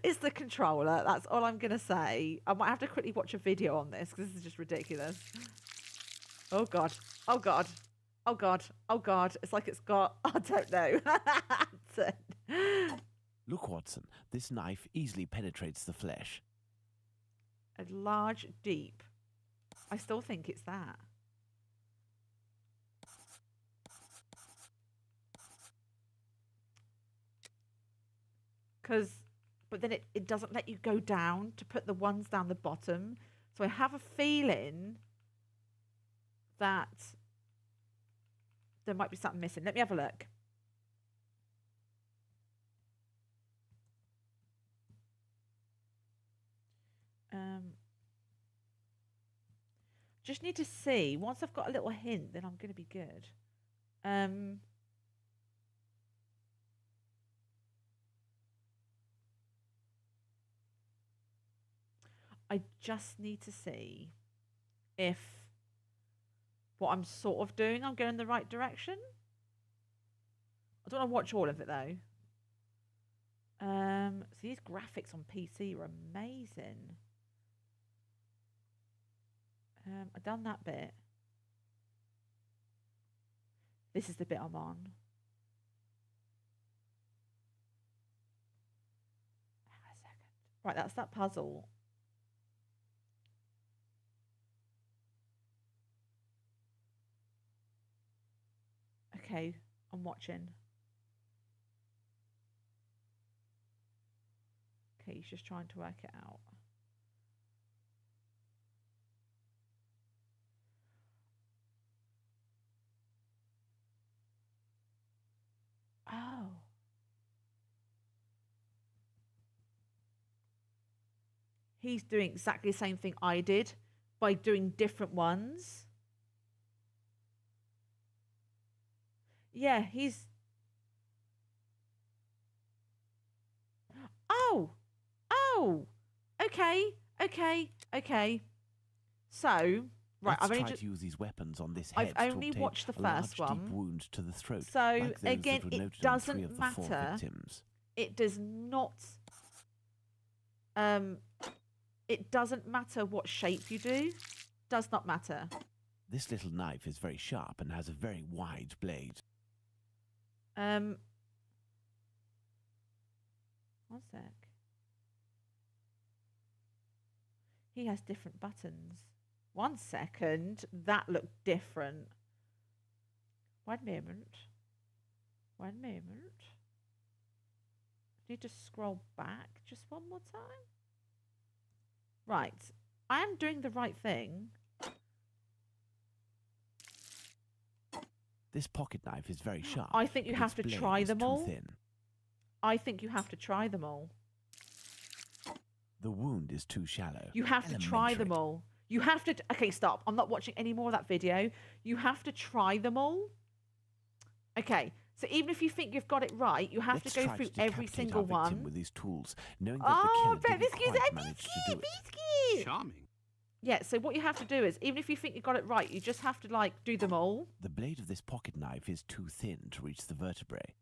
Speaker 1: it's the controller. That's all I'm going to say. I might have to quickly watch a video on this because this is just ridiculous. Oh, God. Oh, God. Oh, God. Oh, God. It's like it's got... I don't know.
Speaker 3: Look, Watson, this knife easily penetrates the flesh.
Speaker 1: A large, deep. I still think it's that. But then it doesn't let you go down to put the ones down the bottom. So I have a feeling that there might be something missing. Let me have a look. Just need to see. Once I've got a little hint, then I'm going to be good. I just need to see if what I'm sort of doing, I'm going in the right direction. I don't want to watch all of it though. So these graphics on PC are amazing. I've done that bit. This is the bit I'm on. Hang on a second. Right, that's that puzzle. Okay, I'm watching. Okay, he's just trying to work it out. Oh. He's doing exactly the same thing I did by doing different ones. Yeah, he's... Oh! Oh! Okay, okay, okay. So, right,
Speaker 3: Let's try to use these weapons on this head.
Speaker 1: I've only watched the first one.
Speaker 3: Deep wound to the throat.
Speaker 1: So
Speaker 3: like those
Speaker 1: again,
Speaker 3: that were
Speaker 1: it
Speaker 3: noted on 3
Speaker 1: doesn't
Speaker 3: of the 4
Speaker 1: matter.
Speaker 3: victims.
Speaker 1: It does not. It doesn't matter what shape you do. Does not matter.
Speaker 3: This little knife is very sharp and has a very wide blade.
Speaker 1: One sec. He has different buttons. 1 second. That looked different. 1 moment. 1 moment. Need to scroll back just one more time. Right. I am doing the right thing.
Speaker 3: This pocket knife is very sharp.
Speaker 1: I think you have to try them all.
Speaker 3: Thin.
Speaker 1: I think you have to try them all.
Speaker 3: The wound is too shallow.
Speaker 1: You have to try them all. You have to... Okay, stop. I'm not watching any more of that video. You have to try them all. Okay. So even if you think you've got it right, you have to go through every single one.
Speaker 3: With these tools, knowing that the killer didn't quite manage to do it.
Speaker 2: Charming.
Speaker 1: Yeah, so what you have to do is, even if you think you got it right, you just have to, like, do them all.
Speaker 3: The blade of this pocket knife is too thin to reach the vertebrae.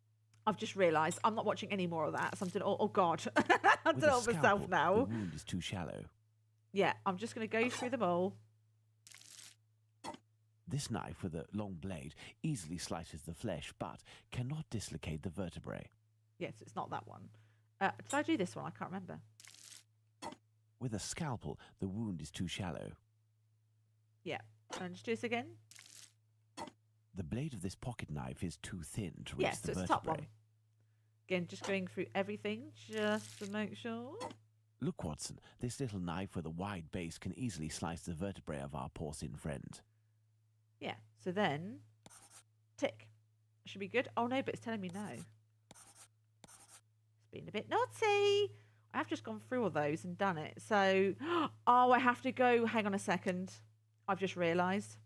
Speaker 1: I've just realised I'm not watching any more of that, so I'm doing... Oh, God. I'm doing it all myself now.
Speaker 3: The wound is too shallow.
Speaker 1: Yeah, I'm just going to go through them all.
Speaker 3: This knife with a long blade easily slices the flesh, but cannot dislocate the vertebrae.
Speaker 1: Yes, it's not that one. Did I do this one? I can't remember.
Speaker 3: With a scalpel, the wound is too shallow.
Speaker 1: Yeah. And just do this again.
Speaker 3: The blade of this pocket knife is too thin to reach the vertebrae.
Speaker 1: It's the top one. Again, just going through everything just to make sure.
Speaker 3: Look, Watson, this little knife with a wide base can easily slice the vertebrae of our porcine friend.
Speaker 1: Yeah, so then, tick. Should be good. Oh no, but it's telling me no. It's been a bit naughty. I have just gone through all those and done it. So, oh, I have to go, hang on a second. I've just realised.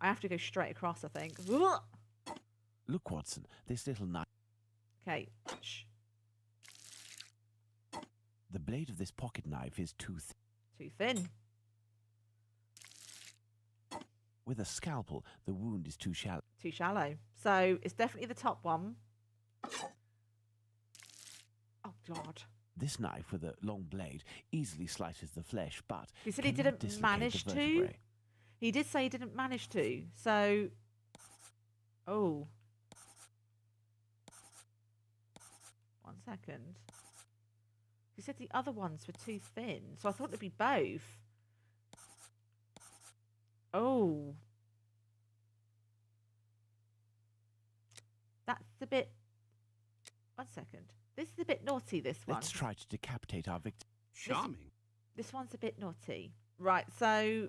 Speaker 1: I have to go straight across, I think.
Speaker 3: Look, Watson, this little knife...
Speaker 1: Okay, shh.
Speaker 3: The blade of this pocket knife is too thin.
Speaker 1: Too thin.
Speaker 3: With a scalpel, the wound is too shallow.
Speaker 1: Too shallow. So it's definitely the top one. Oh, God.
Speaker 3: This knife with a long blade easily slices the flesh, but
Speaker 1: He said he
Speaker 3: cannot
Speaker 1: didn't
Speaker 3: dislocate
Speaker 1: manage
Speaker 3: the
Speaker 1: to.
Speaker 3: vertebrae.
Speaker 1: He did say he didn't manage to. So, oh. 1 second. He said the other ones were too thin, so I thought it'd be both. Oh. That's a bit... 1 second. This is a bit naughty, this one.
Speaker 3: Let's try to decapitate our victim.
Speaker 2: Charming.
Speaker 1: This one's a bit naughty. Right, so...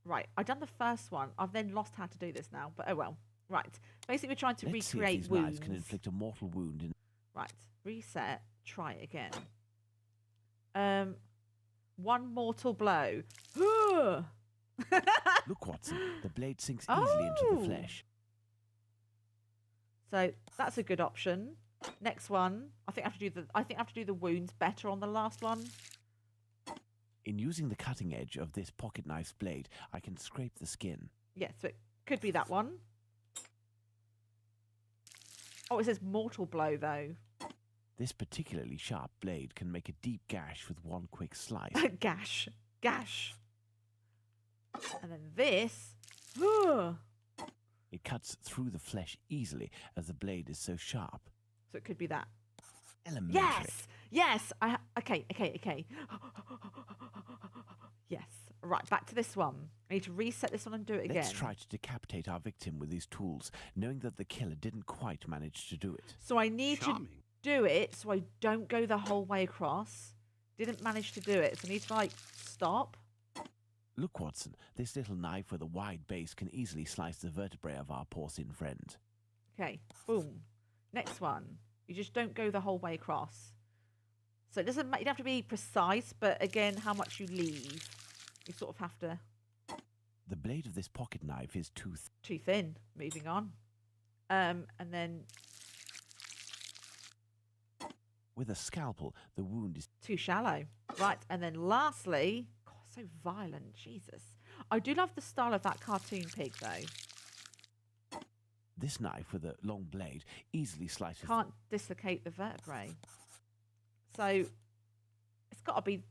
Speaker 1: Right, I've done the first one. I've then lost how to do this now, but oh well. Right, basically we're trying to
Speaker 3: Let's see if
Speaker 1: recreate
Speaker 3: these
Speaker 1: wounds.
Speaker 3: knives can inflict a mortal wound in...
Speaker 1: Right, reset, try it again. One mortal blow.
Speaker 3: Look, Watson, the blade sinks easily into the flesh.
Speaker 1: So that's a good option. Next one, I think I have to do the wounds better on the last one.
Speaker 3: In using the cutting edge of this pocket knife's blade, I can scrape the skin.
Speaker 1: Yes, so it could be that one. Oh, it says mortal blow though.
Speaker 3: This particularly sharp blade can make a deep gash with one quick slice.
Speaker 1: Gash. And then this.
Speaker 3: It cuts through the flesh easily as the blade is so sharp.
Speaker 1: So it could be that.
Speaker 3: Elementary.
Speaker 1: Yes. Okay. Yes. Right, back to this one. I need to reset this one and do it again.
Speaker 3: Let's try to decapitate our victim with these tools, knowing that the killer didn't quite manage to do it.
Speaker 1: So I need to do it so I don't go the whole way across. Didn't manage to do it, so I need to, like, stop.
Speaker 3: Look, Watson, this little knife with a wide base can easily slice the vertebrae of our porcine friend.
Speaker 1: Okay, boom. Next one. You just don't go the whole way across. So it doesn't. You don't have to be precise, but again, how much you leave, you sort of have to.
Speaker 3: The blade of this pocket knife is
Speaker 1: too thin. Moving on, and then
Speaker 3: with a scalpel, the wound is
Speaker 1: too shallow. Right, and then lastly, God, so violent, Jesus. I do love the style of that cartoon pig, though.
Speaker 3: This knife with a long blade easily slices.
Speaker 1: Can't dislocate the vertebrae. So it's got to be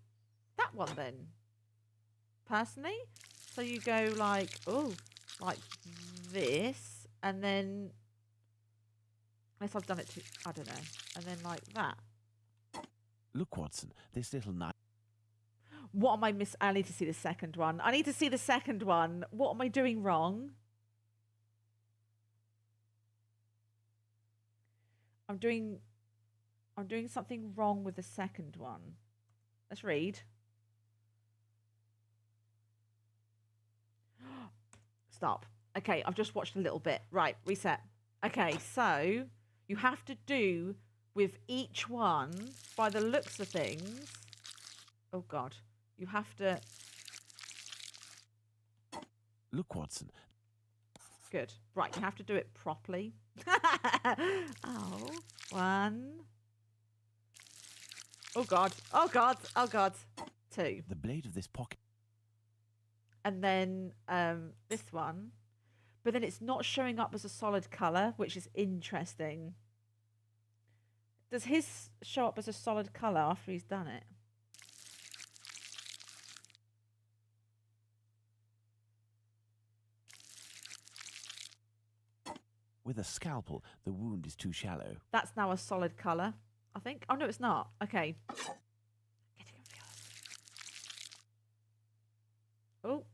Speaker 1: that one then. Personally, so you go like like this, and then unless I've done it too, I don't know, and then like that.
Speaker 3: Look, Watson, this little knife.
Speaker 1: What am I miss? I need to see the second one. I need to see the second one. What am I doing wrong? I'm doing something wrong with the second one. Let's read. Stop. Okay, I've just watched a little bit. Right, reset. Okay, so you have to do with each one, by the looks of things. Oh, God. You have to...
Speaker 3: Look, Watson.
Speaker 1: Good. Right, you have to do it properly. Oh, one. Oh, God. Oh, God. Oh, God. Two.
Speaker 3: The blade of this pocket.
Speaker 1: And then this one. But then it's not showing up as a solid colour, which is interesting. Does his show up as a solid colour after he's done it?
Speaker 3: With a scalpel, the wound is too shallow.
Speaker 1: That's now a solid colour, I think. Oh, no, it's not. Okay. Getting confused. Oh.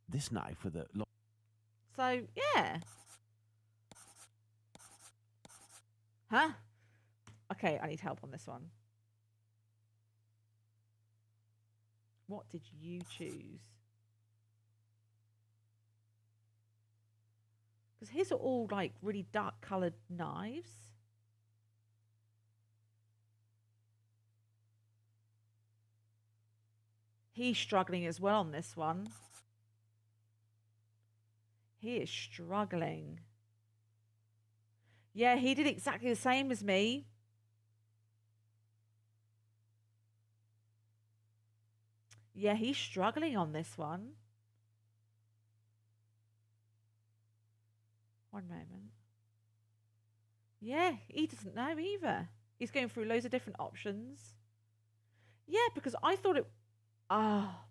Speaker 3: This knife with a long...
Speaker 1: So, yeah. Huh? Okay, I need help on this one. What did you choose? Because his are all like really dark coloured knives. He's struggling as well on this one. He is struggling. Yeah, he did exactly the same as me. Yeah, he's struggling on this one. One moment. Yeah, he doesn't know either. He's going through loads of different options. Yeah, because I thought it... Ah.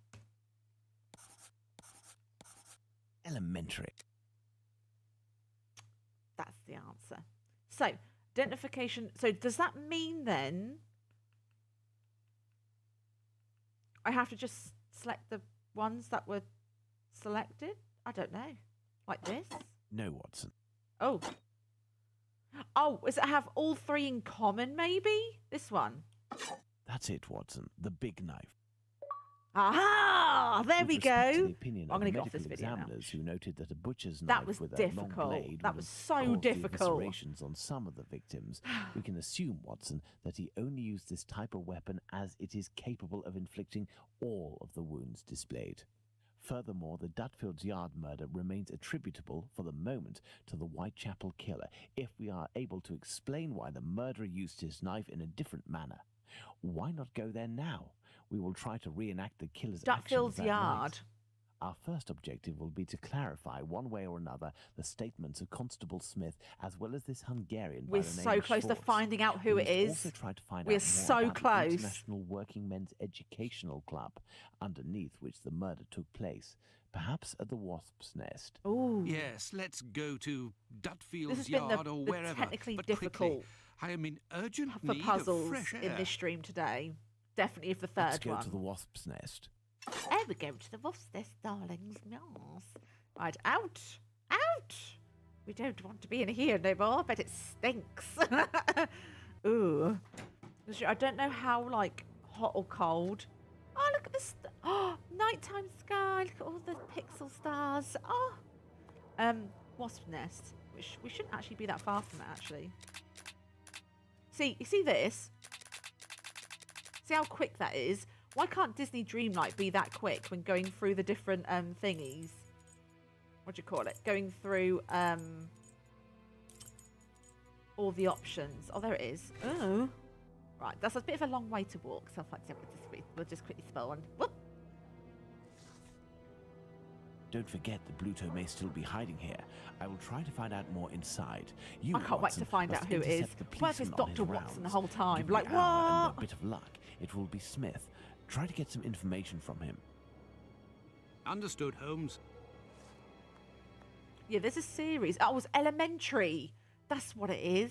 Speaker 3: Elementary.
Speaker 1: That's the answer. So, identification. So, does that mean then I have to just select the ones that were selected? I don't know. Like this?
Speaker 3: No, Watson.
Speaker 1: Oh. Oh, does it have all three in common, maybe? This one.
Speaker 3: That's it, Watson. The big knife.
Speaker 1: Aha! There
Speaker 3: With
Speaker 1: we
Speaker 3: respect to
Speaker 1: go.
Speaker 3: the opinion
Speaker 1: I'm
Speaker 3: of
Speaker 1: going to get off this
Speaker 3: medical
Speaker 1: video now.
Speaker 3: examiners who noted that a butcher's
Speaker 1: That
Speaker 3: knife
Speaker 1: was
Speaker 3: with a
Speaker 1: difficult.
Speaker 3: long blade
Speaker 1: That
Speaker 3: would
Speaker 1: was
Speaker 3: have
Speaker 1: so
Speaker 3: caused the
Speaker 1: difficult.
Speaker 3: eviscerations on some of the victims, we can assume, Watson, that he only used this type of weapon as it is capable of inflicting all of the wounds displayed. Furthermore, the Dutfield's Yard murder remains attributable, for the moment, to the Whitechapel killer, if we are able to explain why the murderer used his knife in a different manner. Why not go there now? We will try to reenact the killer's actions
Speaker 1: Dutfield's
Speaker 3: that
Speaker 1: Yard.
Speaker 3: night. Our first objective will be to clarify, one way or another, the statements of Constable Smith, as well as this Hungarian by
Speaker 1: We're
Speaker 3: the name
Speaker 1: so
Speaker 3: of
Speaker 1: close to
Speaker 3: Schwartz.
Speaker 1: finding out who
Speaker 3: We
Speaker 1: it
Speaker 3: must
Speaker 1: is.
Speaker 3: also try to find
Speaker 1: We're
Speaker 3: out more
Speaker 1: so
Speaker 3: about the
Speaker 1: close.
Speaker 3: International Working Men's Educational Club, underneath which the murder took place, perhaps at the Wasp's Nest.
Speaker 1: Ooh.
Speaker 2: Yes, let's go to
Speaker 1: This
Speaker 2: Dutfield's
Speaker 1: has been
Speaker 2: Yard or
Speaker 1: the
Speaker 2: wherever.
Speaker 1: technically
Speaker 2: but
Speaker 1: difficult
Speaker 2: quickly. I am in urgent
Speaker 1: for
Speaker 2: need
Speaker 1: puzzles
Speaker 2: of fresh air.
Speaker 1: in this stream today. Definitely for the
Speaker 3: Let's
Speaker 1: third
Speaker 3: go
Speaker 1: one.
Speaker 3: to the Wasp's Nest.
Speaker 1: Oh, we're going to the Wasp's Nest, darlings. Yes. Right, out. Out. We don't want to be in here no more. I bet it stinks. Ooh. I don't know how, like, hot or cold. Oh, look at this. Oh, nighttime sky. Look at all the pixel stars. Oh. Wasp's Nest. Which we shouldn't actually be that far from it, actually. See, you see this? See how quick that is? Why can't Disney Dreamlight be that quick when going through the different thingies? What do you call it? Going through all the options. Oh, there it is. Oh. Right, that's a bit of a long way to walk, so we'll just quickly spell one. Whoop.
Speaker 3: Don't forget the Bluto may still be hiding here. I will try to find out more inside. You,
Speaker 1: I can't wait
Speaker 3: Watson,
Speaker 1: to find
Speaker 3: must
Speaker 1: out who it is.
Speaker 3: intercept the
Speaker 1: What if it's
Speaker 3: policeman on his
Speaker 1: Dr. Watson the
Speaker 3: rounds.
Speaker 1: whole time?
Speaker 3: Give me
Speaker 1: Like,
Speaker 3: an hour and
Speaker 1: what?
Speaker 3: a bit of luck. It will be Smith. Try to get some information from him.
Speaker 2: Understood, Holmes.
Speaker 1: Yeah, there's a series. Oh, it was Elementary. That's what it is.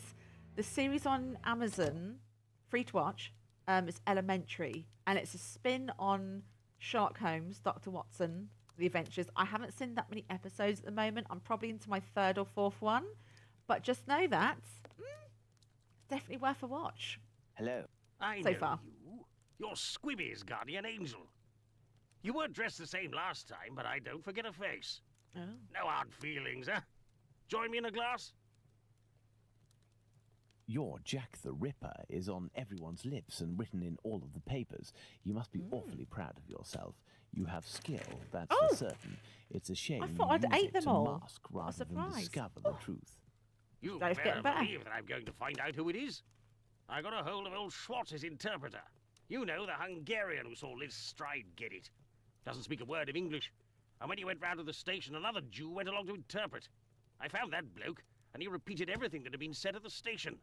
Speaker 1: The series on Amazon, free to watch, is Elementary. And it's a spin on Sherlock Holmes, Dr. Watson, The Adventures. I haven't seen that many episodes at the moment. I'm probably into my third or fourth one. But just know that it's definitely worth a watch.
Speaker 3: Hello.
Speaker 4: I
Speaker 1: So
Speaker 4: know
Speaker 1: far.
Speaker 4: you. You're Squibby's guardian angel. You weren't dressed the same last time, but I don't forget a face.
Speaker 1: Oh.
Speaker 4: No hard feelings, huh? Join me in a glass?
Speaker 3: Your Jack the Ripper is on everyone's lips and written in all of the papers. You must be awfully proud of yourself. You have skill, that's
Speaker 1: Oh!
Speaker 3: for certain. It's a shame
Speaker 1: thought
Speaker 3: you
Speaker 1: I'd
Speaker 3: use
Speaker 1: ate
Speaker 3: it
Speaker 1: them
Speaker 3: to
Speaker 1: all.
Speaker 3: mask
Speaker 1: What a
Speaker 3: rather than
Speaker 1: surprise.
Speaker 3: discover the truth.
Speaker 4: You
Speaker 1: Those
Speaker 4: better
Speaker 1: getting better.
Speaker 4: believe that I'm going to find out who it is. I got a hold of old Schwartz's interpreter. You know, the Hungarian who saw Liz Stride get it. Doesn't speak a word of English. And when he went round to the station, another Jew went along to interpret. I found that bloke, and he repeated everything that had been said at the station.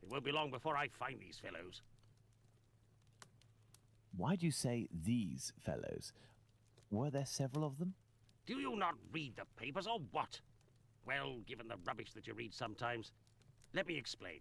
Speaker 4: It won't be long before I find these fellows.
Speaker 3: Why do you say these fellows? Were there several of them?
Speaker 4: Do you not read the papers, or what? Well, given the rubbish that you read sometimes, let me explain.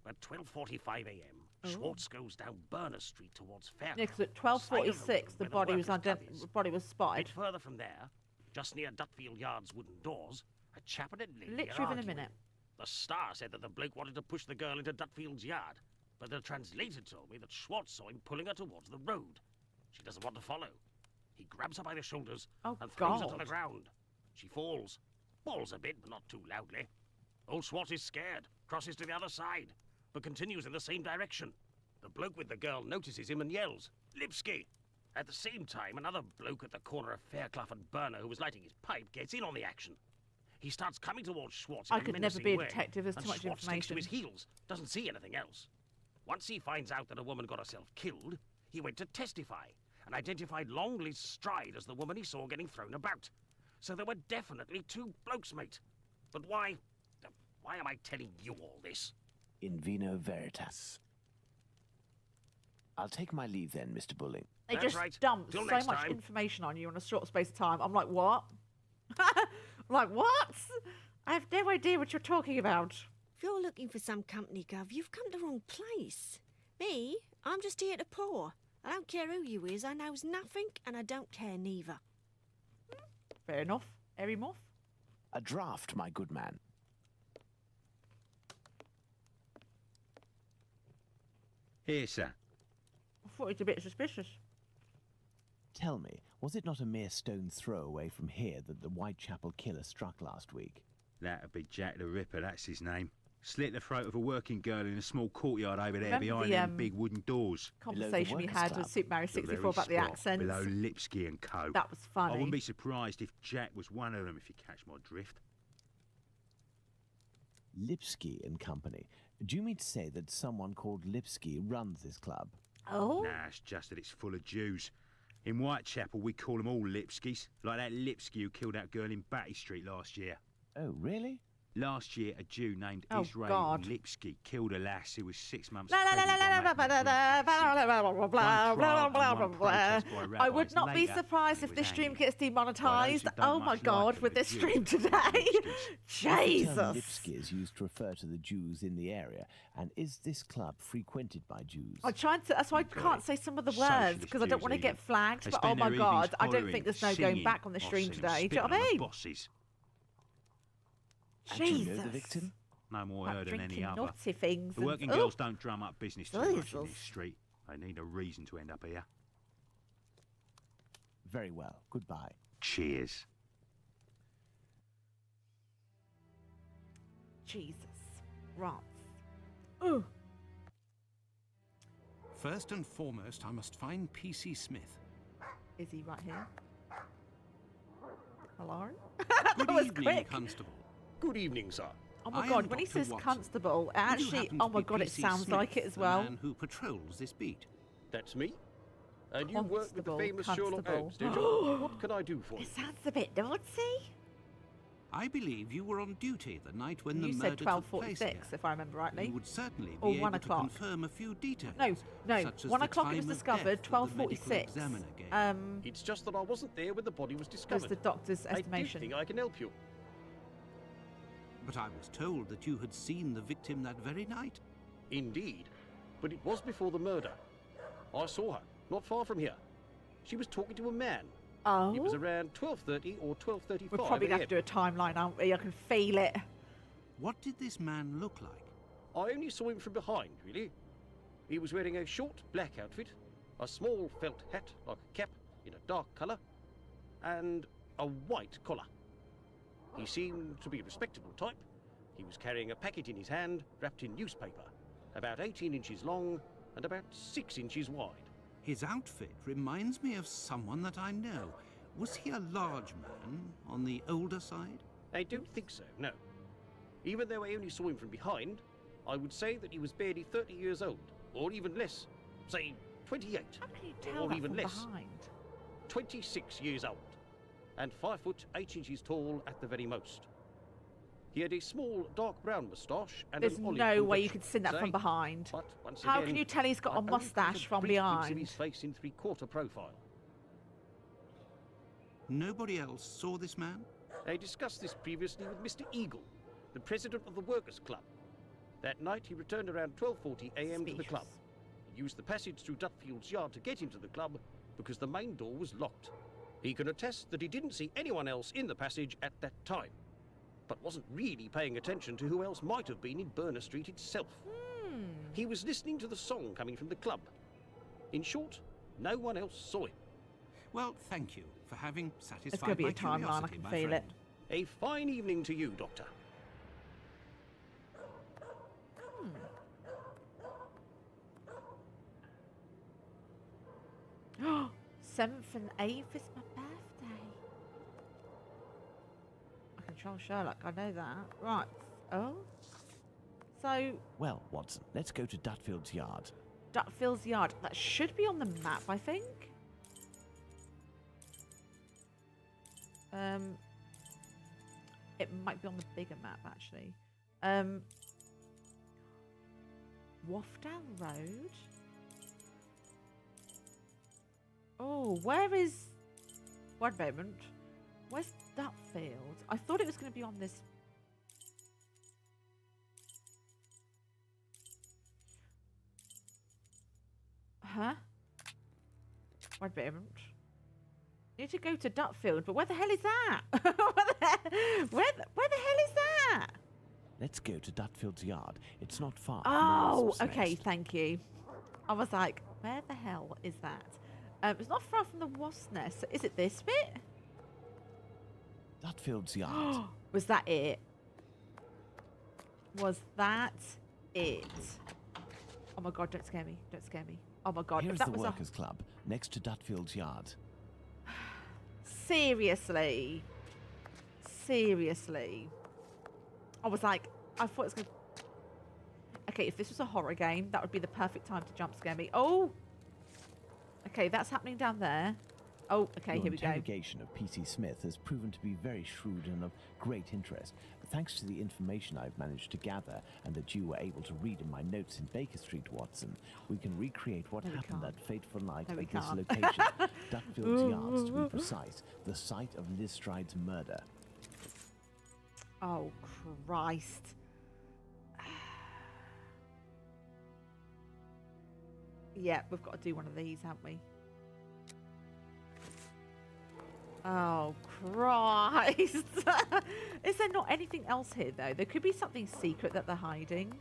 Speaker 4: At 12:45 a.m., Schwartz goes down Burner Street towards Fairclough.
Speaker 1: Yeah, because at 12:46 the body was
Speaker 4: A
Speaker 1: spotted.
Speaker 4: bit further from there, just near Dutfield Yard's wooden doors, a chap and a lady
Speaker 1: Literally
Speaker 4: are
Speaker 1: within a
Speaker 4: arguing.
Speaker 1: minute.
Speaker 4: The Star said that the bloke wanted to push the girl into Dutfield's yard, but the translator told me that Schwartz saw him pulling her towards the road. She doesn't want to follow. He grabs her by the shoulders
Speaker 1: Oh,
Speaker 4: and throws her to
Speaker 1: God.
Speaker 4: the ground. She falls. Falls a bit, but not too loudly. Old Schwartz is scared, crosses to the other side, but continues in the same direction. The bloke with the girl notices him and yells, "Lipsky!" At the same time, another bloke at the corner of Fairclough and Burner who was lighting his pipe gets in on the action. He starts coming towards Schwartz in
Speaker 1: I
Speaker 4: a
Speaker 1: could never
Speaker 4: menacing
Speaker 1: be a
Speaker 4: way,
Speaker 1: detective, there's
Speaker 4: and
Speaker 1: too much
Speaker 4: Schwartz sticks to
Speaker 1: information.
Speaker 4: his heels, doesn't see anything else. Once he finds out that a woman got herself killed, he went to testify, and identified Longley's stride as the woman he saw getting thrown about. So there were definitely two blokes, mate. But why am I telling you all this?
Speaker 3: In vino veritas. I'll take my leave then, Mr. Bulling.
Speaker 1: They
Speaker 4: That's
Speaker 1: just
Speaker 4: right.
Speaker 1: dumped
Speaker 4: Till
Speaker 1: so
Speaker 4: next
Speaker 1: much
Speaker 4: time.
Speaker 1: information on you in a short space of time. I'm like, what? I'm like, what? I have no idea what you're talking about.
Speaker 8: If you're looking for some company, Gov, you've come to the wrong place. Me, I'm just here to pour. I don't care who you is, I knows nothing, and I don't care neither.
Speaker 1: Fair enough. Airy Moth.
Speaker 3: A draft, my good man.
Speaker 9: Here, sir.
Speaker 1: I thought it was a bit suspicious.
Speaker 3: Tell me, was it not a mere stone's throw away from here that the Whitechapel killer struck last week?
Speaker 9: That'd be Jack the Ripper, that's his name. Slit the throat of a working girl in a small courtyard over there
Speaker 1: Remember
Speaker 9: behind
Speaker 1: the,
Speaker 9: them big wooden doors.
Speaker 1: Conversation we
Speaker 3: Workers'
Speaker 1: had
Speaker 3: Club.
Speaker 1: with Super Mario
Speaker 9: The
Speaker 1: 64
Speaker 9: very
Speaker 1: about the
Speaker 9: spot
Speaker 1: accents.
Speaker 9: Below Lipsky and Co.
Speaker 1: That was
Speaker 9: I wouldn't
Speaker 1: funny.
Speaker 9: be surprised if Jack was one of them, if you catch my drift.
Speaker 3: Lipsky and Company. Do you mean to say that someone called Lipsky runs this club?
Speaker 1: Oh?
Speaker 9: Nah, it's just that it's full of Jews. In Whitechapel, we call them all Lipskys, like that Lipsky who killed that girl in Batty Street last year.
Speaker 3: Oh, really?
Speaker 9: Last year, a Jew named
Speaker 1: Oh,
Speaker 9: Israel
Speaker 1: God.
Speaker 9: Lipsky killed a lass who was 6 months
Speaker 1: La la la
Speaker 9: pregnant.
Speaker 1: la la
Speaker 9: by
Speaker 1: blah blah
Speaker 9: making
Speaker 1: blah
Speaker 9: a
Speaker 1: blah blah blah blah
Speaker 9: drink.
Speaker 1: blah
Speaker 9: One
Speaker 1: blah
Speaker 9: trial
Speaker 1: blah
Speaker 9: and
Speaker 1: blah
Speaker 9: one
Speaker 1: blah.
Speaker 9: protest by
Speaker 1: I would
Speaker 9: rabbis
Speaker 1: not be
Speaker 9: later,
Speaker 1: surprised
Speaker 9: he
Speaker 1: if
Speaker 9: was
Speaker 1: this stream
Speaker 9: hanged.
Speaker 1: gets
Speaker 9: Well,
Speaker 1: demonetized.
Speaker 9: those who don't
Speaker 1: Oh my
Speaker 9: much like
Speaker 1: God,
Speaker 9: them
Speaker 1: with
Speaker 9: are
Speaker 1: this
Speaker 9: Jews.
Speaker 1: stream today.
Speaker 3: The term
Speaker 1: Jesus.
Speaker 3: Lipsky is used to refer to the Jews in the area. And is this club frequented by Jews?
Speaker 1: I'm trying to. That's why I can't say some of the words
Speaker 9: Socialist
Speaker 1: because I don't
Speaker 9: Jews
Speaker 1: want to
Speaker 9: even.
Speaker 1: get flagged.
Speaker 9: They
Speaker 1: But oh
Speaker 9: spend
Speaker 1: my
Speaker 9: their
Speaker 1: God,
Speaker 9: evenings
Speaker 1: I don't
Speaker 9: hollering,
Speaker 1: think there's no
Speaker 9: singing.
Speaker 1: going back on the
Speaker 9: I've
Speaker 1: stream
Speaker 9: seen them
Speaker 1: today. Do you know
Speaker 9: spitting
Speaker 1: what I
Speaker 9: on the
Speaker 1: mean?
Speaker 9: bosses.
Speaker 3: And do you know
Speaker 1: Jesus.
Speaker 3: the victim?
Speaker 9: No more
Speaker 1: Like
Speaker 9: her than any
Speaker 1: drinking
Speaker 9: other.
Speaker 1: naughty things.
Speaker 9: The
Speaker 1: and-
Speaker 9: working
Speaker 1: oh,
Speaker 9: girls don't drum up business too much in
Speaker 1: Jesus.
Speaker 9: this street. They need a reason to end up here.
Speaker 3: Very well. Goodbye.
Speaker 9: Cheers.
Speaker 1: Jesus. Rats. Oh.
Speaker 2: First and foremost, I must find PC Smith.
Speaker 1: Is he right here? Hello? That
Speaker 2: Good
Speaker 1: was
Speaker 2: evening,
Speaker 1: quick.
Speaker 2: Constable.
Speaker 4: Good evening, sir.
Speaker 1: Oh my
Speaker 2: I
Speaker 1: God,
Speaker 2: am
Speaker 1: when he
Speaker 2: Dr.
Speaker 1: says
Speaker 2: Watson.
Speaker 1: constable,
Speaker 2: Would you
Speaker 1: actually,
Speaker 2: happen
Speaker 1: oh
Speaker 2: to
Speaker 1: my
Speaker 2: be
Speaker 1: God, it
Speaker 2: PC
Speaker 1: sounds
Speaker 2: Smith,
Speaker 1: like it as
Speaker 2: the
Speaker 1: well.
Speaker 2: man who patrols this beat.
Speaker 4: That's me. And you work with the
Speaker 1: Constable,
Speaker 4: famous Sherlock
Speaker 1: constable.
Speaker 4: Holmes, don't you? What can I do for you?
Speaker 1: It sounds a bit naughty.
Speaker 2: I believe you were on duty the night when
Speaker 1: You
Speaker 2: the
Speaker 1: said
Speaker 2: murder took place
Speaker 1: 12:46,
Speaker 2: here.
Speaker 1: if I remember rightly.
Speaker 2: You would certainly
Speaker 1: Or
Speaker 2: be
Speaker 1: 1
Speaker 2: able to
Speaker 1: o'clock.
Speaker 2: confirm a few details.
Speaker 1: No,
Speaker 2: such as
Speaker 1: 1
Speaker 2: the
Speaker 1: o'clock it was
Speaker 2: time of
Speaker 1: discovered,
Speaker 2: death that the medical
Speaker 1: 12:46.
Speaker 2: examiner gave.
Speaker 4: It's just that I wasn't there when the body was
Speaker 1: Was
Speaker 4: discovered.
Speaker 1: the doctor's
Speaker 4: I do
Speaker 1: estimation.
Speaker 4: think I can help you.
Speaker 2: But I was told that you had seen the victim that very night.
Speaker 4: Indeed. But it was before the murder. I saw her, not far from here. She was talking to a man.
Speaker 1: Oh,
Speaker 4: It was around 12:30 or 12:35
Speaker 1: we're probably going to have to do a timeline, aren't we? I can feel it.
Speaker 2: What did this man look like?
Speaker 4: I only saw him from behind, really. He was wearing a short black outfit, a small felt hat like a cap in a dark colour, and a white collar. He seemed to be a respectable type. He was carrying a packet in his hand wrapped in newspaper, about 18 inches long and about 6 inches wide.
Speaker 2: His outfit reminds me of someone that I know. Was he a large man on the older side?
Speaker 4: I don't think so, no. Even though I only saw him from behind, I would say that he was barely 30 years old, or even less. Say, 28,
Speaker 1: How can you tell
Speaker 4: or
Speaker 1: that
Speaker 4: even
Speaker 1: from
Speaker 4: less.
Speaker 1: behind?
Speaker 4: 26 years old, and 5 foot 8 inches tall at the very most. He had a small dark brown moustache and
Speaker 1: There's
Speaker 4: an olive
Speaker 1: no way you
Speaker 4: complexion,
Speaker 1: could see that from
Speaker 4: say.
Speaker 1: behind.
Speaker 4: But once
Speaker 1: How
Speaker 4: again,
Speaker 1: can you tell he's got
Speaker 4: I
Speaker 1: a
Speaker 4: only caught
Speaker 1: moustache from
Speaker 4: brief glimpse of
Speaker 1: behind?
Speaker 4: his face in 3/4 profile.
Speaker 2: Nobody else saw this man?
Speaker 4: I discussed this previously with Mr. Eagle, the president of the Workers' Club. That night he returned around 12:40 a.m. to the club.
Speaker 1: Suspicious.
Speaker 4: He used the passage through Dutfield's yard to get into the club because the main door was locked. He can attest that he didn't see anyone else in the passage at that time, but wasn't really paying attention to who else might have been in Burner Street itself. He was listening to the song coming from the club. In short, no one else saw him.
Speaker 2: Well, thank you for having satisfied
Speaker 1: It's going to be
Speaker 2: my
Speaker 1: a timeline, I
Speaker 2: curiosity,
Speaker 1: can
Speaker 2: my
Speaker 1: feel
Speaker 2: friend.
Speaker 1: it.
Speaker 4: A fine evening to you, Doctor.
Speaker 1: Oh, 7th and 8th is my birthday. I control Sherlock, I know that. Right. Oh. So,
Speaker 3: Well, Watson, let's go to Dutfield's yard.
Speaker 1: Dutfield's Yard. That should be on the map, I think. It might be on the bigger map, actually. Wafdown Road? Oh, where is... One moment. Where's Dutfield? I thought it was going to be on this... Huh? One moment. Need to go to Dutfield, but where the hell is that? Where the hell is that?
Speaker 3: Let's go to Dutfield's yard. It's not far.
Speaker 1: Oh,
Speaker 3: from the
Speaker 1: okay,
Speaker 3: nest.
Speaker 1: thank you. I was like, where the hell is that? It's not far from the wasp nest. Is it this bit?
Speaker 3: Dutfield's yard.
Speaker 1: Was that it? Was that it? Oh my god, don't scare me. Don't scare me. Oh my god.
Speaker 3: Here's
Speaker 1: if that
Speaker 3: the
Speaker 1: was
Speaker 3: workers' club next to Dutfield's yard.
Speaker 1: Seriously. Seriously. I was like, I thought it was going to... Okay, if this was a horror game, that would be the perfect time to jump scare me. Oh! Okay, that's happening down there. Oh, okay,
Speaker 3: Your
Speaker 1: here we go.
Speaker 3: interrogation of P.C. Smith has proven to be very shrewd and of great interest. Thanks to the information I've managed to gather and that you were able to read in my notes in Baker Street, Watson, we can recreate what
Speaker 1: No, we
Speaker 3: happened
Speaker 1: can't.
Speaker 3: that fateful night
Speaker 1: No, we
Speaker 3: at this
Speaker 1: can't.
Speaker 3: location. Dutfield's yards, to be precise, the site of Liz Stride's murder.
Speaker 1: Oh, Christ. Yeah, we've got to do one of these, haven't we? Oh, Christ. Is there not anything else here, though? There could be something secret that they're hiding,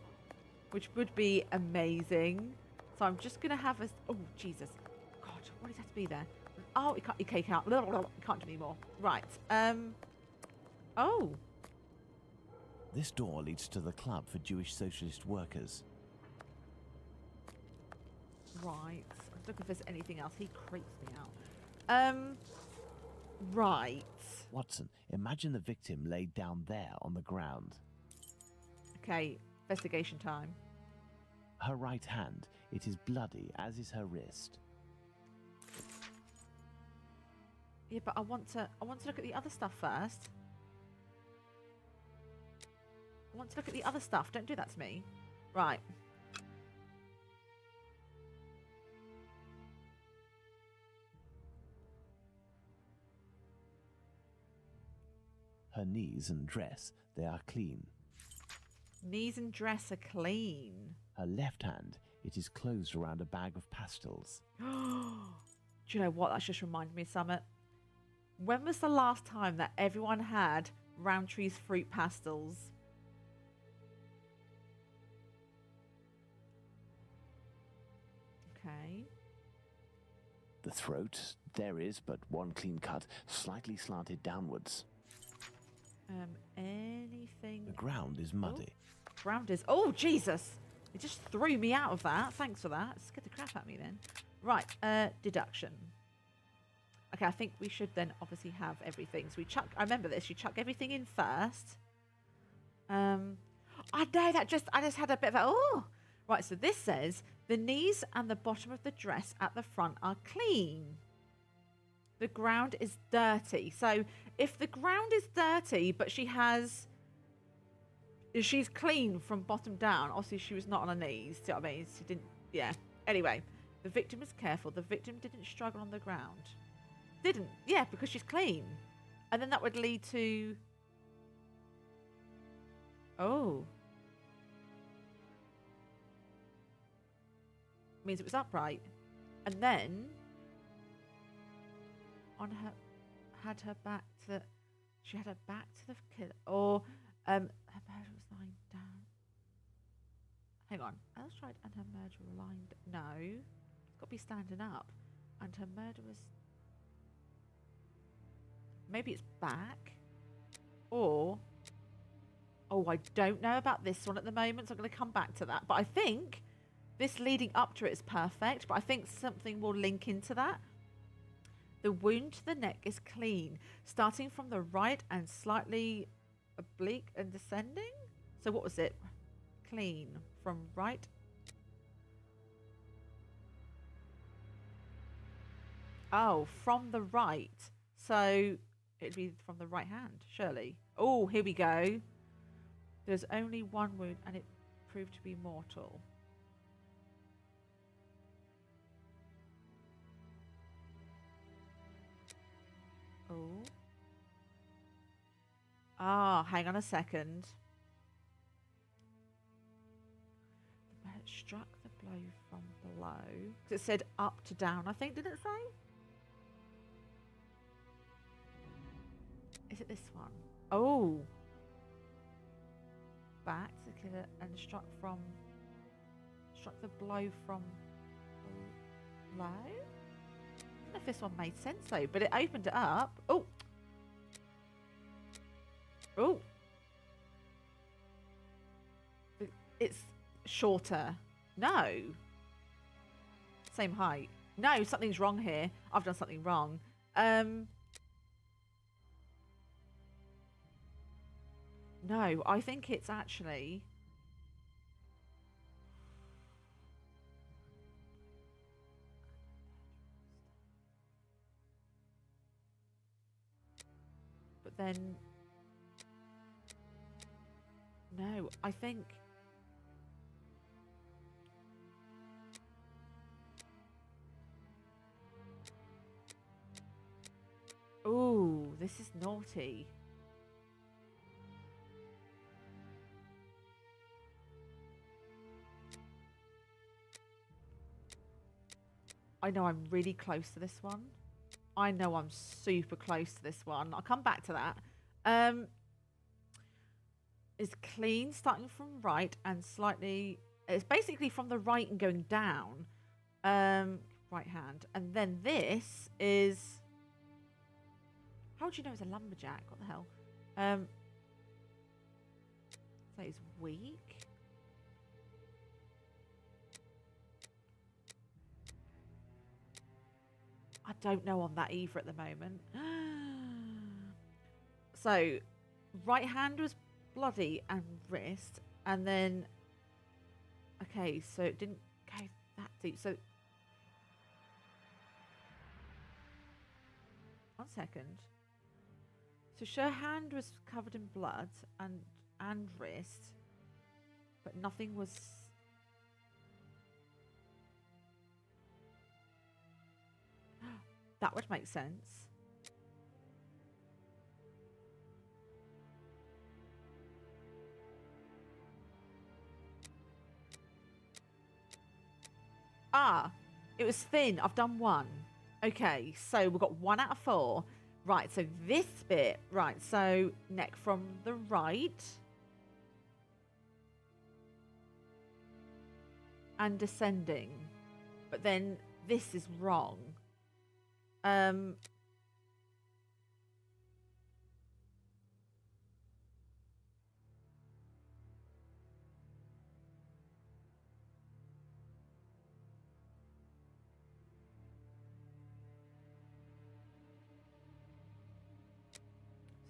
Speaker 1: which would be amazing. So I'm just going to have a... Oh, Jesus. God, what does that to be there? Oh, it can't... Okay, can't do anymore. Right. Oh.
Speaker 3: This door leads to the club for Jewish socialist workers.
Speaker 1: Right. I'm looking if there's anything else. He creeps me out. Right.
Speaker 3: Watson, imagine the victim laid down there on the ground.
Speaker 1: Okay. Investigation time.
Speaker 3: Her right hand, it is bloody, as is her wrist.
Speaker 1: Yeah, but I want to look at the other stuff first. I want to look at the other stuff. Don't do that to me. Right.
Speaker 3: Her knees and dress, they are clean.
Speaker 1: Knees and dress are clean.
Speaker 3: Her left hand, it is closed around a bag of pastils.
Speaker 1: Do you know what? That's just reminded me of something. When was the last time that everyone had Roundtree's fruit pastils? Okay.
Speaker 3: The throat, there is but one clean cut, slightly slanted downwards.
Speaker 1: Anything...
Speaker 3: The ground is muddy.
Speaker 1: Ground is... Oh, Jesus! It just threw me out of that. Thanks for that. It scared the crap out of me then. Right, deduction. Okay, I think we should then obviously have everything. So we chuck... I remember this. You chuck everything in first. I know that just... I just had a bit of a... Oh! Right, so this says, the knees and the bottom of the dress at the front are clean. The ground is dirty. So if the ground is dirty, but she's clean from bottom down, obviously she was not on her knees. Do you know what I mean? She didn't, yeah. Anyway, the victim was careful. The victim didn't struggle on the ground. Didn't, yeah, because she's clean. And then that would lead to, oh. Means it was upright. And then, on her, had her back to the, she had her back to the killer, or her murderer was lying down. Hang on, Alice tried and her murderer lying. No, it's got to be standing up, and her murderer's. Maybe it's back, or. Oh, I don't know about this one at the moment, so I'm going to come back to that. But I think this leading up to it is perfect, but I think something will link into that. The wound to the neck is clean, starting from the right and slightly oblique and descending. So what was it? Clean from right. Oh, from the right. So It'd be from the right hand, surely. Oh, here we go. There's only one wound, and it proved to be mortal. Oh. Ah, hang on a second. The mallet struck the blow from below. 'Cause it said up to down, I think, did it say? Is it this one? Oh. Back to the killer and struck the blow from below? I don't know if this one made sense though, but it opened it up. Oh. Oh. It's shorter. No. Same height. No, something's wrong here. I've done something wrong. No, I think it's actually... But then... No, I think... Ooh, this is naughty. I know I'm really close to this one. I know I'm super close to this one. I'll come back to that. It's clean, starting from right and slightly... It's basically from the right and going down. Right hand. And then this is... How do you know it's a lumberjack? What the hell? So it's weak. I don't know on that either at the moment. So, right hand was bloody and wrist, and then... Okay, so it didn't go that deep. So, one second. So, her hand was covered in blood and wrist, but nothing was... That would make sense. Ah, it was thin. I've done one. Okay, so we've got 1 out of 4. Right, so this bit. Right, so neck from the right. And descending. But then this is wrong. So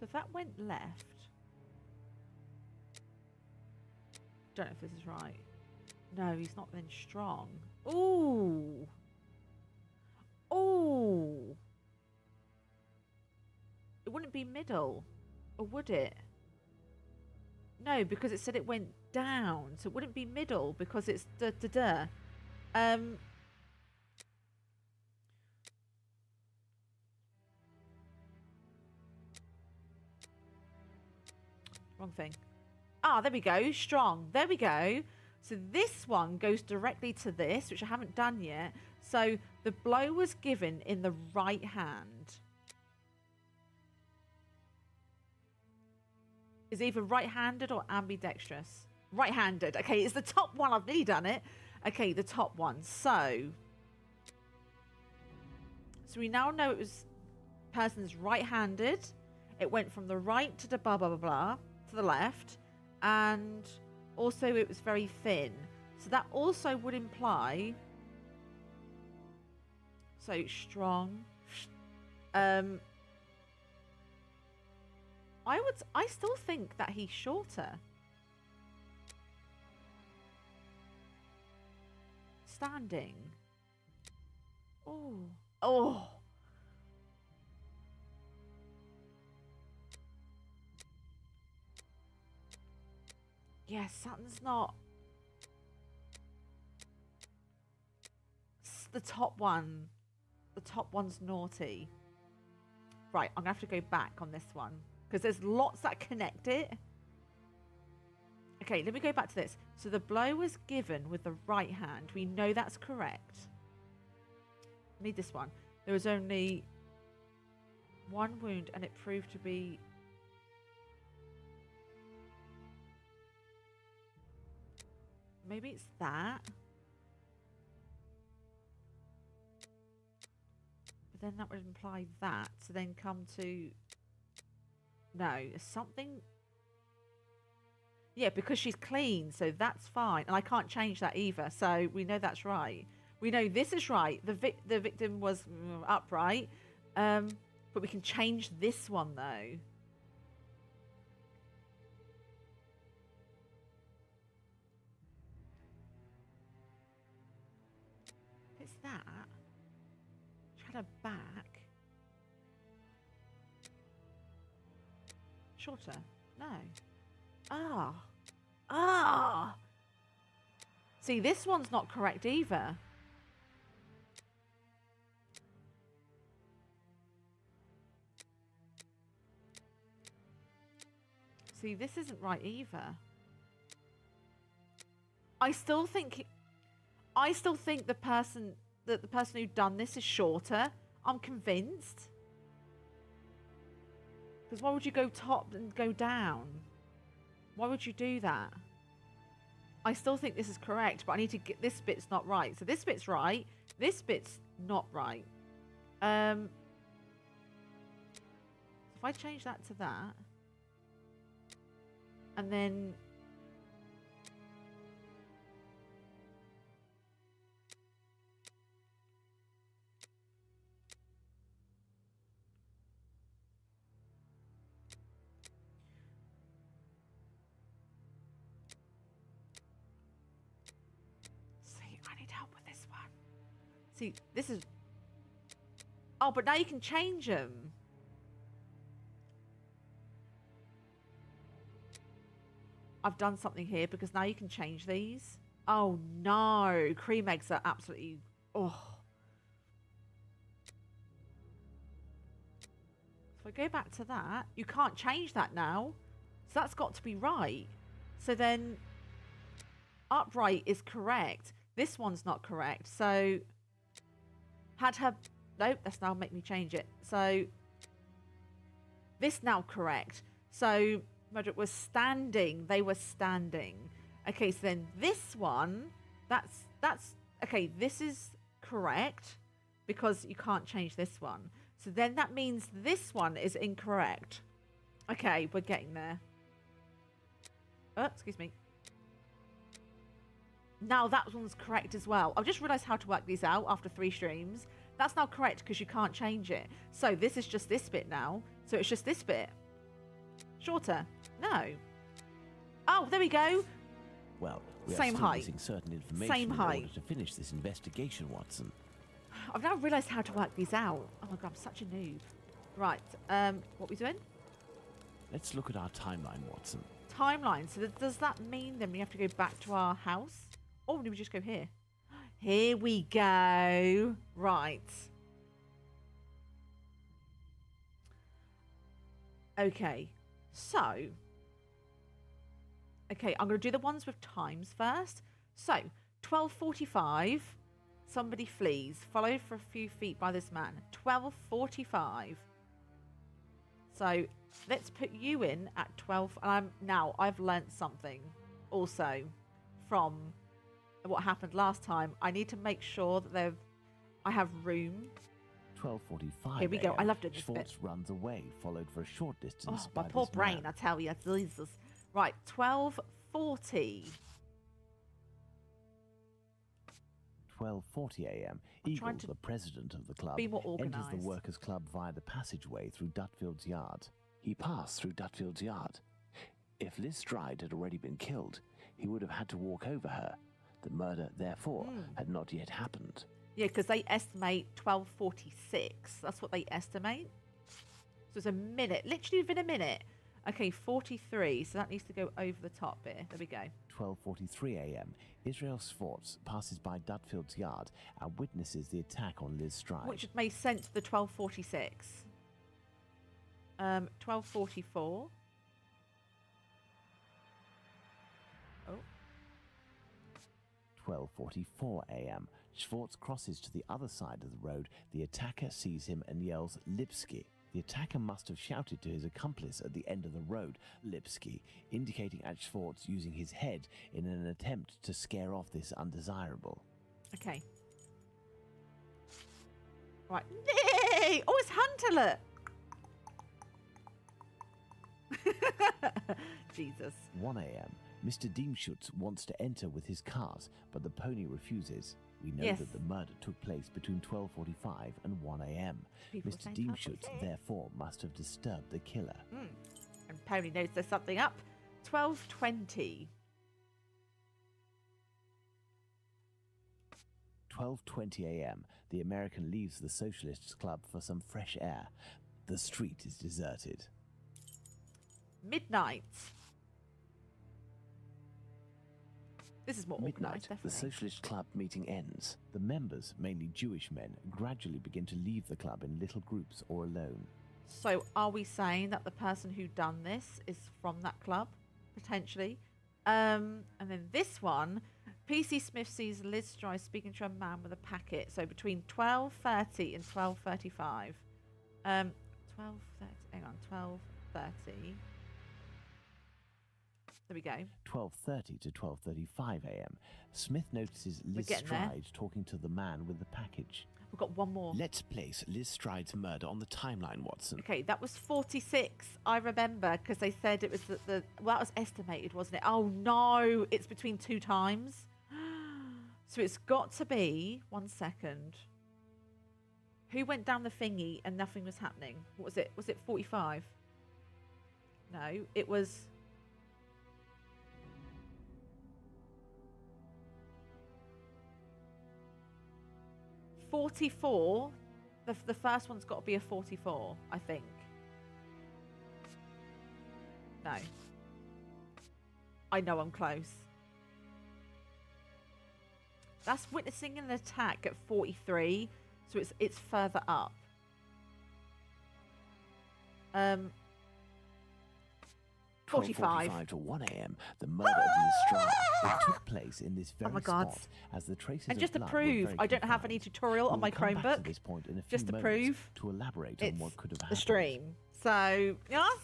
Speaker 1: if that went left, don't know if this is right. No, he's not then strong. Ooh. Ooh. It wouldn't be middle, or would it? No, because it said it went down, so it wouldn't be middle because it's da-da-da. Wrong thing. Ah, there we go. Strong. There we go. So this one goes directly to this, which I haven't done yet. So the blow was given in the right hand. Is either right-handed or ambidextrous. Right-handed. Okay, it's the top one. I've nearly done it. Okay, the top one. So we now know it was person's right-handed. It went from the right to the blah, blah, blah, blah, to the left. And also it was very thin. So that also would imply... So strong. I still think that he's shorter. Standing. Oh. Oh. Yeah, something's not. The top one. The top one's naughty. Right, I'm going to have to go back on this one. Because there's lots that connect it. Okay, let me go back to this. So the blow was given with the right hand. We know that's correct. Need this one. There was only one wound and it proved to be... Maybe it's that. But then that would imply that. So then come to... No, something... Yeah, because she's clean, so that's fine. And I can't change that either, so we know that's right. We know this is right. The victim was upright. But we can change this one, though. It's that. She had her back. Shorter. No. Ah. Ah. See, this one's not correct either. See, this isn't right either. I still think the person who done this is shorter. I'm convinced. Because why would you go top and go down? Why would you do that? I still think this is correct, but I need to get this bit's not right. So this bit's right. This bit's not right. If I change that to that, and then see, this is... Oh, but now you can change them. I've done something here because now you can change these. Oh, no. Cream eggs are absolutely... Oh. So if I go back to that, you can't change that now. So that's got to be right. So then upright is correct. This one's not correct. So... Had her... Nope, that's now make me change it. So, this now correct. So, Murdoch was standing. They were standing. Okay, so then this one, that's... Okay, this is correct because you can't change this one. So then that means this one is incorrect. Okay, we're getting there. Oh, excuse me. Now that one's correct as well. I've just realised how to work these out after 3 streams. That's now correct because you can't change it. So this is just this bit now. So it's just this bit. Shorter. No. Oh, there we go.
Speaker 3: Well, we
Speaker 1: Same
Speaker 3: are still
Speaker 1: height.
Speaker 3: missing certain information
Speaker 1: Same
Speaker 3: in
Speaker 1: height.
Speaker 3: order to finish this investigation, Watson.
Speaker 1: I've now realised how to work these out. Oh my god, I'm such a noob. Right, what we doing?
Speaker 3: Let's look at our timeline, Watson.
Speaker 1: Timeline. So does that mean then we have to go back to our house? Or do we just go here? Here we go. Right. Okay. So. Okay, I'm going to do the ones with times first. So, 12:45. Somebody flees, followed for a few feet by this man. 12:45. So, let's put you in at 12. Now, I've learnt something also from what happened last time. I need to make sure that I have room.
Speaker 3: 12:45.
Speaker 1: Here we go. I love doing this bit.
Speaker 3: Schwartz runs away, followed for a short distance
Speaker 1: Oh,
Speaker 3: by
Speaker 1: my poor
Speaker 3: this
Speaker 1: brain,
Speaker 3: man.
Speaker 1: I tell you. Jesus. Right, 12:40.
Speaker 3: 12:40 a.m.
Speaker 1: I'm trying
Speaker 3: Eagle,
Speaker 1: to
Speaker 3: the president of the club,
Speaker 1: be more
Speaker 3: enters
Speaker 1: organised.
Speaker 3: the workers' club via the passageway through Dutfield's yard. He passed through Dutfield's yard. If Liz Stride had already been killed, he would have had to walk over her. The murder, therefore, had not yet happened.
Speaker 1: Yeah, because they estimate 12:46. That's what they estimate. So it's a minute, literally within a minute. Okay, 43. So that needs to go over the top here. There we go.
Speaker 3: 12:43 a.m. Israel Swartz passes by Dudfield's yard and witnesses the attack on Liz Stride.
Speaker 1: Which made sense for the 12:46. 12:44. Oh.
Speaker 3: 12:44 a.m. Schwartz crosses to the other side of the road. The attacker sees him and yells, Lipsky. The attacker must have shouted to his accomplice at the end of the road, Lipsky, indicating at Schwartz using his head in an attempt to scare off this undesirable.
Speaker 1: Okay. Right. Yay! Oh, it's Hunter, look! Jesus.
Speaker 3: 1 a.m. Mr. Diemschutz wants to enter with his cars, but the pony refuses. We know
Speaker 1: Yes.
Speaker 3: that the murder took place between 12:45 and 1 a.m.
Speaker 1: People
Speaker 3: Mr.
Speaker 1: say
Speaker 3: Diemschutz,
Speaker 1: 12:46.
Speaker 3: therefore, must have disturbed the killer.
Speaker 1: And Pony knows there's something up. 12:20.
Speaker 3: 12:20 a.m. The American leaves the Socialists Club for some fresh air. The street is deserted.
Speaker 1: Midnight. This is more
Speaker 3: Midnight,
Speaker 1: organised,
Speaker 3: the
Speaker 1: definitely.
Speaker 3: Socialist Club meeting ends. The members, mainly Jewish men, gradually begin to leave the club in little groups or alone.
Speaker 1: So are we saying that the person who done this is from that club? Potentially. And then this one, PC Smith sees Liz Stride speaking to a man with a packet. So between 12:30 and 12:35. 12:30. Hang on, 12:30. There we go.
Speaker 3: 12:30 to 12:35 a.m. Smith notices Liz
Speaker 1: getting there.
Speaker 3: Stride talking to the man with the package.
Speaker 1: We've got one more.
Speaker 3: Let's place Liz Stride's murder on the timeline, Watson.
Speaker 1: Okay, that was 46. I remember because they said it was well, that was estimated, wasn't it? Oh no, it's between 2 times. So it's got to be 1 second. Who went down the thingy and nothing was happening? What was it? Was it 45? No, it was. $44. The first one's got to be a 44, I think. No. I know I'm close. That's witnessing an attack at 43, so it's further up. 45.
Speaker 3: 12:45 to 1 a.m. The murder of Liz Stride. It took place in this very
Speaker 1: my God.
Speaker 3: spot as the traces
Speaker 1: And
Speaker 3: of
Speaker 1: just to
Speaker 3: blood were
Speaker 1: prove,
Speaker 3: very
Speaker 1: I don't have any
Speaker 3: confined.
Speaker 1: tutorial on
Speaker 3: We'll
Speaker 1: my
Speaker 3: come back to
Speaker 1: Chromebook.
Speaker 3: this point in a
Speaker 1: Just
Speaker 3: few
Speaker 1: to
Speaker 3: moments
Speaker 1: prove
Speaker 3: to elaborate on what could have
Speaker 1: the
Speaker 3: happened.
Speaker 1: stream. So, yes.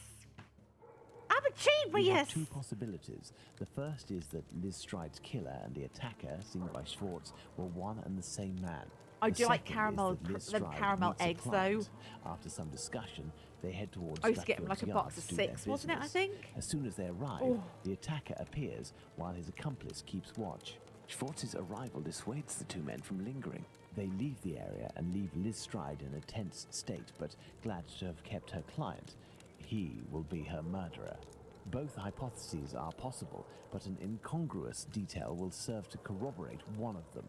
Speaker 1: I'm a cheat,
Speaker 3: We have
Speaker 1: yes.
Speaker 3: two possibilities. The first is that Liz Stride's killer and the attacker, seen by Schwartz, were one and the same man.
Speaker 1: I
Speaker 3: The
Speaker 1: do like
Speaker 3: second is
Speaker 1: caramel,
Speaker 3: that Liz
Speaker 1: them
Speaker 3: Stride
Speaker 1: caramel
Speaker 3: meets a
Speaker 1: eggs, though.
Speaker 3: client. After some discussion, they head towards
Speaker 1: I used to get them
Speaker 3: Dudfield's
Speaker 1: like a
Speaker 3: yard
Speaker 1: box of
Speaker 3: to do their
Speaker 1: 6, wasn't it, I
Speaker 3: business.
Speaker 1: think?
Speaker 3: As soon as they arrive,
Speaker 1: Oh.
Speaker 3: the attacker appears while his accomplice keeps watch. Schwartz's arrival dissuades the two men from lingering. They leave the area and leave Liz Stride in a tense state, but glad to have kept her client. He will be her murderer. Both hypotheses are possible, but an incongruous detail will serve to corroborate one of them.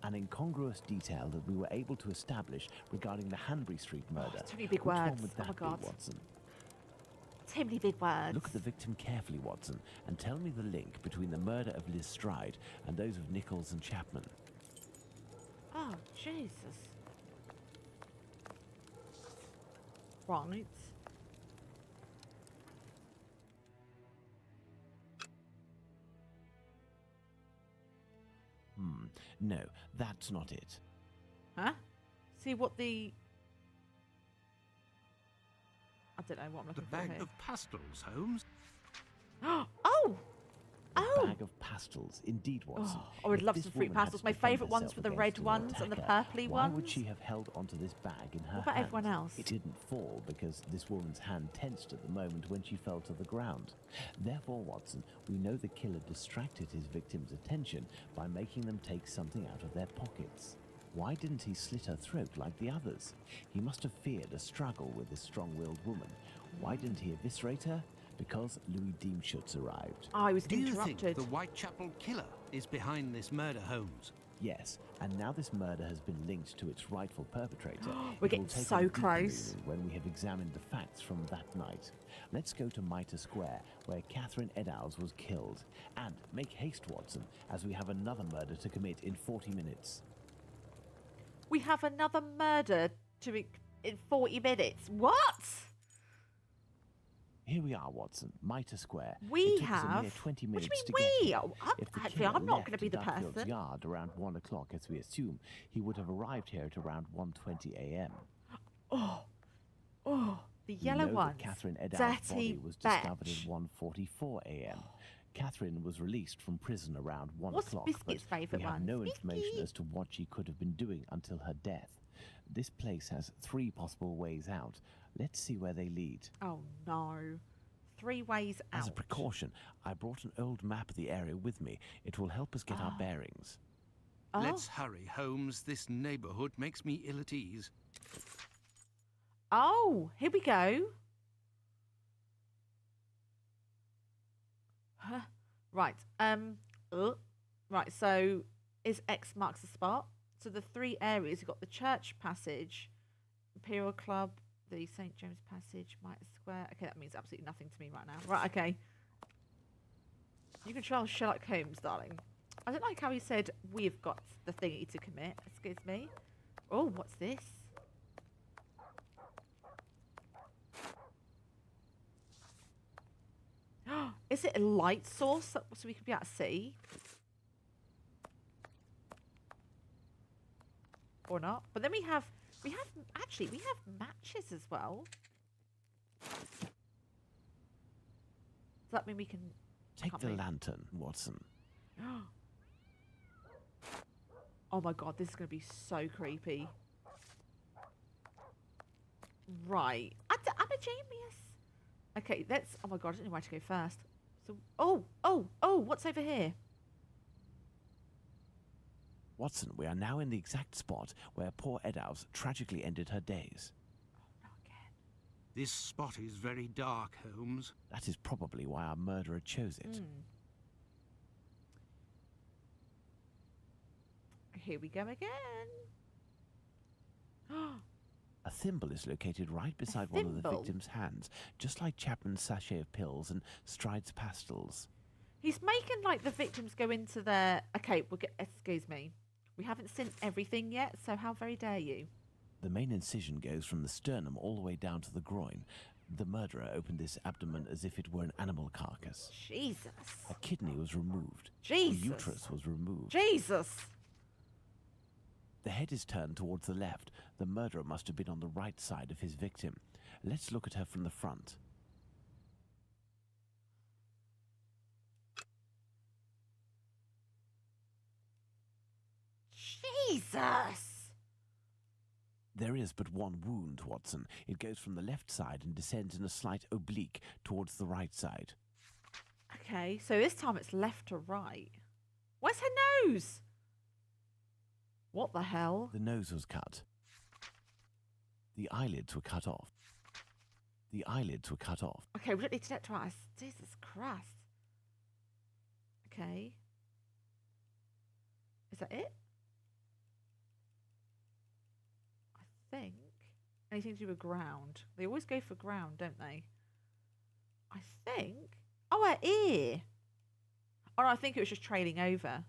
Speaker 3: An incongruous detail that we were able to establish regarding the Hanbury Street murder.
Speaker 1: too many big
Speaker 3: Which one
Speaker 1: words.
Speaker 3: would
Speaker 1: Oh my
Speaker 3: that
Speaker 1: God.
Speaker 3: be, Watson?
Speaker 1: Too many big words.
Speaker 3: Look at the victim carefully, Watson, and tell me the link between the murder of Liz Stride and those of Nichols and Chapman.
Speaker 1: Oh, Jesus. Right.
Speaker 3: No, that's not it.
Speaker 1: Huh? See what the... I don't know what I'm
Speaker 2: The
Speaker 1: looking for
Speaker 2: bag
Speaker 1: here.
Speaker 2: of pastels, Holmes.
Speaker 1: Oh!
Speaker 3: A
Speaker 1: Oh!
Speaker 3: bag of pastels, indeed, Watson.
Speaker 1: Oh, I would
Speaker 3: If
Speaker 1: love
Speaker 3: this
Speaker 1: some fruit
Speaker 3: woman had
Speaker 1: pastels.
Speaker 3: to
Speaker 1: My
Speaker 3: defend
Speaker 1: favourite ones
Speaker 3: herself
Speaker 1: were the
Speaker 3: against
Speaker 1: red
Speaker 3: an
Speaker 1: ones and the
Speaker 3: attacker,
Speaker 1: purpley
Speaker 3: why
Speaker 1: ones.
Speaker 3: would she have held onto this bag in her
Speaker 1: What about
Speaker 3: hand?
Speaker 1: everyone else?
Speaker 3: It didn't fall because this woman's hand tensed at the moment when she fell to the ground. Therefore, Watson, we know the killer distracted his victim's attention by making them take something out of their pockets. Why didn't he slit her throat like the others? He must have feared a struggle with this strong-willed woman. Why didn't he eviscerate her? Because Louis Diemschutz arrived.
Speaker 1: I was
Speaker 2: Do you
Speaker 1: interrupted.
Speaker 2: think the Whitechapel killer is behind this murder, Holmes?
Speaker 3: Yes, and now this murder has been linked to its rightful perpetrator.
Speaker 1: We're
Speaker 3: it will
Speaker 1: getting
Speaker 3: take
Speaker 1: so
Speaker 3: on deeper
Speaker 1: close.
Speaker 3: meaning when we have examined the facts from that night. Let's go to Mitre Square, where Catherine Eddowes was killed. And make haste, Watson, as we have another murder to commit in 40 minutes.
Speaker 1: We have another murder in 40 minutes. What?
Speaker 3: Here we are, Watson, Mitre Square.
Speaker 1: We
Speaker 3: It took us a
Speaker 1: have.
Speaker 3: mere 20
Speaker 1: What do
Speaker 3: minutes
Speaker 1: you
Speaker 3: to
Speaker 1: mean
Speaker 3: get
Speaker 1: we?
Speaker 3: here.
Speaker 1: Oh,
Speaker 3: If the
Speaker 1: actually,
Speaker 3: killer
Speaker 1: I'm not
Speaker 3: left
Speaker 1: gonna be the
Speaker 3: Duffield's
Speaker 1: person.
Speaker 3: Yard around 1 o'clock, as we assume, he would have arrived here at around 1:20 a.m.
Speaker 1: Oh, the
Speaker 3: We
Speaker 1: yellow
Speaker 3: know
Speaker 1: one.
Speaker 3: that Catherine Eddowes' body
Speaker 1: Dirty
Speaker 3: was discovered
Speaker 1: bitch.
Speaker 3: at 1:44 a.m. Catherine was released from prison around 1
Speaker 1: What's
Speaker 3: o'clock,
Speaker 1: Biscuit's
Speaker 3: but
Speaker 1: favourite
Speaker 3: we have
Speaker 1: one?
Speaker 3: no information
Speaker 1: Biscuit.
Speaker 3: as to what she could have been doing until her death. This place has 3 possible ways out. Let's see where they lead.
Speaker 1: Oh no. 3 ways out.
Speaker 3: As a precaution, I brought an old map of the area with me. It will help us get our bearings.
Speaker 1: Oh.
Speaker 2: Let's hurry, Holmes. This neighbourhood makes me ill at ease.
Speaker 1: Oh, here we go. Huh. Right. Right. So, is X marks the spot? So the 3 areas, you've got the Church Passage, Imperial Club, the St. James Passage, Mitre Square. Okay, that means absolutely nothing to me right now. Right, okay. You control Sherlock Holmes, darling. I don't like how he said, we've got the thingy to commit. Excuse me. Oh, what's this? Is it a light source so we can be able to see? Or not? But then we have matches as well. Does that mean we can...
Speaker 3: Take
Speaker 1: can't
Speaker 3: the
Speaker 1: move?
Speaker 3: lantern, Watson.
Speaker 1: Oh my god, this is going to be so creepy. Right. I'm a genius. Okay, let's... Oh my god, I don't know where to go first. So, oh, what's over here?
Speaker 3: Watson, we are now in the exact spot where poor Eddowes tragically ended her days.
Speaker 1: Oh, not again.
Speaker 2: This spot is very dark, Holmes.
Speaker 3: That is probably why our murderer chose it.
Speaker 1: Here we go again.
Speaker 3: A thimble is located right beside one of the
Speaker 1: thimble?
Speaker 3: victim's hands, just like Chapman's sachet of pills and Stride's pastils.
Speaker 1: He's making like the victims go into their... Okay, excuse me. We haven't seen everything yet, so how very dare you?
Speaker 3: The main incision goes from the sternum all the way down to the groin. The murderer opened this abdomen as if it were an animal carcass.
Speaker 1: Jesus.
Speaker 3: A kidney was removed.
Speaker 1: Jesus.
Speaker 3: The uterus was removed.
Speaker 1: Jesus.
Speaker 3: The head is turned towards the left. The murderer must have been on the right side of his victim. Let's look at her from the front.
Speaker 1: Jesus.
Speaker 3: There is but one wound, Watson. It goes from the left side and descends in a slight oblique towards the right side.
Speaker 1: Okay, so this time it's left to right. Where's her nose? What the hell?
Speaker 3: The nose was cut. The eyelids were cut off. The eyelids were cut off.
Speaker 1: Okay, we don't need to get twice. Jesus Christ. Okay. Is that it? I think. Anything to do with ground. They always go for ground, don't they? I think. Oh, her ear. Oh, no, I think it was just trailing over.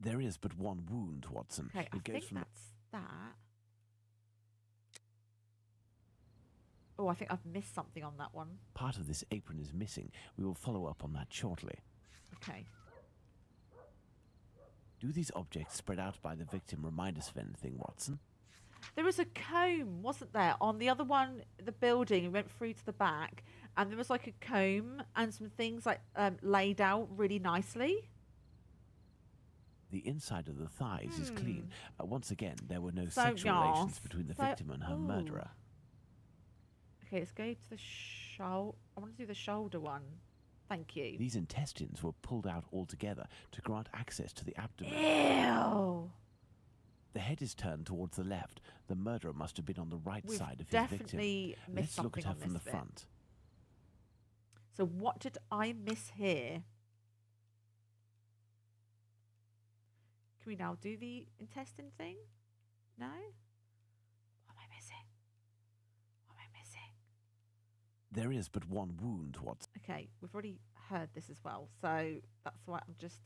Speaker 3: There is but one wound, Watson.
Speaker 1: Okay, I
Speaker 3: It goes
Speaker 1: think
Speaker 3: from
Speaker 1: that's that. Oh, I think I've missed something on that one.
Speaker 3: part of this apron is missing. We will follow up on that shortly.
Speaker 1: Okay.
Speaker 3: Do these objects spread out by the victim remind us of anything, Watson?
Speaker 1: There was a comb, wasn't there? On the other one, the building, it went through to the back, and there was like a comb and some things like laid out really nicely.
Speaker 3: The inside of the thighs is clean. Once again, there were no
Speaker 1: So,
Speaker 3: sexual
Speaker 1: yes.
Speaker 3: relations between the victim and her
Speaker 1: Ooh.
Speaker 3: murderer.
Speaker 1: Okay, let's go to the shoulder. I want to do the shoulder one. Thank you.
Speaker 3: These intestines were pulled out altogether to grant access to the abdomen.
Speaker 1: Ew.
Speaker 3: The head is turned towards the left. The murderer must have been on the right
Speaker 1: We've
Speaker 3: side of his
Speaker 1: definitely
Speaker 3: victim.
Speaker 1: missed
Speaker 3: Let's look at her
Speaker 1: something
Speaker 3: from
Speaker 1: on
Speaker 3: the
Speaker 1: this bit.
Speaker 3: front.
Speaker 1: So what did I miss here? Can Can we now do the intestine thing? No? What am I missing? What am I missing?
Speaker 3: There is but one wound, Watson.
Speaker 1: Okay, we've already heard this as well, so that's why I'm just...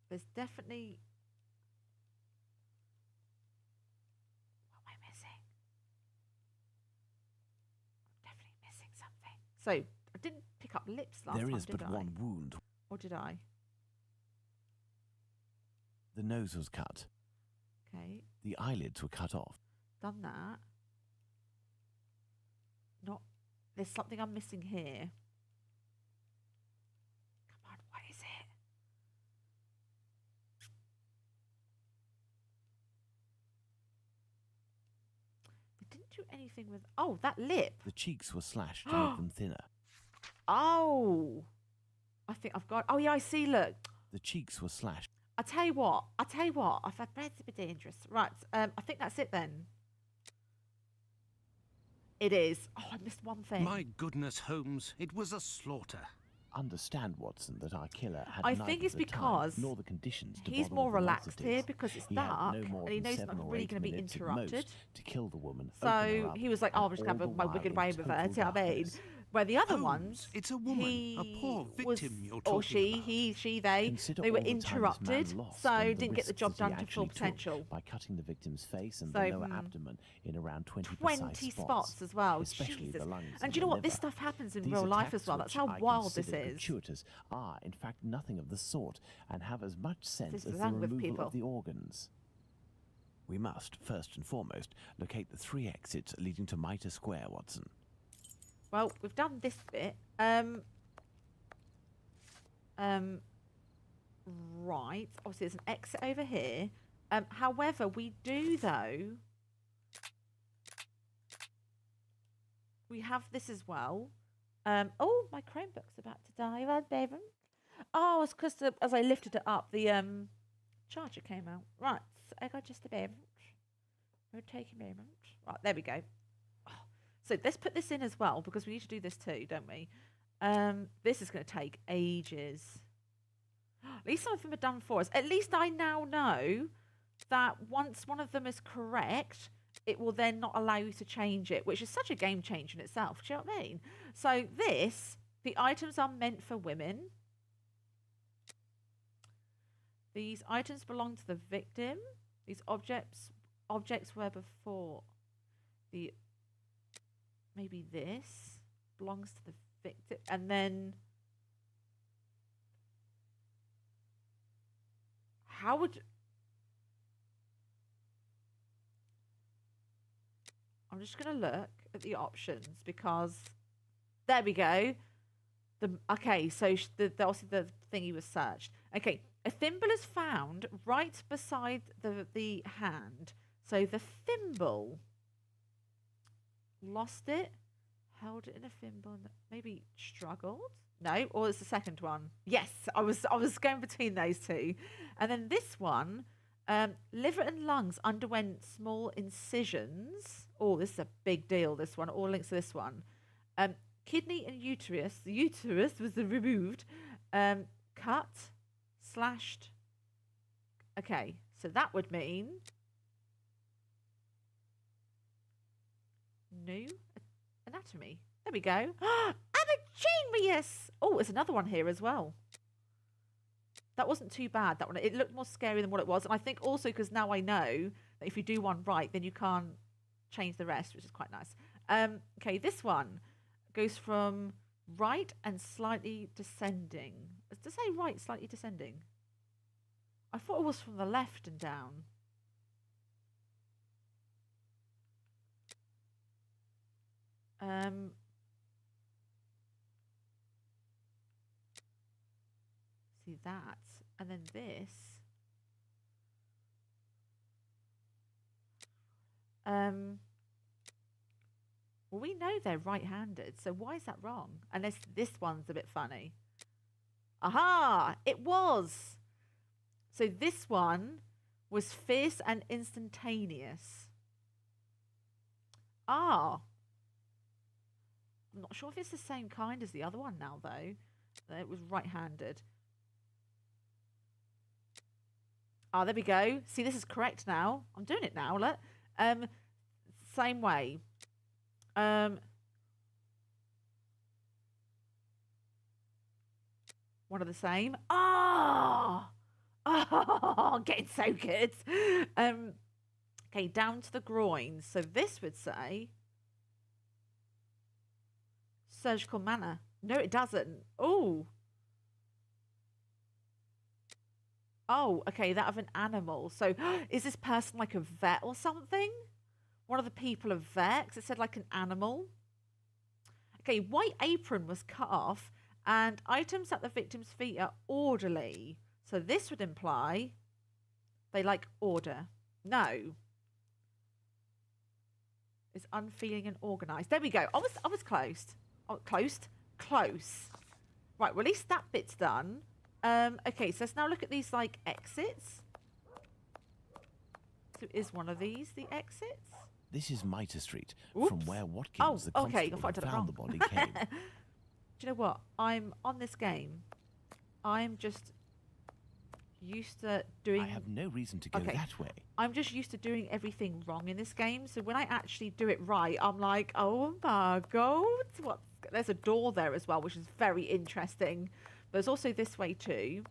Speaker 1: There's definitely... What am I missing? I'm definitely missing something. So, I didn't pick up lips last time,
Speaker 3: There is
Speaker 1: did
Speaker 3: but
Speaker 1: I?
Speaker 3: one wound.
Speaker 1: Or did I?
Speaker 3: The nose was cut.
Speaker 1: Okay,
Speaker 3: The eyelids were cut off.
Speaker 1: done that. Not... There's something I'm missing here. Come on, what is it? They didn't do anything with... Oh, that lip.
Speaker 3: The cheeks were slashed to make them thinner.
Speaker 1: Oh. I think I've got... Oh, yeah, I see, look.
Speaker 3: The cheeks were slashed.
Speaker 1: I'll tell you what. I've had bread's a bit dangerous. Right, I think that's it then. It is. Oh, I missed one thing.
Speaker 2: My goodness, Holmes, it was a slaughter.
Speaker 3: Understand, Watson, that our killer had
Speaker 1: I
Speaker 3: neither
Speaker 1: think it's
Speaker 3: the time
Speaker 1: because
Speaker 3: nor the conditions to
Speaker 1: he's
Speaker 3: bother
Speaker 1: more
Speaker 3: with the
Speaker 1: relaxed here
Speaker 3: niceties.
Speaker 1: because it's
Speaker 3: He had
Speaker 1: dark
Speaker 3: no more
Speaker 1: and he
Speaker 3: than
Speaker 1: knows it's
Speaker 3: 7
Speaker 1: not
Speaker 3: or
Speaker 1: really
Speaker 3: 8
Speaker 1: going to be
Speaker 3: minutes at
Speaker 1: interrupted.
Speaker 3: most to kill the woman.
Speaker 1: So
Speaker 3: open her up,
Speaker 1: he was like, oh, I'm just going
Speaker 3: and
Speaker 1: to
Speaker 3: all
Speaker 1: have my
Speaker 3: the
Speaker 1: wicked
Speaker 3: while
Speaker 1: way
Speaker 3: in
Speaker 1: with her.
Speaker 3: total
Speaker 1: See what I mean?
Speaker 3: darkness.
Speaker 1: Where the other
Speaker 2: Holmes,
Speaker 1: ones,
Speaker 2: it's a woman, a poor
Speaker 1: was,
Speaker 2: victim you're
Speaker 1: or
Speaker 2: talking
Speaker 1: she,
Speaker 2: about.
Speaker 1: he, she, they,
Speaker 3: Consider
Speaker 1: they were
Speaker 3: all the time this man
Speaker 1: interrupted,
Speaker 3: lost
Speaker 1: so
Speaker 3: and the
Speaker 1: didn't get the
Speaker 3: risks
Speaker 1: job
Speaker 3: that he
Speaker 1: done to full
Speaker 3: actually took
Speaker 1: potential.
Speaker 3: by cutting the victim's face and
Speaker 1: So,
Speaker 3: the lower abdomen in around 20 precise
Speaker 1: spots as well.
Speaker 3: especially
Speaker 1: Jesus.
Speaker 3: the lungs
Speaker 1: And do you
Speaker 3: the
Speaker 1: know what? This
Speaker 3: liver.
Speaker 1: stuff happens in
Speaker 3: These
Speaker 1: real life as
Speaker 3: attacks,
Speaker 1: well. That's
Speaker 3: which
Speaker 1: how
Speaker 3: I
Speaker 1: wild this
Speaker 3: consider
Speaker 1: is.
Speaker 3: gratuitous, are in fact nothing of the sort and have as much sense
Speaker 1: This
Speaker 3: as
Speaker 1: is
Speaker 3: the
Speaker 1: wrong with
Speaker 3: removal
Speaker 1: people.
Speaker 3: of the organs. We must, first and foremost, locate the 3 exits leading to Mitre Square, Watson.
Speaker 1: Well, we've done this bit. Right. Obviously, there's an exit over here. However, we do, though... We have this as well. Oh, my Chromebook's about to die. Right, baby. Oh, it's because as I lifted it up, the charger came out. Right. So I got just a moment. We'll take a moment. Right, there we go. So let's put this in as well, because we need to do this too, don't we? This is going to take ages. At least some of them are done for us. At least I now know that once one of them is correct, it will then not allow you to change it, which is such a game changer in itself. Do you know what I mean? So this, the items are meant for women. These items belong to the victim. These objects were before. The maybe this belongs to the victim, and then how would I'm just going to look at the options because there we go. Okay, so obviously the thingy was searched. Okay, a thimble is found right beside the hand. So the thimble lost it, held it in a thimble, and maybe struggled. No, or it's the second one. Yes, I was going between those two, and then this one. Liver and lungs underwent small incisions. Oh, this is a big deal, this one. All links to this one. Kidney and uterus. The uterus was removed. Cut. Slashed. Okay, so that would mean... New anatomy. There we go. Genius! Oh, there's another one here as well. That wasn't too bad, that one. It looked more scary than what it was. And I think also because now I know that if you do one right, then you can't change the rest, which is quite nice. Okay, this one goes from right and slightly descending. Does it say right, slightly descending? I thought it was from the left and down. See that, and then this. Well, we know they're right-handed, so why is that wrong? Unless this one's a bit funny. Aha! It was! So this one was fierce and instantaneous. Ah! I'm not sure if it's the same kind as the other one now, though. It was right-handed. Oh, there we go. See, this is correct now. I'm doing it now. Look. Same way. One of the same. Oh, oh, getting so good. Okay, down to the groin. So this would say surgical manner. No, it doesn't. Oh. Oh, okay, that of an animal. So is this person like a vet or something? One of the people of vet? 'Cause it said like an animal. Okay, white apron was cut off and items at the victim's feet are orderly. So this would imply they like order. No. It's unfeeling and organised. There we go. I was close. Oh, close. Right, well, at least that bit's done. Okay, so let's now look at these, like, exits. So is one of these the exits?
Speaker 3: This is Mitre Street,
Speaker 1: Oops.
Speaker 3: from where Watkins, the
Speaker 1: okay,
Speaker 3: constable
Speaker 1: I thought I
Speaker 3: who
Speaker 1: did it
Speaker 3: found the
Speaker 1: wrong.
Speaker 3: body, came.
Speaker 1: Do you know what? I'm on this game. I'm just used to doing...
Speaker 3: I have no reason to go that way.
Speaker 1: I'm just used to doing everything wrong in this game. So when I actually do it right, I'm like, oh my God. There's a door there as well, which is very interesting. But there's also this way too.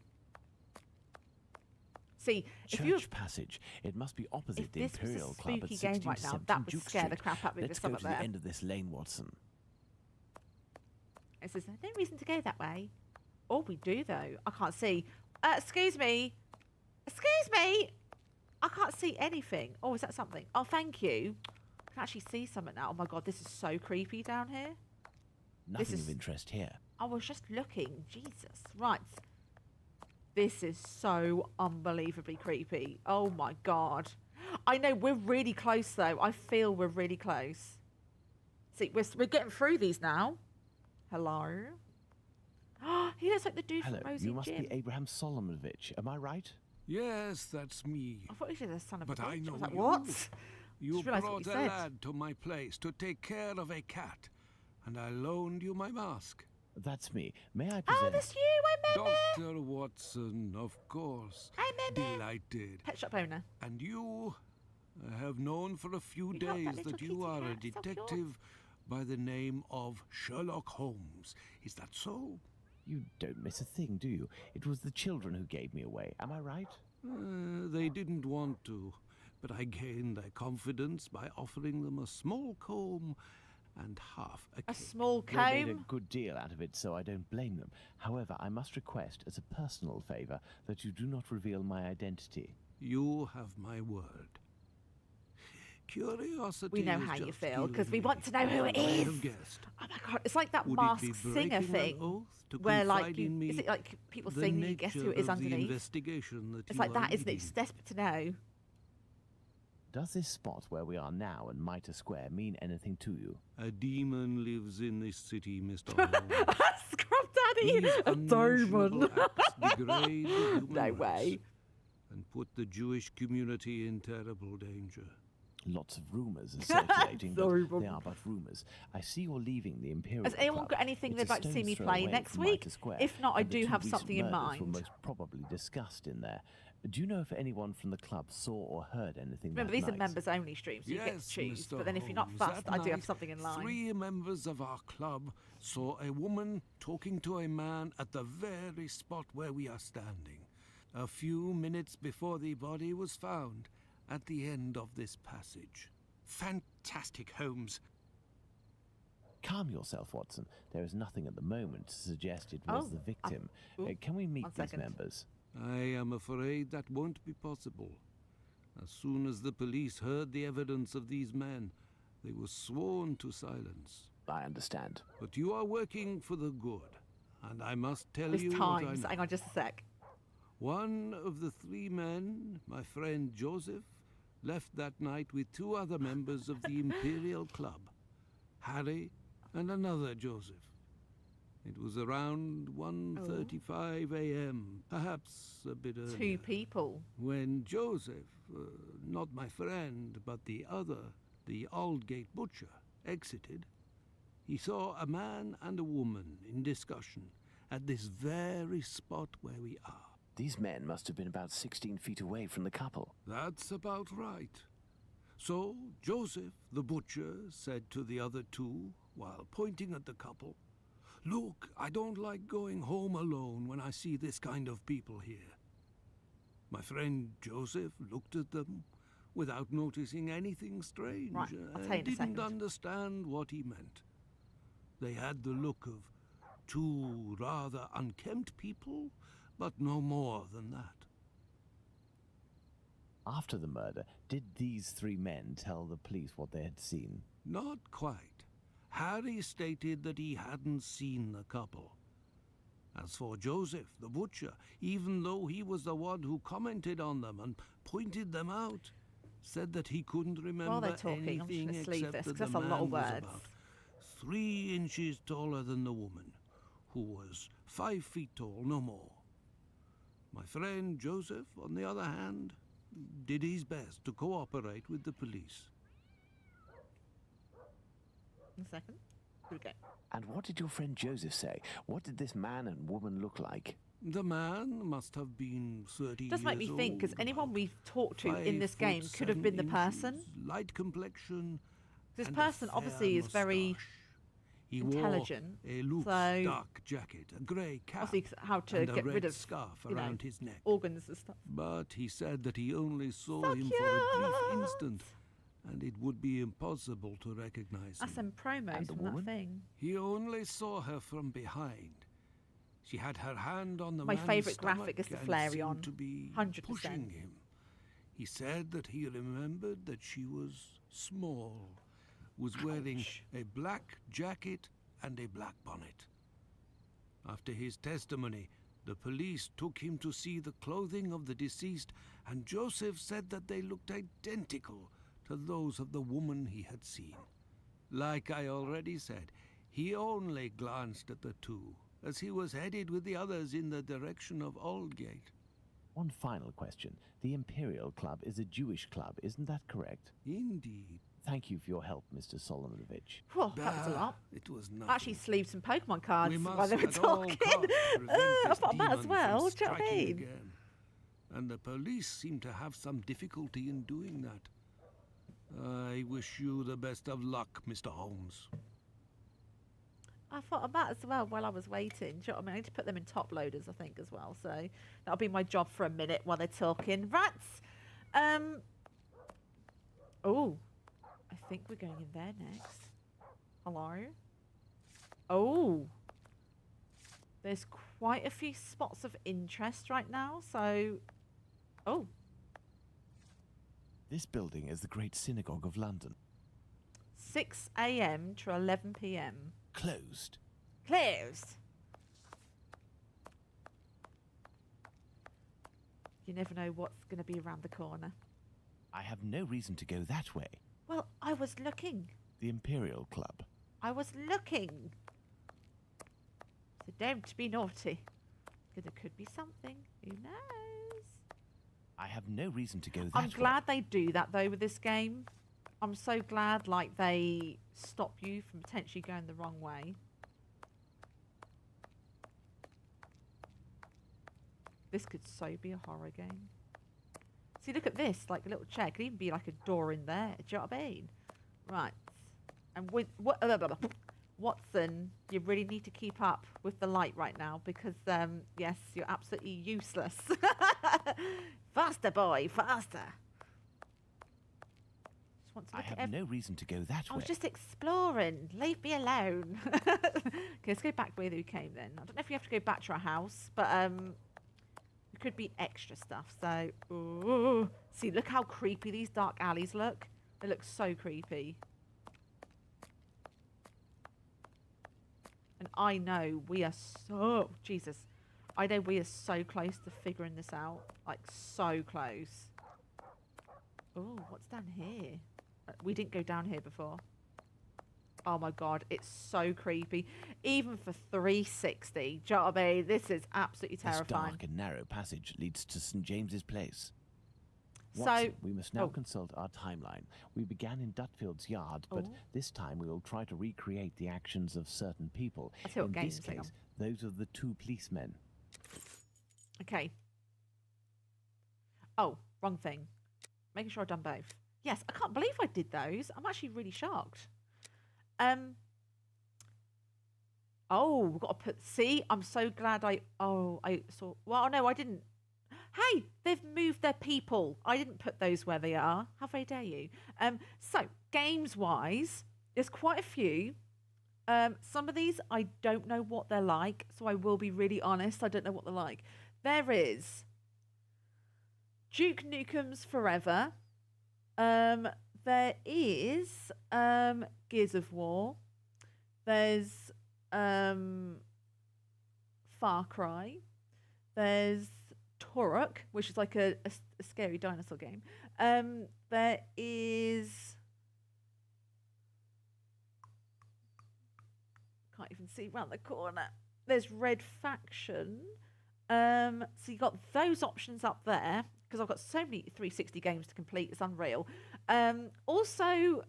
Speaker 1: See, if you
Speaker 3: Passage. It must be opposite
Speaker 1: if
Speaker 3: the
Speaker 1: this was a
Speaker 3: Imperial Club at
Speaker 1: spooky
Speaker 3: 16
Speaker 1: game right now,
Speaker 3: 17
Speaker 1: that would
Speaker 3: Duke
Speaker 1: scare the
Speaker 3: Street.
Speaker 1: crap out of me.
Speaker 3: Let's
Speaker 1: There's
Speaker 3: go
Speaker 1: something
Speaker 3: to the
Speaker 1: there.
Speaker 3: end of this lane, Watson.
Speaker 1: It says no reason to go that way. Oh, we do though. I can't see. Excuse me. Excuse me. I can't see anything. Oh, is that something? Oh, thank you. I can actually see something now. Oh my God, this is so creepy down here.
Speaker 3: Nothing of interest here.
Speaker 1: I was just looking. Jesus. Right. This is so unbelievably creepy. Oh my God. I know we're really close though. I feel we're really close. See, we're getting through these now. Hello. He looks like the dude
Speaker 3: Hello,
Speaker 1: from Rosie
Speaker 3: you must
Speaker 1: Jim.
Speaker 3: be Abraham Solomonovich. Am I right?
Speaker 7: Yes, that's me.
Speaker 1: I thought he was the son of
Speaker 7: But
Speaker 1: a bitch.
Speaker 7: I know
Speaker 1: was like,
Speaker 7: you.
Speaker 1: what?
Speaker 7: You
Speaker 1: Just realised what
Speaker 7: brought
Speaker 1: you
Speaker 7: a
Speaker 1: said.
Speaker 7: lad to my place to take care of a cat, and I loaned you my mask.
Speaker 3: That's me. May I present...
Speaker 1: Oh, that's you. I'm Meme.
Speaker 7: Dr. Watson, of course.
Speaker 1: I'm Meme.
Speaker 7: Delighted.
Speaker 1: Pet shop owner.
Speaker 7: And you? I have known for a few
Speaker 1: You got that
Speaker 7: days
Speaker 1: little
Speaker 7: that you
Speaker 1: kitty
Speaker 7: are a
Speaker 1: cat, so cute.
Speaker 7: detective by the name of Sherlock Holmes. Is that so?
Speaker 3: You don't miss a thing, do you? It was the children who gave me away. Am I right?
Speaker 7: They didn't want to, but I gained their confidence by offering them a small comb and half a
Speaker 1: A
Speaker 7: cake.
Speaker 1: small
Speaker 3: They made a
Speaker 1: comb.
Speaker 3: good deal out of it, so I don't blame them. However, I must request, as a personal favour, that you do not reveal my identity.
Speaker 7: You have my word. Curiosity
Speaker 1: We know
Speaker 7: is
Speaker 1: how you
Speaker 7: just
Speaker 1: feel because
Speaker 7: killing
Speaker 1: we
Speaker 7: me.
Speaker 1: want to know who it
Speaker 7: I
Speaker 1: is.
Speaker 7: have guessed.
Speaker 1: Oh my God, it's like that
Speaker 7: Would it be
Speaker 1: Masked Singer
Speaker 7: breaking an
Speaker 1: thing,
Speaker 7: oath to
Speaker 1: where like
Speaker 7: confide in me
Speaker 1: is it like people
Speaker 7: the
Speaker 1: sing and you guess who it is
Speaker 7: nature of the
Speaker 1: underneath?
Speaker 7: investigation that
Speaker 1: It's
Speaker 7: you
Speaker 1: like
Speaker 7: are
Speaker 1: that, isn't it?
Speaker 7: leading?
Speaker 1: Just desperate to know.
Speaker 3: Does this spot where we are now in Mitre Square mean anything to you?
Speaker 7: A demon lives in this city, Mr. Holmes.
Speaker 1: Scrub Daddy,
Speaker 7: These
Speaker 1: a
Speaker 7: unmentionable
Speaker 1: demon.
Speaker 7: acts degrade the human
Speaker 1: No
Speaker 7: race
Speaker 1: way.
Speaker 7: and put the Jewish community in terrible danger.
Speaker 3: Lots of rumours are circulating,
Speaker 1: Sorry,
Speaker 3: but they
Speaker 1: Bob.
Speaker 3: are but rumours. I see you're leaving the Imperial
Speaker 1: Has anyone
Speaker 3: Club.
Speaker 1: got anything
Speaker 3: It's
Speaker 1: they'd
Speaker 3: a
Speaker 1: like to see
Speaker 3: stone's
Speaker 1: me
Speaker 3: throw
Speaker 1: play
Speaker 3: away
Speaker 1: next
Speaker 3: from
Speaker 1: week?
Speaker 3: Mitre Square,
Speaker 1: If not, I
Speaker 3: and the
Speaker 1: do
Speaker 3: two
Speaker 1: have
Speaker 3: recent
Speaker 1: something in
Speaker 3: murders were
Speaker 1: mind.
Speaker 3: most probably discussed in there. Do you know if anyone from the club saw or heard anything
Speaker 1: Remember,
Speaker 3: that
Speaker 1: these are
Speaker 3: night?
Speaker 1: members only streams, so you get to
Speaker 7: Yes,
Speaker 1: choose.
Speaker 7: Mr.
Speaker 1: But then if you're not
Speaker 7: Holmes,
Speaker 1: fussed,
Speaker 7: that
Speaker 1: I do have
Speaker 7: night,
Speaker 1: something in line.
Speaker 7: 3 members of our club saw a woman talking to a man at the very spot where we are standing, a few minutes before the body was found at the end of this passage. Fantastic, Holmes.
Speaker 3: Calm yourself, Watson. There is nothing at the moment to suggest it was
Speaker 1: Oh,
Speaker 3: the victim.
Speaker 1: ooh,
Speaker 3: Can we meet
Speaker 1: one
Speaker 3: these
Speaker 1: second.
Speaker 3: members?
Speaker 7: I am afraid that won't be possible. As soon as the police heard the evidence of these men, they were sworn to silence.
Speaker 3: I understand.
Speaker 7: But you are working for the good, and I must tell
Speaker 1: There's
Speaker 7: you
Speaker 1: times.
Speaker 7: what I know.
Speaker 1: Hang on just a sec.
Speaker 7: One of the 3 men, my friend Joseph, left that night with 2 other members of the Imperial Club, Harry and another Joseph. It was around 1:35 a.m., perhaps a bit earlier.
Speaker 1: 2 people.
Speaker 7: When Joseph, not my friend, but the other, the Aldgate butcher, exited, he saw a man and a woman in discussion at this very spot where we are.
Speaker 3: These men must have been about 16 feet away from the couple.
Speaker 7: That's about right. So Joseph, the butcher, said to the other two, while pointing at the couple, "Look, I don't like going home alone when I see this kind of people here." My friend Joseph looked at them without noticing anything strange
Speaker 1: Right, I'll tell you in
Speaker 7: and
Speaker 1: a
Speaker 7: didn't
Speaker 1: second.
Speaker 7: understand what he meant. They had the look of two rather unkempt people, but no more than that.
Speaker 3: After the murder, did these three men tell the police what they had seen?
Speaker 7: Not quite. Harry stated that he hadn't seen the couple. As for Joseph, the butcher, even though he was the one who commented on them and pointed them out, said that he couldn't remember
Speaker 1: While they're talking, I'm just
Speaker 7: anything
Speaker 1: going to leave
Speaker 7: except
Speaker 1: this
Speaker 7: that
Speaker 1: because
Speaker 7: the
Speaker 1: that's a lot of
Speaker 7: man was
Speaker 1: words.
Speaker 7: about 3 inches taller than the woman, who was 5 feet tall, no more. My friend Joseph, on the other hand, did his best to cooperate with the police.
Speaker 1: In a second. Here we go.
Speaker 3: And what did your friend Joseph say? What did this man and woman look like?
Speaker 7: The man must have been 30
Speaker 1: It does make me
Speaker 7: years
Speaker 1: think, because
Speaker 7: old,
Speaker 1: anyone
Speaker 7: about
Speaker 1: we've talked to in
Speaker 7: 5
Speaker 1: this game
Speaker 7: foot
Speaker 1: could have been the
Speaker 7: 7
Speaker 1: person.
Speaker 7: inches, light complexion.
Speaker 1: This
Speaker 7: and a
Speaker 1: person
Speaker 7: fair
Speaker 1: obviously is very
Speaker 7: moustache. He
Speaker 1: intelligent,
Speaker 7: wore a loose
Speaker 1: so
Speaker 7: dark jacket, a grey cap,
Speaker 1: obviously how to
Speaker 7: and a
Speaker 1: get
Speaker 7: red
Speaker 1: rid of,
Speaker 7: scarf
Speaker 1: you know,
Speaker 7: around his neck.
Speaker 1: organs and stuff.
Speaker 7: But he said that he only saw
Speaker 1: So
Speaker 7: him for a brief
Speaker 1: cute.
Speaker 7: instant, and it would be impossible to recognize
Speaker 1: That's
Speaker 7: him.
Speaker 1: some promos
Speaker 3: And the
Speaker 1: from
Speaker 3: woman?
Speaker 1: that thing.
Speaker 7: He only saw her from behind. She had her hand on the
Speaker 1: My
Speaker 7: man's
Speaker 1: favourite
Speaker 7: stomach
Speaker 1: graphic is the
Speaker 7: and
Speaker 1: Flareon,
Speaker 7: seemed to be
Speaker 1: 100%.
Speaker 7: pushing him. He said that he remembered that she was small, was wearing a black jacket and a black bonnet. After his testimony, the police took him to see the clothing of the deceased, and Joseph said that they looked identical to those of the woman he had seen. Like I already said, he only glanced at the two, as he was headed with the others in the direction of Aldgate.
Speaker 3: One final question. The Imperial Club is a Jewish club, isn't that correct?
Speaker 7: Indeed.
Speaker 3: Thank you for your help, Mr. Solomonovich.
Speaker 1: Whew, that was a lot.
Speaker 7: It was nothing.
Speaker 1: I actually sleeved some Pokemon cards
Speaker 7: We
Speaker 1: while
Speaker 7: must
Speaker 1: they were
Speaker 7: at all
Speaker 1: talking.
Speaker 7: costs prevent
Speaker 1: I
Speaker 7: this
Speaker 1: thought that as
Speaker 7: demon
Speaker 1: well.
Speaker 7: from
Speaker 1: Do you know what I
Speaker 7: striking
Speaker 1: mean?
Speaker 7: again. And the police seem to have some difficulty in doing that. I wish you the best of luck, Mr. Holmes.
Speaker 1: I thought of that as well while I was waiting. Do you know what I mean? I need to put them in top loaders, I think, as well. So that'll be my job for a minute while they're talking. Rats! Oh, I think we're going in there next. Hello? Oh. There's quite a few spots of interest right now, so... Oh.
Speaker 3: This building is the Great Synagogue of London.
Speaker 1: 6 a.m. to 11 p.m.
Speaker 3: Closed.
Speaker 1: Closed! You never know what's going to be around the corner.
Speaker 3: I have no reason to go that way.
Speaker 1: Well, I was looking.
Speaker 3: The Imperial Club.
Speaker 1: I was looking. So don't be naughty. 'Cause there could be something. Who knows?
Speaker 3: I have no reason to go that
Speaker 1: I'm
Speaker 3: way.
Speaker 1: glad they do that, though, with this game. I'm so glad, like, they stop you from potentially going the wrong way. This could so be a horror game. See, look at this, like a little chair. Could even be like a door in there. Do you know what I mean? Right. And with Watson, you really need to keep up with the light right now because, yes, you're absolutely useless. Faster, boy, faster. Just want to
Speaker 3: I
Speaker 1: look at
Speaker 3: have no reason to go that
Speaker 1: I
Speaker 3: way.
Speaker 1: was just exploring. Leave me alone. Okay, let's go back where we came then. I don't know if we have to go back to our house, but it could be extra stuff. So, ooh. See, look how creepy these dark alleys look. They look so creepy. And I know we are so... Jesus. I know we are so close to figuring this out. Like, so close. Oh, what's down here? We didn't go down here before. Oh my god, it's so creepy. Even for 360. Do you know what I mean? This is absolutely
Speaker 3: This
Speaker 1: terrifying.
Speaker 3: dark and narrow passage leads to St. James's Place.
Speaker 1: So-
Speaker 3: Watson, we must now
Speaker 1: oh.
Speaker 3: consult our timeline. We began in Dutfield's yard, but
Speaker 1: Oh.
Speaker 3: this time we will try to recreate the actions of certain people.
Speaker 1: I'll tell you
Speaker 3: In
Speaker 1: what
Speaker 3: this
Speaker 1: games, hang
Speaker 3: case, those of the two policemen.
Speaker 1: Okay. Oh, wrong thing. Making sure I've done both. Yes, I can't believe I did those. I'm actually really shocked. Oh, we've got to put. See, I'm so glad I. Oh, I saw. Well, no, I didn't. Hey, they've moved their people. I didn't put those where they are. How very dare you? So games wise, there's quite a few. Some of these I don't know what they're like, so I will be really honest. I don't know what they're like. There is Duke Nukem's Forever. There is Gears of War. There's Far Cry. There's Turok, which is like a scary dinosaur game. There is. Can't even see round the corner. There's Red Faction. So you got those options up there because I've got so many 360 games to complete. It's unreal. Also,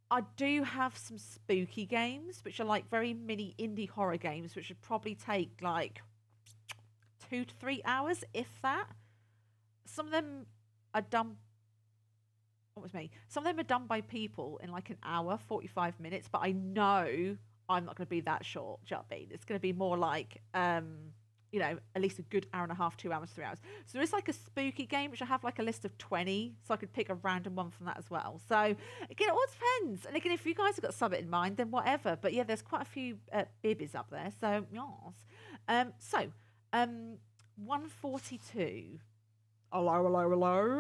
Speaker 1: I do have some spooky games, which are like very mini indie horror games, which would probably take like 2 to 3 hours, if that. Some of them are done. What was me? Some of them are done by people in like an hour, 45 minutes, but I know I'm not going to be that short. Do you know what I mean? It's going to be more like, you know, at least a good hour and a half, 2 hours, 3 hours. So there is like a spooky game, which I have like a list of 20, so I could pick a random one from that as well. So again, it all depends. And again, if you guys have got something in mind, then whatever. But yeah, there's quite a few bibbies up there. So yes. 142. Hello.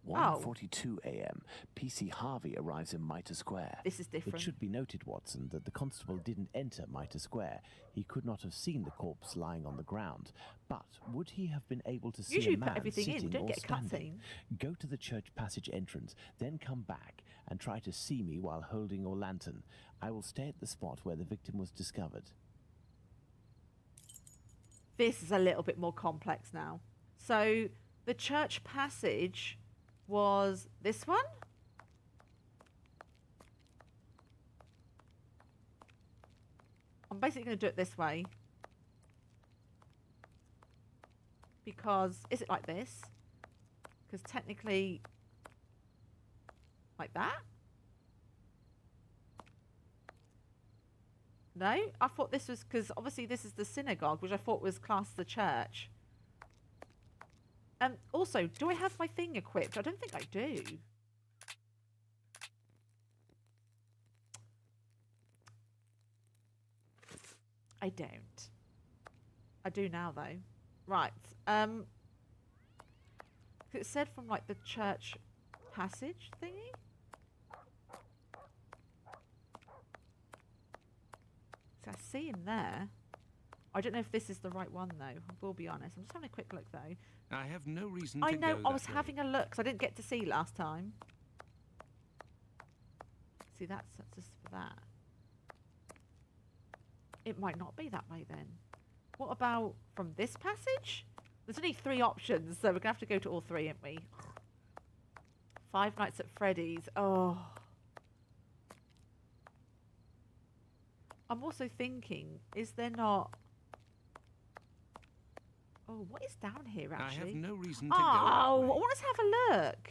Speaker 3: 1:42 a.m. PC Harvey arrives in Mitre Square.
Speaker 1: This is different.
Speaker 3: It should be noted, Watson, that the constable didn't enter Mitre Square. He could not have seen the corpse lying on the ground. But would he have been able to see
Speaker 1: Usually
Speaker 3: a man
Speaker 1: put everything in. We
Speaker 3: sitting
Speaker 1: don't
Speaker 3: or
Speaker 1: get a
Speaker 3: standing?
Speaker 1: cutscene.
Speaker 3: Go to the church passage entrance, then come back and try to see me while holding your lantern. I will stay at the spot where the victim was discovered.
Speaker 1: This is a little bit more complex now. So the church passage was this one? I'm basically going to do it this way. Because, is it like this? Because technically, like that? No? I thought this was, because obviously this is the synagogue, which I thought was classed as the church. Also, do I have my thing equipped? I don't think I do. I don't. I do now, though. Right. It said from, like, the church passage thingy? So I see him there. I don't know if this is the right one, though. I will be honest. I'm just having a quick look, though.
Speaker 2: I have no reason
Speaker 1: I
Speaker 2: to
Speaker 1: know,
Speaker 2: go
Speaker 1: I was
Speaker 2: that way.
Speaker 1: having a look, because I didn't get to see last time. See, that's just for that. It might not be that way, then. What about from this passage? There's only 3 options, so we're going to have to go to all 3, aren't we? Five Nights at Freddy's. Oh. I'm also thinking, is there not... Oh, what is down here, actually?
Speaker 2: I have no reason to go
Speaker 1: Oh,
Speaker 2: that
Speaker 1: I
Speaker 2: way.
Speaker 1: want us to have a look.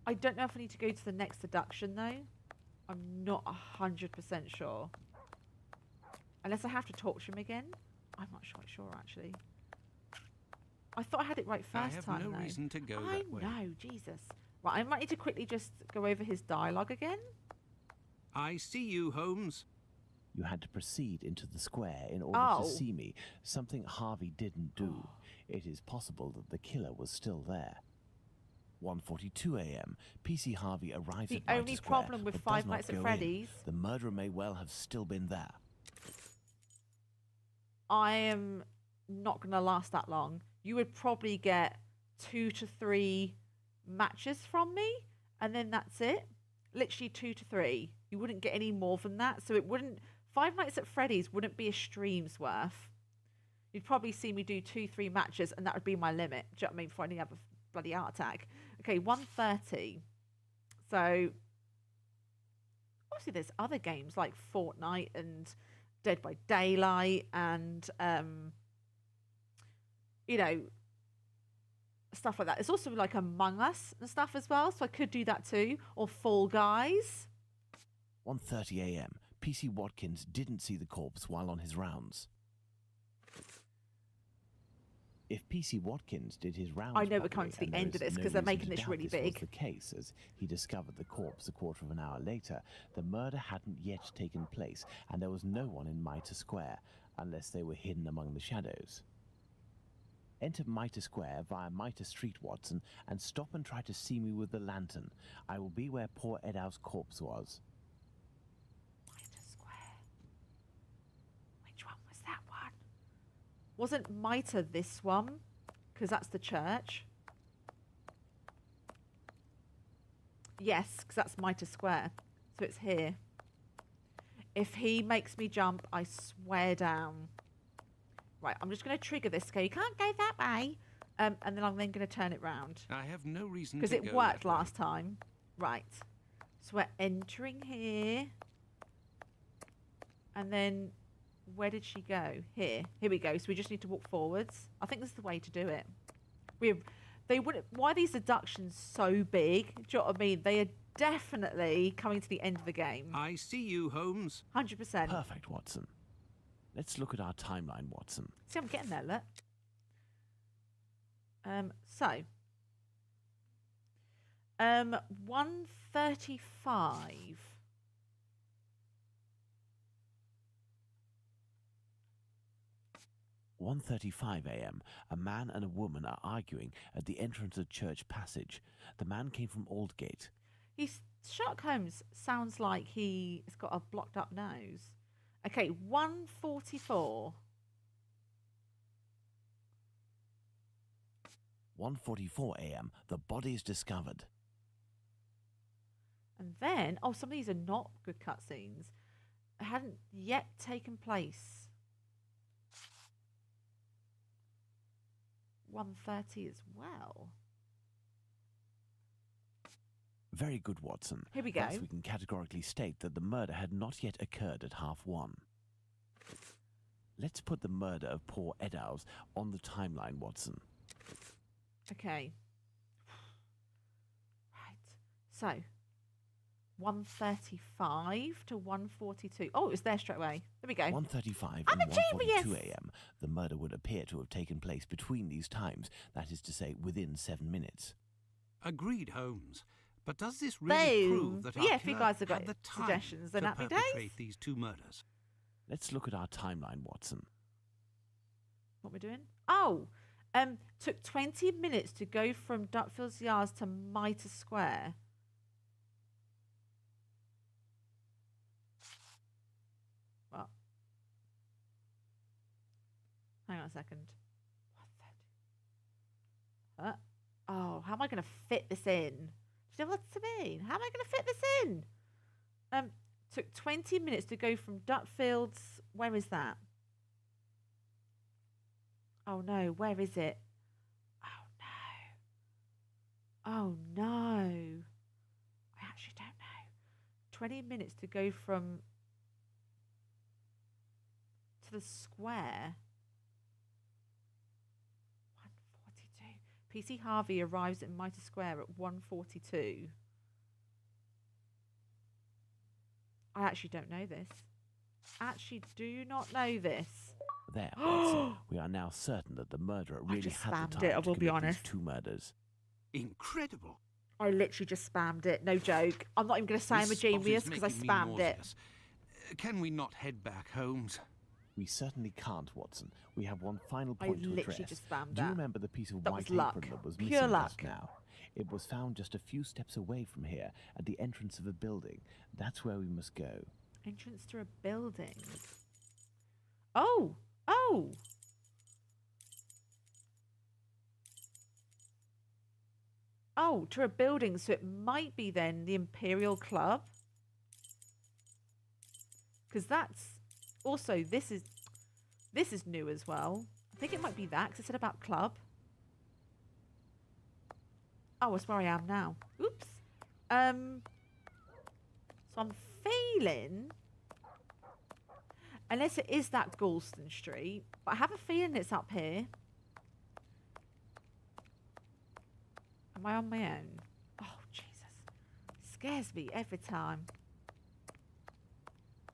Speaker 1: I don't know if I need to go to the next deduction, though. I'm not 100% sure. Unless I have to talk to him again. I'm not quite sure, actually. I thought I had it right
Speaker 2: I
Speaker 1: first
Speaker 2: have
Speaker 1: time,
Speaker 2: no
Speaker 1: though.
Speaker 2: reason to go
Speaker 1: I
Speaker 2: that way.
Speaker 1: know, Jesus. Right, I might need to quickly just go over his dialogue again.
Speaker 2: I see you, Holmes.
Speaker 3: You had to proceed into the square in order
Speaker 1: Oh.
Speaker 3: to see me, something Harvey didn't do. It is possible that the killer was still there. 1:42 a.m. PC Harvey arrives
Speaker 1: The
Speaker 3: at Mitre
Speaker 1: only
Speaker 3: Square,
Speaker 1: problem with
Speaker 3: but
Speaker 1: Five
Speaker 3: does not
Speaker 1: Nights at
Speaker 3: go in.
Speaker 1: Freddy's-
Speaker 3: The murderer may well have still been there.
Speaker 1: I am not going to last that long. You would probably get 2 to 3 matches from me, and then that's it. Literally 2 to 3. You wouldn't get any more than that, so it wouldn't... Five Nights at Freddy's wouldn't be a stream's worth. You'd probably see me do 2, 3 matches, and that would be my limit. Do you know what I mean? For any other bloody heart attack. Okay, 1:30. So obviously there's other games like Fortnite and Dead by Daylight and you know, stuff like that. It's also like Among Us and stuff as well, so I could do that too. Or Fall Guys.
Speaker 3: 1:30 a.m. PC Watkins didn't see the corpse while on his rounds. If PC Watkins did his rounds,
Speaker 1: I know we're
Speaker 3: properly,
Speaker 1: coming to the
Speaker 3: and there
Speaker 1: end of
Speaker 3: is
Speaker 1: this
Speaker 3: no
Speaker 1: because they're
Speaker 3: reason
Speaker 1: making
Speaker 3: to
Speaker 1: this
Speaker 3: doubt
Speaker 1: really
Speaker 3: this was
Speaker 1: big.
Speaker 3: the case, as he discovered the corpse a quarter of an hour later, the murder hadn't yet taken place, and there was no one in Mitre Square, unless they were hidden among the shadows. Enter Mitre Square via Mitre Street, Watson, and stop and try to see me with the lantern. I will be where poor Edow's corpse was.
Speaker 1: Mitre Square. Which one was that one? Wasn't Mitre this one? Because that's the church. Yes, because that's Mitre Square. So it's here. If he makes me jump, I swear down. Right, I'm just going to trigger this. Okay, you can't go that way. And then I'm then going to turn it round.
Speaker 2: I have no reason to
Speaker 1: Because it
Speaker 2: go
Speaker 1: worked
Speaker 2: that way.
Speaker 1: last time. Right. So we're entering here. And then, where did she go? Here. Here we go. So we just need to walk forwards. I think this is the way to do it. They wouldn't. Why are these deductions so big? Do you know what I mean? They are definitely coming to the end of the game.
Speaker 2: I see you, Holmes.
Speaker 1: 100%.
Speaker 3: Perfect, Watson. Let's look at our timeline, Watson.
Speaker 1: See, I'm getting there, look. 1:35.
Speaker 3: 1:35 a.m. A man and a woman are arguing at the entrance of Church Passage. The man came from Aldgate.
Speaker 1: Sherlock Holmes sounds like he's got a blocked up nose. Okay, 1:44.
Speaker 3: 1:44 a.m. The body is discovered.
Speaker 1: And then, oh, some of these are not good cutscenes. It hadn't yet taken place. 1:30 as well.
Speaker 3: Very good, Watson.
Speaker 1: Here we go.
Speaker 3: Thus we can categorically state that the murder had not yet occurred at 1:30. Let's put the murder of poor Eddowes on the timeline, Watson.
Speaker 1: Okay. Right. So, 1:35 to 1:42. Oh, it was there straight away. There we go.
Speaker 3: 1:35
Speaker 1: I'm
Speaker 3: and
Speaker 1: a
Speaker 3: 1:42
Speaker 1: genius!
Speaker 3: a.m. The murder would appear to have taken place between these times, that is to say, within 7 minutes.
Speaker 2: Agreed, Holmes. But does this really
Speaker 1: Boom.
Speaker 2: prove that our
Speaker 1: Yeah, if you
Speaker 2: killer
Speaker 1: guys have got
Speaker 2: had the time
Speaker 1: suggestions, then
Speaker 2: to
Speaker 1: happy
Speaker 2: perpetrate
Speaker 1: days.
Speaker 2: these two murders?
Speaker 3: Let's look at our timeline, Watson.
Speaker 1: What we're doing? Oh, took 20 minutes to go from Duckfield's Yards to Mitre Square. What? Hang on a second. 1:30. Oh, how am I going to fit this in? Do you know what I mean? How am I going to fit this in? Took 20 minutes to go from Duckfield's. Where is that? Oh no, where is it? Oh no. Oh no. I actually don't know. 20 minutes to go from to the square. 1:42. PC Harvey arrives at Mitre Square at 1:42. I actually don't know this. Actually do not know this.
Speaker 3: There, Watson. We are now certain that the murderer really
Speaker 1: just
Speaker 3: had
Speaker 1: spammed
Speaker 3: the time
Speaker 1: it, I
Speaker 3: to
Speaker 1: will be
Speaker 3: commit these
Speaker 1: honest.
Speaker 3: two murders.
Speaker 2: Incredible.
Speaker 1: I literally just spammed it. No joke. I'm not even going to say I'm a
Speaker 2: This spot is
Speaker 1: genius because I
Speaker 2: making me
Speaker 1: spammed it.
Speaker 2: nauseous. Can we not head back, Holmes?
Speaker 3: We certainly can't, Watson. We have one final
Speaker 1: I
Speaker 3: point to
Speaker 1: literally
Speaker 3: address.
Speaker 1: just spammed
Speaker 3: Do you
Speaker 1: that.
Speaker 3: remember the piece of
Speaker 1: That
Speaker 3: white
Speaker 1: was
Speaker 3: apron
Speaker 1: luck.
Speaker 3: that was
Speaker 1: Pure
Speaker 3: missing
Speaker 1: luck.
Speaker 3: just now? It was found just a few steps away from here, at the entrance of a building. That's where we must go.
Speaker 1: Entrance to a building. Oh! Oh! Oh, to a building, so it might be then the Imperial Club. Because that's also, this is new as well. I think it might be that, because it said about club. Oh, it's where I am now. Oops. So I'm feeling, unless it is that Galston Street, but I have a feeling it's up here. Am I on my own? Oh, Jesus. Scares me every time.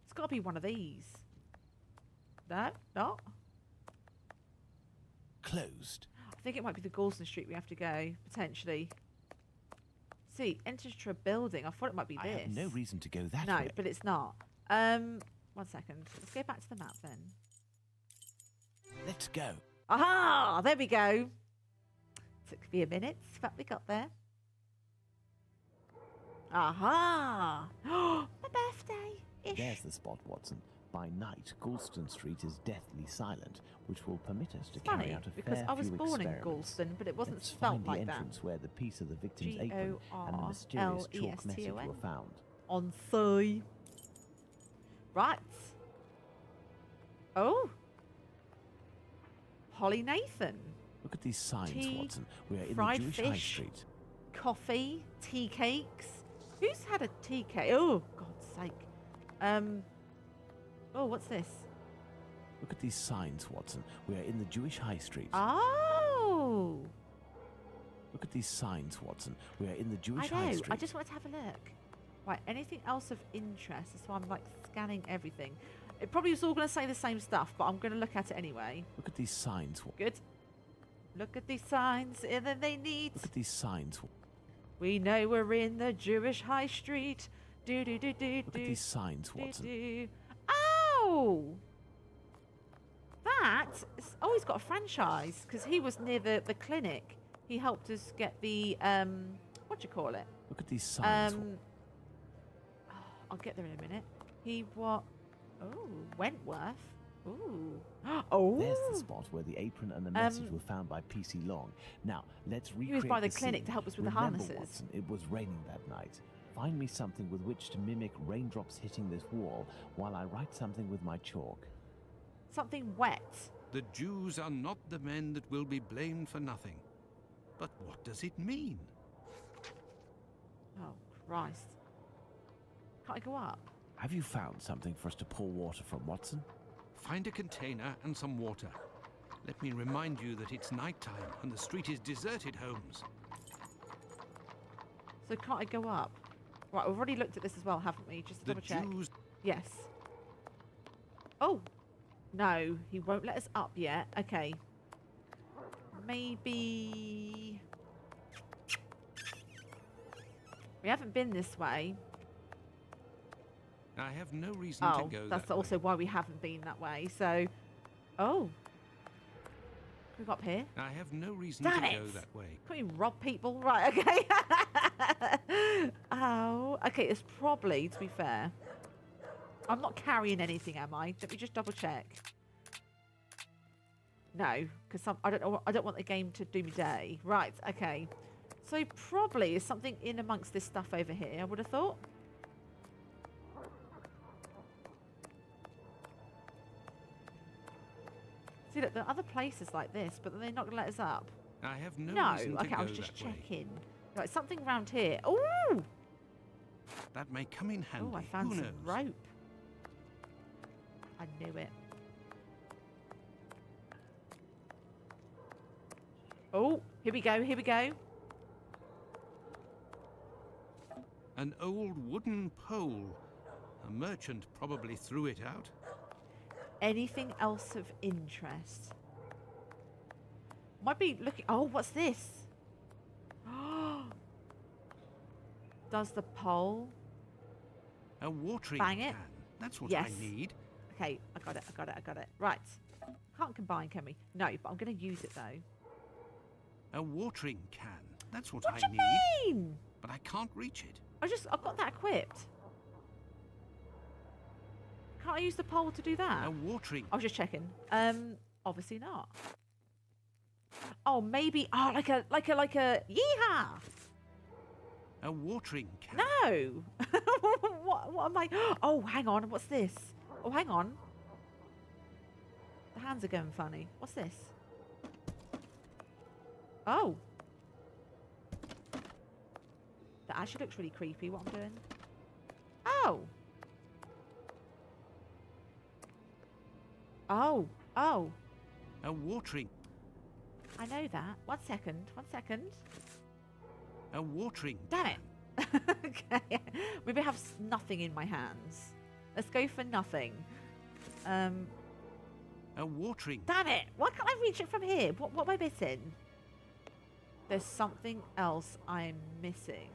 Speaker 1: It's got to be one of these. No, not.
Speaker 3: Closed.
Speaker 1: I think it might be the Galston Street we have to go, potentially. See, enters to a building. I thought it might be
Speaker 3: I
Speaker 1: this.
Speaker 3: have no reason to go that
Speaker 1: No,
Speaker 3: way.
Speaker 1: but it's not. 1 second. Let's go back to the map then.
Speaker 3: Let's go.
Speaker 1: Aha! There we go. Took me a minute, but we got there. Aha! My birthday!
Speaker 3: There's the spot, Watson. By night, Galston Street is deathly silent, which will permit us to carry
Speaker 1: Funny,
Speaker 3: out a
Speaker 1: because
Speaker 3: fair
Speaker 1: I was
Speaker 3: few
Speaker 1: born in
Speaker 3: experiments.
Speaker 1: Galston, but it wasn't
Speaker 3: Let's
Speaker 1: spelt
Speaker 3: find the
Speaker 1: like that.
Speaker 3: entrance where the piece of the victim's apron and the mysterious chalk message
Speaker 1: G-O-R-L-E-S-T-O-N.
Speaker 3: were found.
Speaker 1: On three. Right. Oh. Holly Nathan.
Speaker 3: Look at these signs,
Speaker 1: Tea,
Speaker 3: Watson. We are in the
Speaker 1: fried
Speaker 3: Jewish High
Speaker 1: fish.
Speaker 3: Street.
Speaker 1: Coffee. Tea cakes. Who's had a tea cake? Oh, God's sake. Oh, what's this?
Speaker 3: Look at these signs, Watson. We are in the Jewish High Street.
Speaker 1: Oh.
Speaker 3: Look at these signs, Watson. We are in the Jewish
Speaker 1: I
Speaker 3: High
Speaker 1: know.
Speaker 3: Street.
Speaker 1: I just wanted to have a look. Right, anything else of interest? So I'm like scanning everything. It probably was all going to say the same stuff, but I'm going to look at it anyway.
Speaker 3: Look at these signs.
Speaker 1: Good. Look at these signs, and then they need.
Speaker 3: Look at these signs.
Speaker 1: We know we're in the Jewish High Street. Do do do do.
Speaker 3: Look at these signs, Watson.
Speaker 1: Do. Oh, that. Oh, he's got a franchise because he was near the clinic. He helped us get the what do you call it?
Speaker 3: Look at these signs.
Speaker 1: I'll get there in a minute. He what? Oh, Wentworth. Ooh. Oh.
Speaker 3: There's the spot where the apron and the message were found by PC Long. Now, let's recreate
Speaker 1: He was by the
Speaker 3: scene.
Speaker 1: clinic to help us with the
Speaker 3: Remember,
Speaker 1: harnesses.
Speaker 3: Watson, it was raining that night. Find me something with which to mimic raindrops hitting this wall while I write something with my chalk.
Speaker 1: Something wet.
Speaker 2: The Jews are not the men that will be blamed for nothing. But what does it mean?
Speaker 1: Oh, Christ. Can't I go up?
Speaker 3: Have you found something for us to pour water from, Watson?
Speaker 2: Find a container and some water. Let me remind you that it's nighttime and the street is deserted, Holmes.
Speaker 1: So can't I go up? Right, we've already looked at this as well, haven't we? Just to
Speaker 2: The
Speaker 1: double check.
Speaker 2: Jews...
Speaker 1: Yes. Oh. No, he won't let us up yet. Okay. Maybe... We haven't been this way.
Speaker 2: I have no reason to
Speaker 1: Oh,
Speaker 2: go
Speaker 1: that's
Speaker 2: that
Speaker 1: also
Speaker 2: way.
Speaker 1: why we haven't been that way. So... Oh. Can we go up here?
Speaker 2: I have no reason
Speaker 1: Damn
Speaker 2: to
Speaker 1: it!
Speaker 2: go that way.
Speaker 1: Can we rob people? Right, okay. Oh, okay, it's probably, to be fair. I'm not carrying anything, am I? Let me just double check. No, because I don't want the game to do me day. Right, okay. So probably is something in amongst this stuff over here, I would have thought. See, look, there are other places like this, but they're not going to let us up.
Speaker 2: I have no,
Speaker 1: No,
Speaker 2: reason to
Speaker 1: okay, I
Speaker 2: go
Speaker 1: was just
Speaker 2: that way.
Speaker 1: checking. Right, something around here. Ooh!
Speaker 2: That may come in handy.
Speaker 1: Oh, I found
Speaker 2: Who
Speaker 1: some
Speaker 2: knows?
Speaker 1: rope. I knew it. Oh, here we go, here we go.
Speaker 2: An old wooden pole. A merchant probably threw it out.
Speaker 1: Anything else of interest? Might be looking... Oh, what's this? Does the pole...
Speaker 2: A watering
Speaker 1: Bang it?
Speaker 2: can. That's what
Speaker 1: Yes.
Speaker 2: I need.
Speaker 1: Okay, I got it, I got it, I got it. Right. Can't combine, can we? No, but I'm going to use it, though.
Speaker 2: A watering can. That's what
Speaker 1: What
Speaker 2: I
Speaker 1: do you
Speaker 2: need.
Speaker 1: mean?
Speaker 2: But I can't reach it.
Speaker 1: I've got that equipped. Can't I use the pole to do that?
Speaker 2: A watering...
Speaker 1: I was just checking. Obviously not. Oh, maybe. Oh, like a. Yeehaw!
Speaker 2: A watering can.
Speaker 1: No. What am I? Oh, hang on. What's this? Oh, hang on. The hands are going funny. What's this? Oh. That actually looks really creepy, what I'm doing. Oh. Oh. Oh.
Speaker 2: A watering...
Speaker 1: I know that. 1 second. 1 second.
Speaker 2: A watering...
Speaker 1: Damn it. Okay. Maybe I have nothing in my hands. Let's go for nothing.
Speaker 2: A watering...
Speaker 1: Damn it. Why can't I reach it from here? What am I missing? There's something else I'm missing.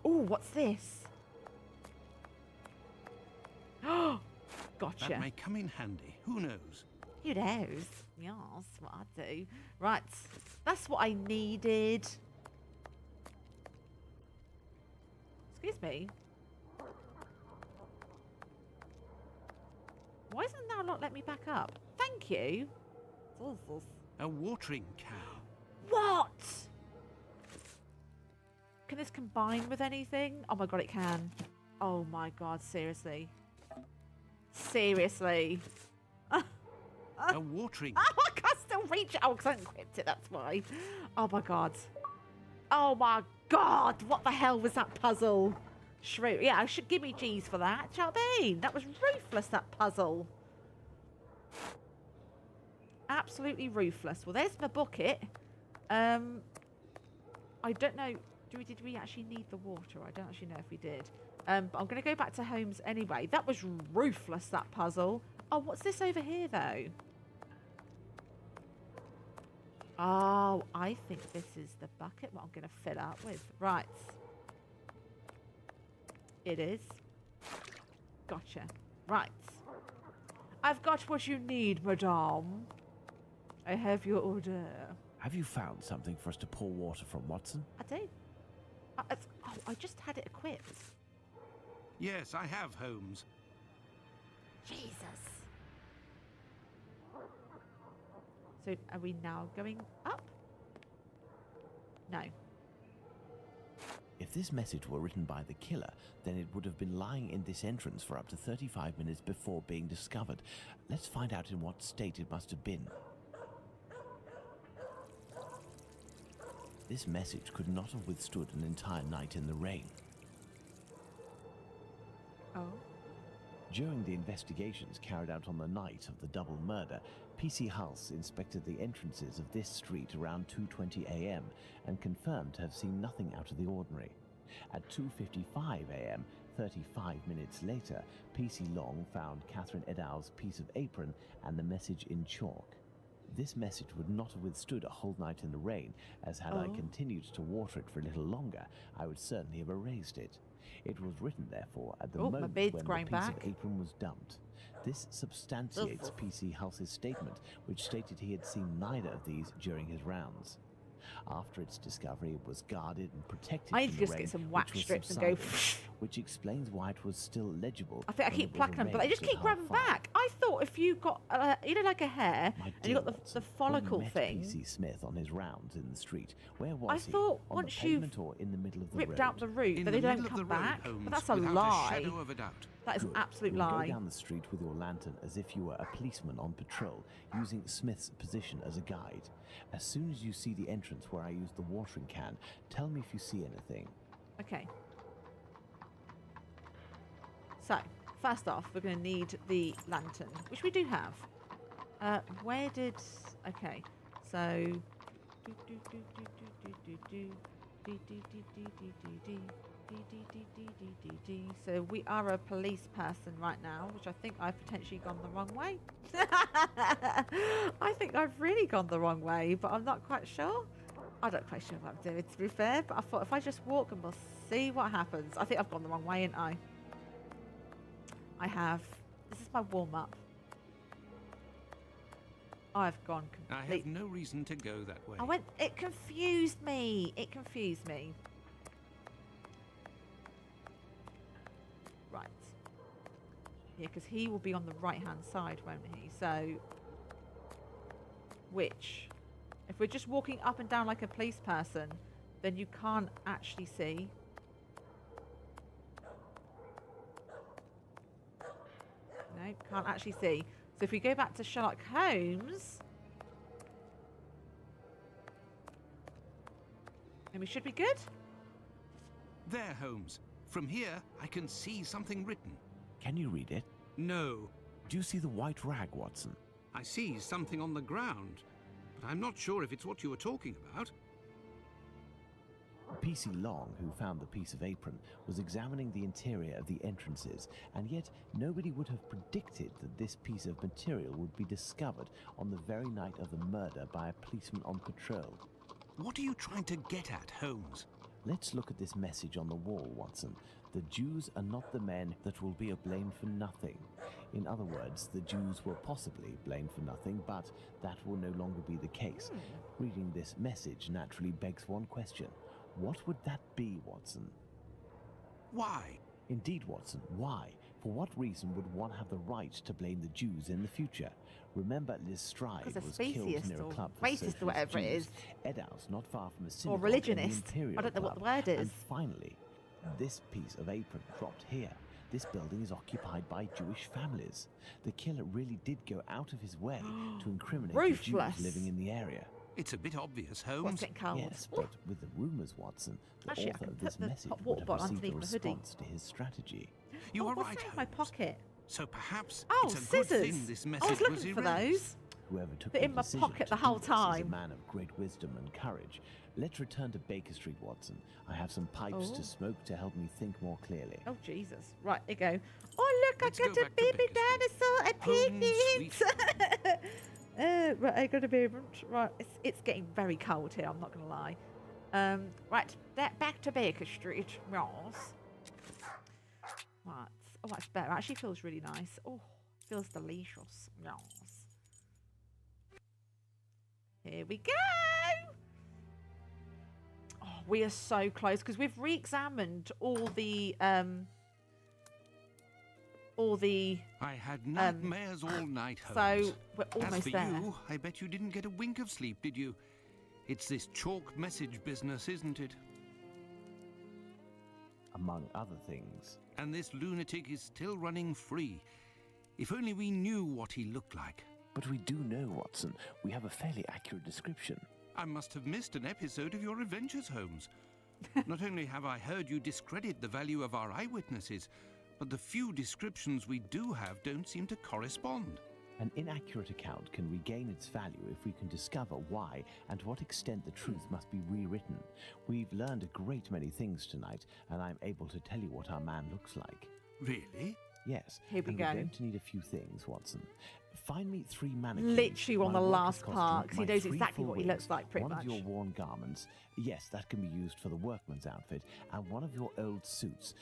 Speaker 1: Oh, what's this? Gotcha.
Speaker 2: That may come in handy. Who knows?
Speaker 1: Who knows? Yeah, that's what I do. Right. That's what I needed. Excuse me. Why isn't that not let me back up? Thank you.
Speaker 2: A watering can.
Speaker 1: What? Can this combine with anything? Oh my god, it can. Oh my god, seriously. Seriously.
Speaker 2: A watering...
Speaker 1: Oh, I can't still reach it. Oh, because I haven't equipped it, that's why. Oh my god. Oh my god, what the hell was that puzzle? Shrew. Yeah, I should give me G's for that. Do you know what I mean? That was ruthless, that puzzle. Absolutely ruthless. Well, there's my bucket. I don't know. Did we actually need the water? I don't actually know if we did. But I'm going to go back to Holmes anyway. That was ruthless, that puzzle. Oh, what's this over here, though? Oh, I think this is the bucket what I'm going to fill up with. Right. It is. Gotcha. Right. I've got what you need, madame. I have your order.
Speaker 3: Have you found something for us to pour water from, Watson?
Speaker 1: I do. I just had it equipped.
Speaker 2: Yes, I have, Holmes.
Speaker 1: Jesus. So, are we now going up? No.
Speaker 3: If this message were written by the killer, then it would have been lying in this entrance for up to 35 minutes before being discovered. Let's find out in what state it must have been. This message could not have withstood an entire night in the rain.
Speaker 1: Oh.
Speaker 3: During the investigations carried out on the night of the double murder, PC Hulse inspected the entrances of this street around 2:20 a.m. and confirmed to have seen nothing out of the ordinary. At 2:55 a.m., 35 minutes later, PC Long found Catherine Edow's piece of apron and the message in chalk. This message would not have withstood a whole night in the rain, as had I continued to water it for a little longer, I would certainly have erased it. It was written, therefore, at the moment when the piece of apron was dumped. This substantiates PC Hulse's statement, which stated he had seen neither of these during his rounds. After its discovery, it was guarded and protected
Speaker 1: I need
Speaker 3: from
Speaker 1: to
Speaker 3: the
Speaker 1: just
Speaker 3: rain,
Speaker 1: get some wax
Speaker 3: which
Speaker 1: strips
Speaker 3: was
Speaker 1: and go.
Speaker 3: subsiding, which explains why it was still legible.
Speaker 1: I think I
Speaker 3: when
Speaker 1: keep
Speaker 3: it was
Speaker 1: plucking them, but they just
Speaker 3: arranged
Speaker 1: keep
Speaker 3: at
Speaker 1: grabbing
Speaker 3: 5:30.
Speaker 1: back. I thought if you got, you know, like a hair,
Speaker 3: My
Speaker 1: and
Speaker 3: dear
Speaker 1: you got the
Speaker 3: Watson,
Speaker 1: follicle
Speaker 3: when you met
Speaker 1: thing.
Speaker 3: PC Smith on his rounds in the street, where was
Speaker 1: I
Speaker 3: he?
Speaker 1: thought
Speaker 3: On
Speaker 1: once
Speaker 3: the
Speaker 1: you've
Speaker 3: pavement or in the middle of the
Speaker 1: ripped
Speaker 3: road?
Speaker 1: out the root,
Speaker 2: In
Speaker 1: that
Speaker 2: the
Speaker 1: they don't
Speaker 2: middle of
Speaker 1: come
Speaker 2: the road,
Speaker 1: back.
Speaker 2: Holmes,
Speaker 1: But that's a
Speaker 2: without a
Speaker 1: lie.
Speaker 2: shadow of a doubt.
Speaker 1: That is an
Speaker 3: Good.
Speaker 1: absolute
Speaker 3: You'll
Speaker 1: lie.
Speaker 3: Go down the street with your lantern as if you were a policeman on patrol, using Smith's position as a guide. As soon as you see the entrance where I used the watering can, tell me if you see anything.
Speaker 1: Okay. So, first off, we're going to need the lantern, which we do have. Where did... Okay, so... So we are a police person right now, which I think I've potentially gone the wrong way. I think I've really gone the wrong way, but I'm not quite sure. I don't quite sure what I'm doing, to be fair, but I thought if I just walk and we'll see what happens. I think I've gone the wrong way, ain't I? I have. This is my warm-up. I've gone
Speaker 2: I
Speaker 1: complete.
Speaker 2: have no reason to go that way.
Speaker 1: I went. It confused me. It confused me. Right. Yeah, because he will be on the right-hand side, won't he? So, which, if we're just walking up and down like a police person, then you can't actually see. No, can't actually see. So if we go back to Sherlock Holmes, then we should be good.
Speaker 2: There, Holmes. From here, I can see something written.
Speaker 3: Can you read it?
Speaker 2: No.
Speaker 3: Do you see the white rag, Watson?
Speaker 2: I see something on the ground, but I'm not sure if it's what you were talking about.
Speaker 3: P.C. Long, who found the piece of apron, was examining the interior of the entrances, and yet nobody would have predicted that this piece of material would be discovered on the very night of the murder by a policeman on patrol.
Speaker 2: What are you trying to get at, Holmes?
Speaker 3: Let's look at this message on the wall, Watson. The Jews are not the men that will be blamed for nothing. In other words, the Jews were possibly blamed for nothing, but that will no longer be the case. Reading this message naturally begs one question. What would that be, Watson?
Speaker 2: Why?
Speaker 3: Indeed, Watson, why? For what reason would one have the right to blame the Jews in the future? Remember, Lestrade
Speaker 1: Because
Speaker 3: was
Speaker 1: they're
Speaker 3: killed
Speaker 1: speciest
Speaker 3: near a
Speaker 1: or
Speaker 3: club for
Speaker 1: racist or
Speaker 3: socialist
Speaker 1: whatever it
Speaker 3: Jews.
Speaker 1: is.
Speaker 3: Edaus, not far from a
Speaker 1: Or
Speaker 3: synagogue, and the
Speaker 1: religionist.
Speaker 3: Imperial
Speaker 1: I don't know what the
Speaker 3: Club.
Speaker 1: word is.
Speaker 3: And finally, this piece of apron dropped here. This building is occupied by Jewish families. The killer really did go out of his way to incriminate the Jews
Speaker 1: Ruthless.
Speaker 3: living in the area.
Speaker 2: It's a bit obvious,
Speaker 1: What's
Speaker 2: Holmes.
Speaker 1: getting cold?
Speaker 3: Yes, but with the rumours, Watson, the
Speaker 1: Actually, I
Speaker 3: author
Speaker 1: can
Speaker 3: of
Speaker 1: put
Speaker 3: this
Speaker 1: the
Speaker 3: message
Speaker 1: hot
Speaker 3: would
Speaker 1: water
Speaker 3: have
Speaker 1: bottle
Speaker 3: received a
Speaker 1: underneath the hoodie.
Speaker 3: response to his strategy.
Speaker 2: You are
Speaker 1: what's
Speaker 2: right,
Speaker 1: that in my
Speaker 2: Holmes.
Speaker 1: pocket?
Speaker 2: So perhaps
Speaker 1: Oh,
Speaker 2: it's a
Speaker 1: scissors.
Speaker 2: good thing this
Speaker 1: I
Speaker 2: message
Speaker 1: was looking for
Speaker 2: erased.
Speaker 1: those.
Speaker 3: Whoever took
Speaker 1: They're
Speaker 3: the
Speaker 1: in my
Speaker 3: decision
Speaker 1: pocket
Speaker 3: to
Speaker 1: the
Speaker 3: do
Speaker 1: whole
Speaker 3: this is a
Speaker 1: time.
Speaker 3: man of great wisdom and courage. Let's return to Baker Street, Watson. I have some pipes
Speaker 1: Oh.
Speaker 3: to smoke to help me think more clearly.
Speaker 1: Oh, Jesus. Right, here you go. Oh, look,
Speaker 2: Let's
Speaker 1: I got
Speaker 2: go
Speaker 1: a
Speaker 2: back to
Speaker 1: baby
Speaker 2: Baker Street.
Speaker 1: dinosaur, a
Speaker 2: Home,
Speaker 1: picnic. Right, I got a baby. Right, it's getting very cold here, I'm not going to lie. Right, back to Baker Street. Yes. Right. Oh, that's better. It actually feels really nice. Oh, feels delicious. Yes. Here we go. Oh, we are so close because we've re-examined all the
Speaker 2: I had nightmares all night, Holmes.
Speaker 1: so we're
Speaker 2: As
Speaker 1: almost
Speaker 2: for
Speaker 1: there.
Speaker 2: you, I bet you didn't get a wink of sleep, did you? It's this chalk message business, isn't it?
Speaker 3: Among other things.
Speaker 2: And this lunatic is still running free. If only we knew what he looked like.
Speaker 3: But we do know, Watson. We have a fairly accurate description.
Speaker 2: I must have missed an episode of your adventures, Holmes. Not only have I heard you discredit the value of our eyewitnesses, but the few descriptions we do have don't seem to correspond.
Speaker 3: An inaccurate account can regain its value if we can discover why and to what extent the truth must be rewritten. We've learned a great many things tonight, and I'm able to tell you what our man looks like.
Speaker 2: Really?
Speaker 3: Yes.
Speaker 1: Here we
Speaker 3: and
Speaker 1: go.
Speaker 3: We're going to need a few things, Watson. Find me 3 mannequins.
Speaker 1: Literally on
Speaker 3: my
Speaker 1: the
Speaker 3: worker's
Speaker 1: last
Speaker 3: costume,
Speaker 1: part, 'cause he
Speaker 3: my
Speaker 1: knows
Speaker 3: 3
Speaker 1: exactly
Speaker 3: full
Speaker 1: what he
Speaker 3: wigs,
Speaker 1: looks like, pretty
Speaker 3: one
Speaker 1: much.
Speaker 3: of your worn garments. Yes, that can be used for the workman's outfit, and one of your old suits.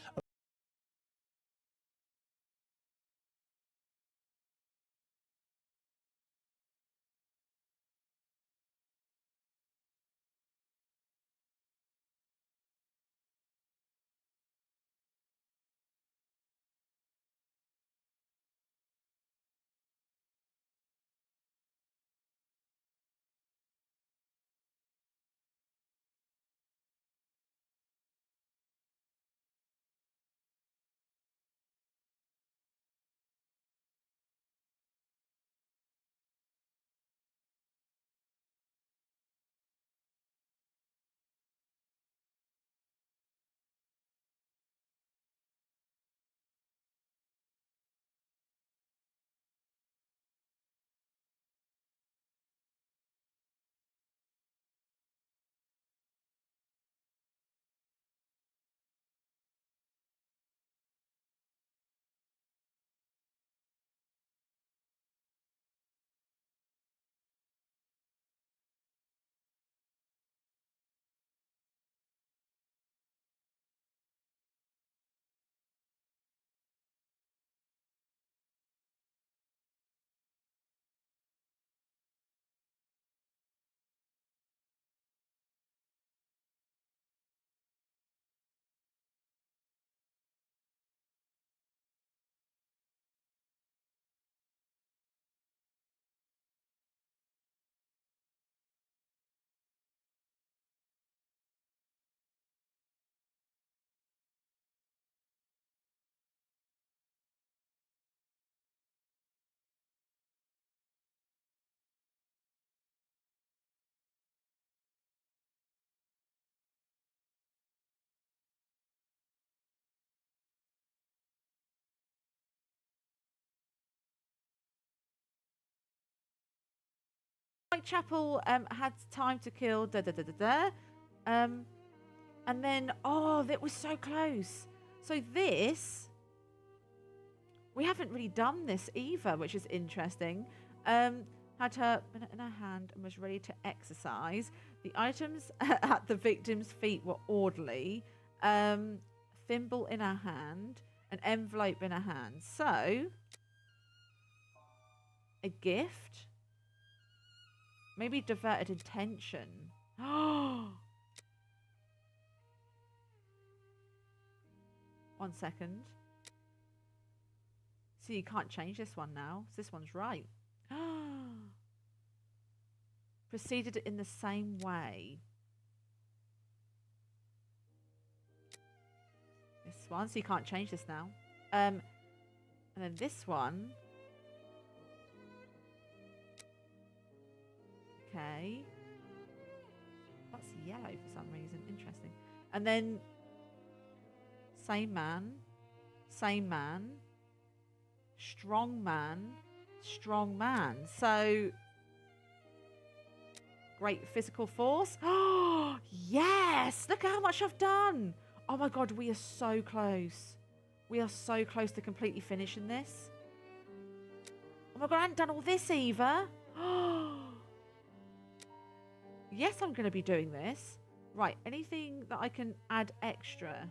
Speaker 1: Whitechapel had time to kill da da da da da. And then, oh, that was so close. So this, we haven't really done this either, which is interesting. Had her in her hand and was ready to exercise. The items at the victim's feet were orderly. Thimble in her hand, an envelope in her hand. So, a gift. Maybe diverted attention. Oh. 1 second. See, you can't change this one now. So this one's right. Proceeded in the same way. This one, so you can't change this now. And then this one. Okay. That's yellow for some reason. Interesting. And then same man, strong man. So great physical force. Oh, yes! Look how much I've done. Oh my God, we are so close. We are so close to completely finishing this. Oh my God, I haven't done all this either. Yes, I'm going to be doing this. Right, anything that I can add extra?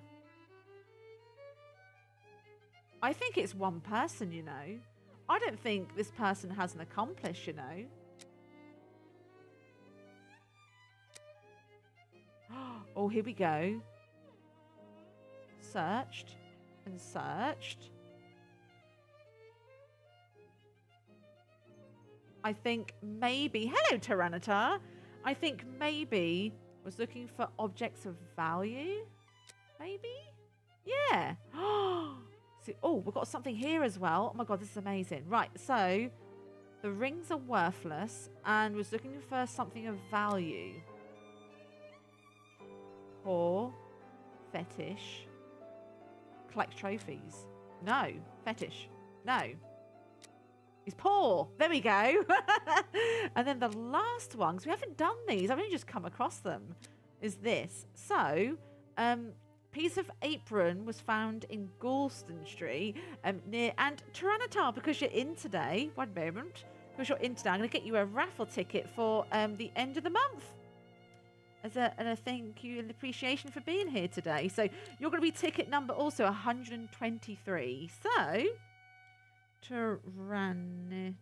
Speaker 1: I think it's one person, you know. I don't think this person has an accomplice, you know. Oh, here we go. Searched and searched. I think maybe... Hello, Tyranitar. I think maybe was looking for objects of value. Maybe? Yeah. See, oh, we've got something here as well. Oh my God, this is amazing. Right, so the rings are worthless and was looking for something of value. Poor. Fetish. Collect trophies. No. Fetish. No. He's poor. There we go. And then the last one, because we haven't done these, I've only just come across them, is this. So, piece of apron was found in Galston Street near, and Tyranitar, because you're in today, one moment, because you're in today, I'm going to get you a raffle ticket for the end of the month. As a thank you and appreciation for being here today. So you're going to be ticket number also 123. So, Tyranitar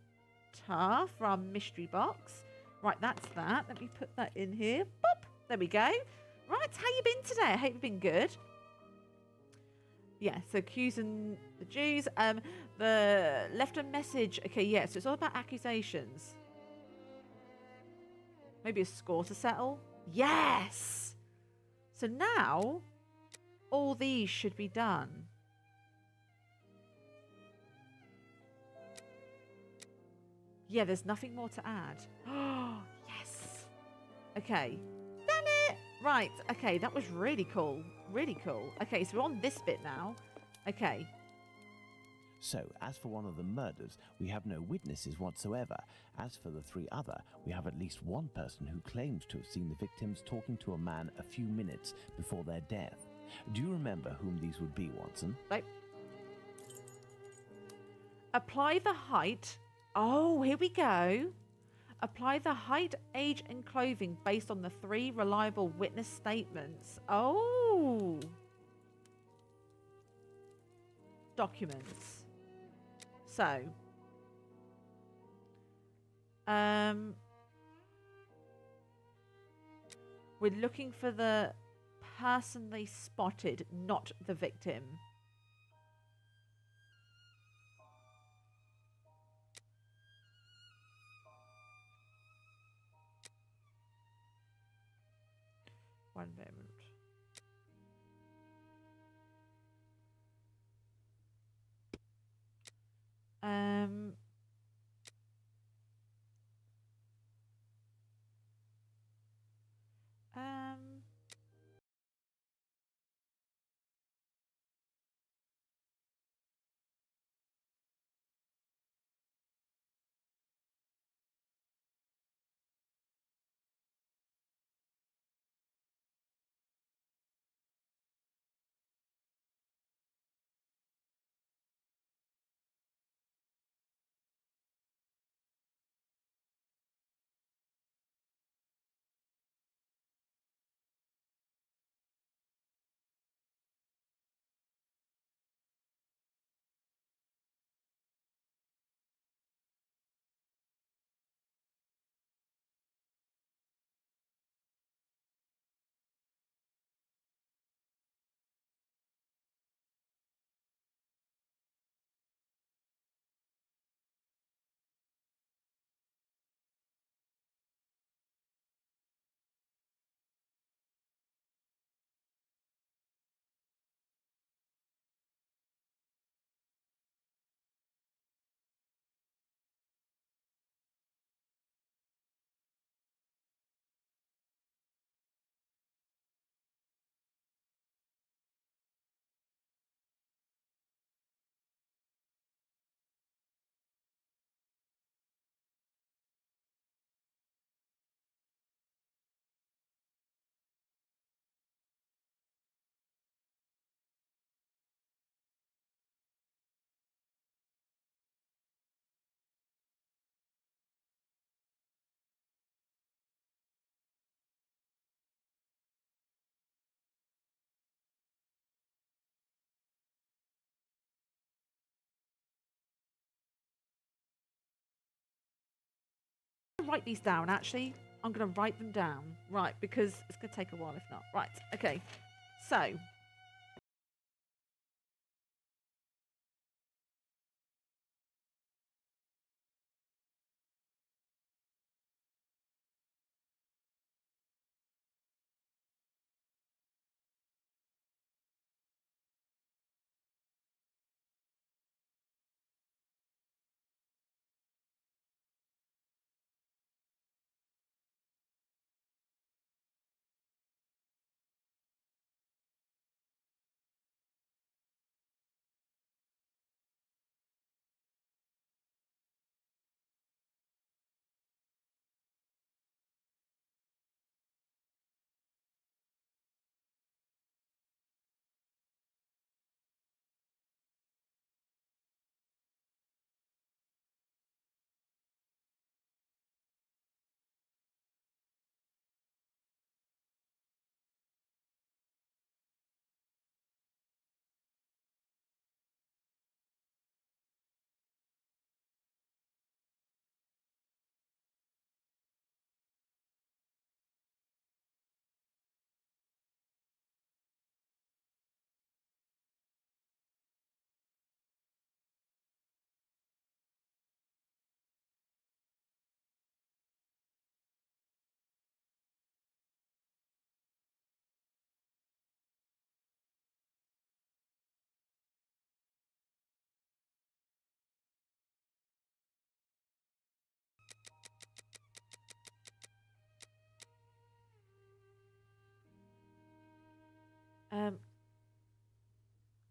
Speaker 1: from Mystery Box. Right, that's that. Let me put that in here. Boop. There we go. Right, how you been today? I hope you've been good. Yeah, so accusing the Jews. The left a message. Okay, yeah, so it's all about accusations. Maybe a score to settle. Yes! So now, all these should be done. Yeah, there's nothing more to add. Oh, yes! Okay. Damn it! Right, okay, that was really cool. Really cool. Okay, so we're on this bit now. Okay.
Speaker 3: So, as for one of the murders, we have no witnesses whatsoever. As for the three other, we have at least one person who claims to have seen the victims talking to a man a few minutes before their death. Do you remember whom these would be, Watson?
Speaker 1: Nope. Apply the height. Oh, here we go. Apply the height, age, and clothing based on the 3 reliable witness statements. Oh. Documents. So, we're looking for the person they spotted, not the victim. One moment. write these down, actually. I'm going to write them down. Right, because it's going to take a while if not. Right, okay. So...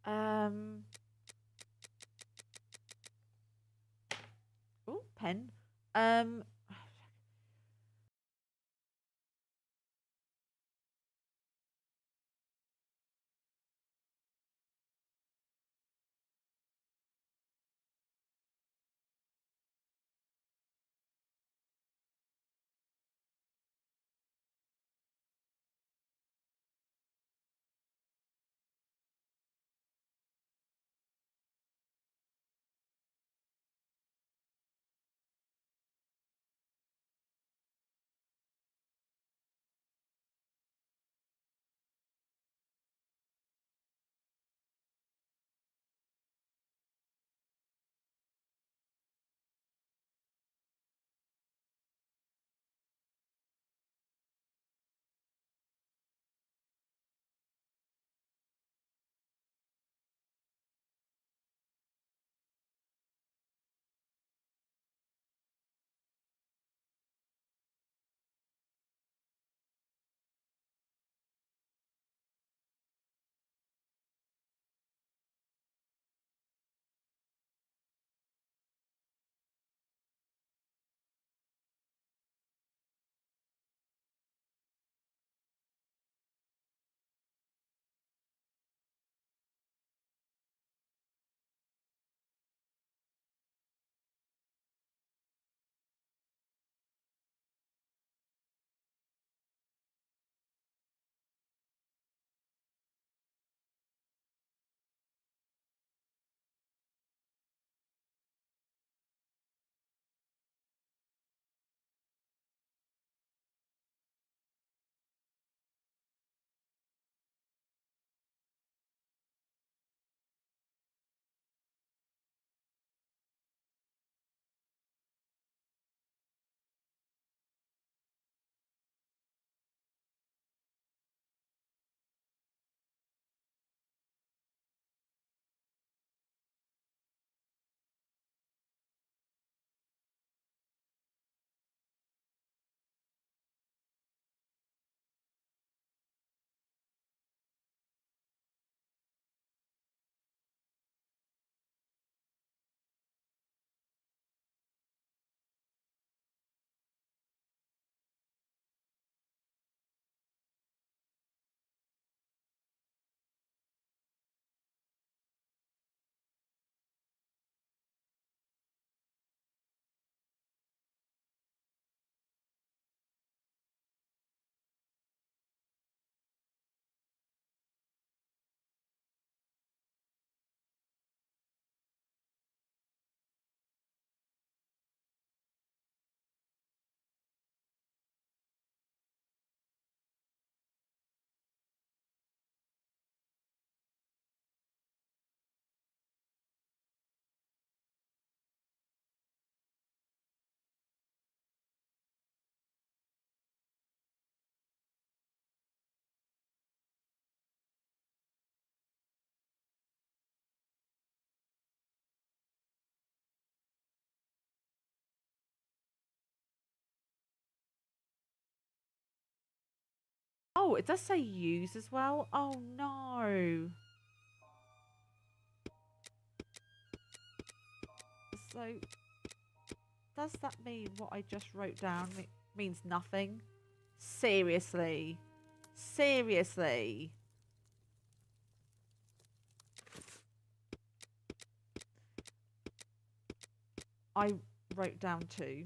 Speaker 1: Um, oh, pen. Um, it does say use as well. Oh, no. So, does that mean what I just wrote down means nothing? Seriously? Seriously? I wrote down 2.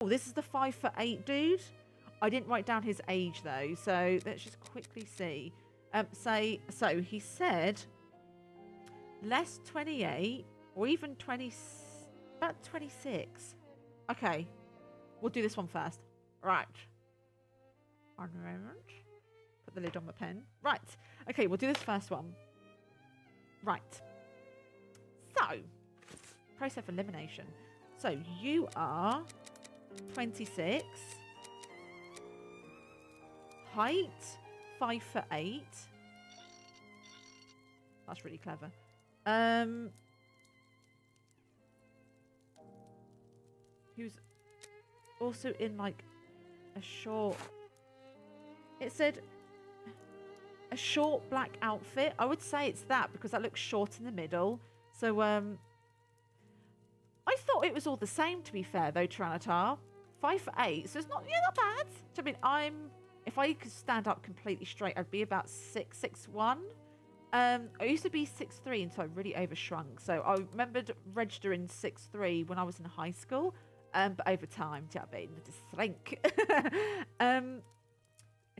Speaker 1: Oh, this is the 5'8" dude. I didn't write down his age though, so let's just quickly see. So he said less 28 or even 20, about 26. Okay, we'll do this one first. Right. One moment. Put the lid on my pen. Right. Okay, we'll do this first one. Right. So, process of elimination. So you are 26. Height 5'8". That's really clever. He was also in like a short. It said a short black outfit. I would say it's that because that looks short in the middle. So I thought it was all the same, to be fair, though, Tyranitar. 5'8", so it's not bad. I mean, if I could stand up completely straight, I'd be about 6'1". I used to be 6'3", until I really overshrunk. So I remembered registering 6'3" when I was in high school, but over time, do you know what I mean? I just shrank.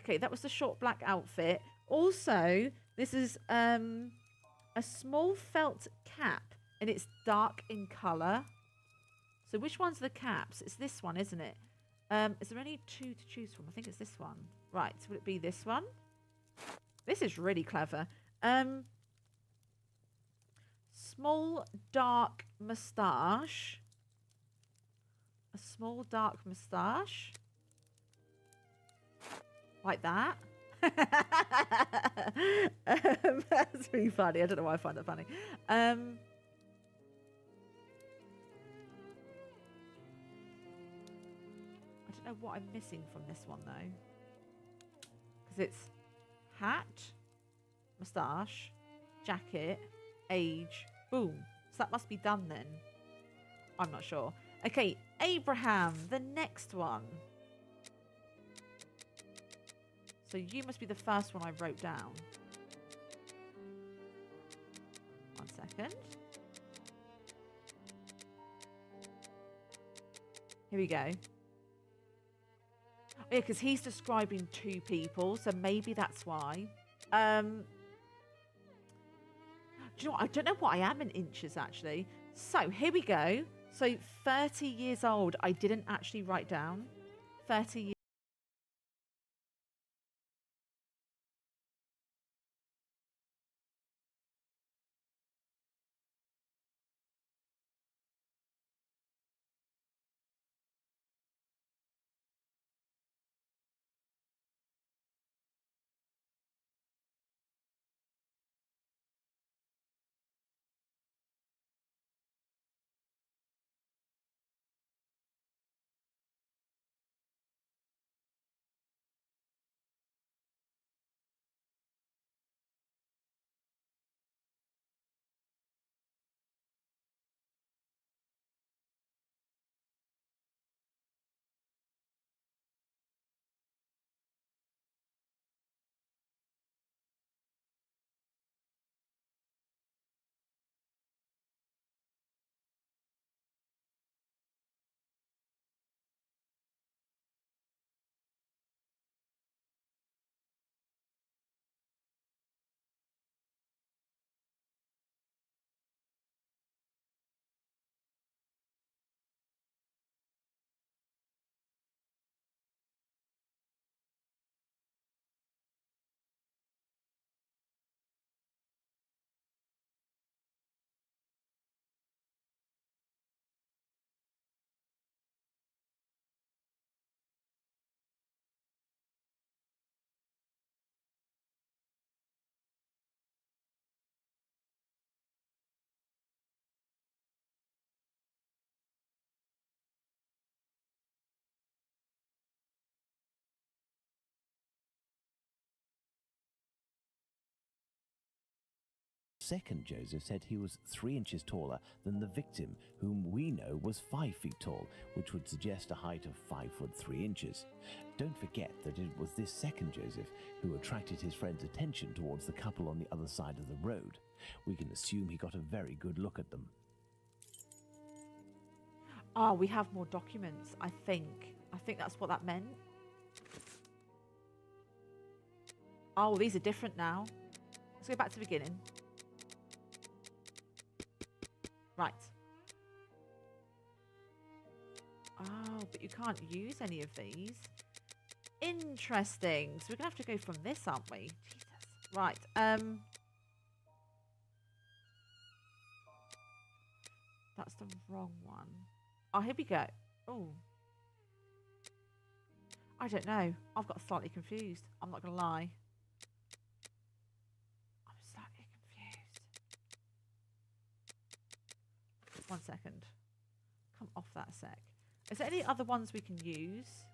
Speaker 1: Okay, that was the short black outfit. Also, this is a small felt cap, and it's dark in colour. So which one's the caps? It's this one, isn't it? Is there only 2 to choose from? I think it's this one. Right, so would it be this one? This is really clever. Small dark moustache. A small dark moustache. Like that. That's really funny. I don't know why I find that funny. I don't know what I'm missing from this one though, because it's hat, moustache, jacket, age, boom. So that must be done then. I'm not sure. Okay, Abraham, the next one. So you must be the first one I wrote down. second. Here we go. Yeah, because he's describing 2 people, so maybe that's why. Do you know what? I don't know what I am in inches, actually. So, here we go. So, 30 years old. I didn't actually write down. 30 years.
Speaker 3: Second Joseph said he was 3 inches taller than the victim, whom we know was 5 feet tall, which would suggest a height of 5 foot 3 inches. Don't forget that it was this second Joseph who attracted his friend's attention towards the couple on the other side of the road. We can assume he got a very good look at them.
Speaker 1: Oh, we have more documents, I think. I think that's what that meant. Oh, these are different now. Let's go back to the beginning. Right. Oh, but you can't use any of these. Interesting. So we're going to have to go from this, aren't we? Jesus. Right. That's the wrong one. Oh, here we go. Oh. I don't know. I've got slightly confused. I'm not going to lie. I'm slightly confused. 1 second. Come off that a sec. Is there any other ones we can use?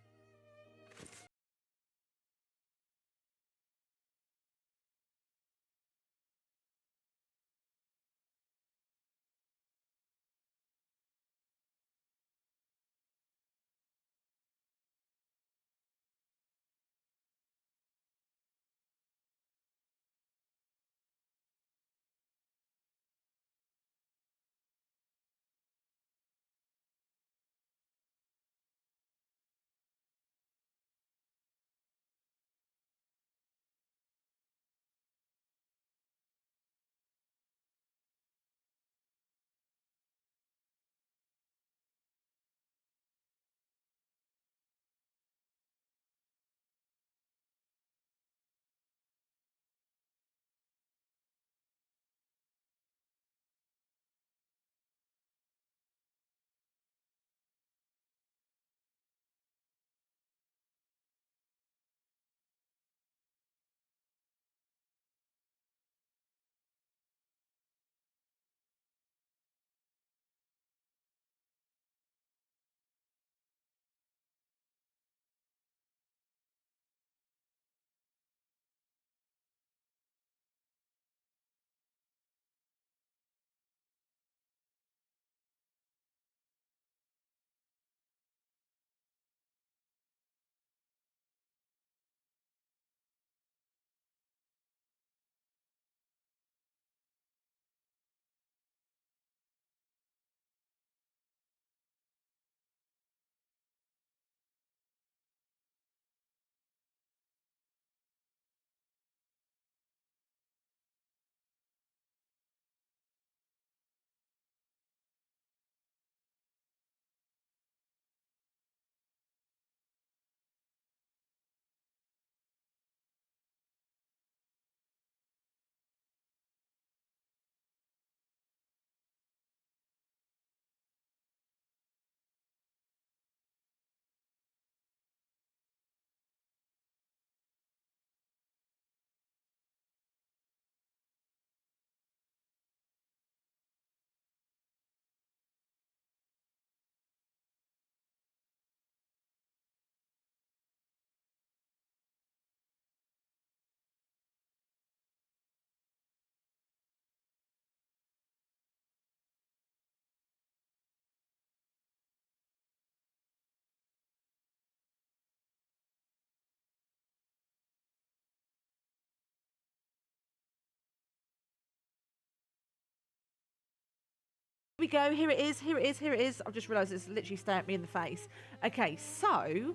Speaker 1: we go. Here it is. Here it is. Here it is. I've just realised it's literally staring at me in the face. Okay, so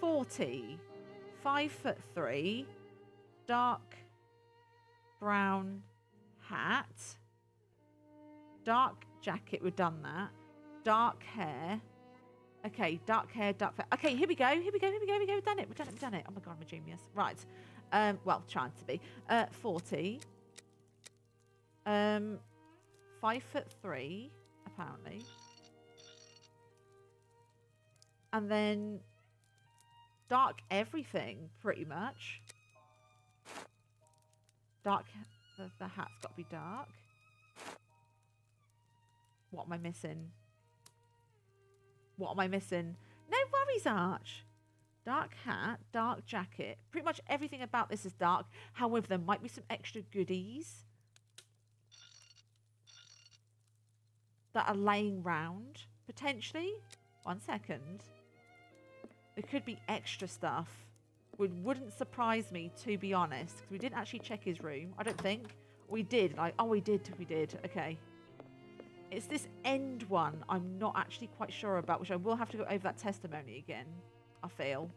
Speaker 1: 40, 5'3", dark brown hat, dark jacket. We've done that. Dark hair. Okay, dark hair, dark hair. Okay, here we go. Here we go. Here we go. Here we go. We've done it. We've done it. We've done it. Oh my god, I'm a genius. Right. Well, trying to be. 40. 5'3", apparently. And then dark everything, pretty much. Dark, the hat's got to be dark. What am I missing? What am I missing? No worries, Arch. Dark hat, dark jacket. Pretty much everything about this is dark. However, there might be some extra goodies that are laying round, potentially. 1 second. There could be extra stuff. Wouldn't surprise me, to be honest, because we didn't actually check his room. I don't think. We did. Like, oh, we did. We did. Okay. It's this end one I'm not actually quite sure about, which I will have to go over that testimony again, I feel.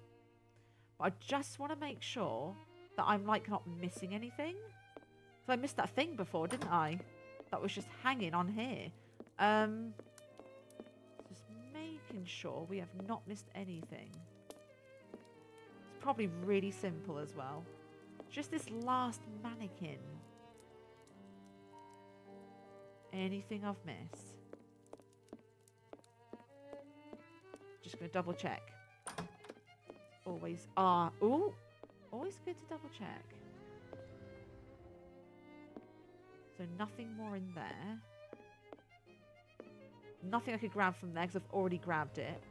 Speaker 1: But I just want to make sure that I'm, like, not missing anything. So I missed that thing before, didn't I? That was just hanging on here. Just making sure we have not missed anything. It's probably really simple as well. Just this last mannequin. Anything I've missed? Just going to double check. Always ooh, always good to double check. So nothing more in there. Nothing I could grab from there because I've already grabbed it.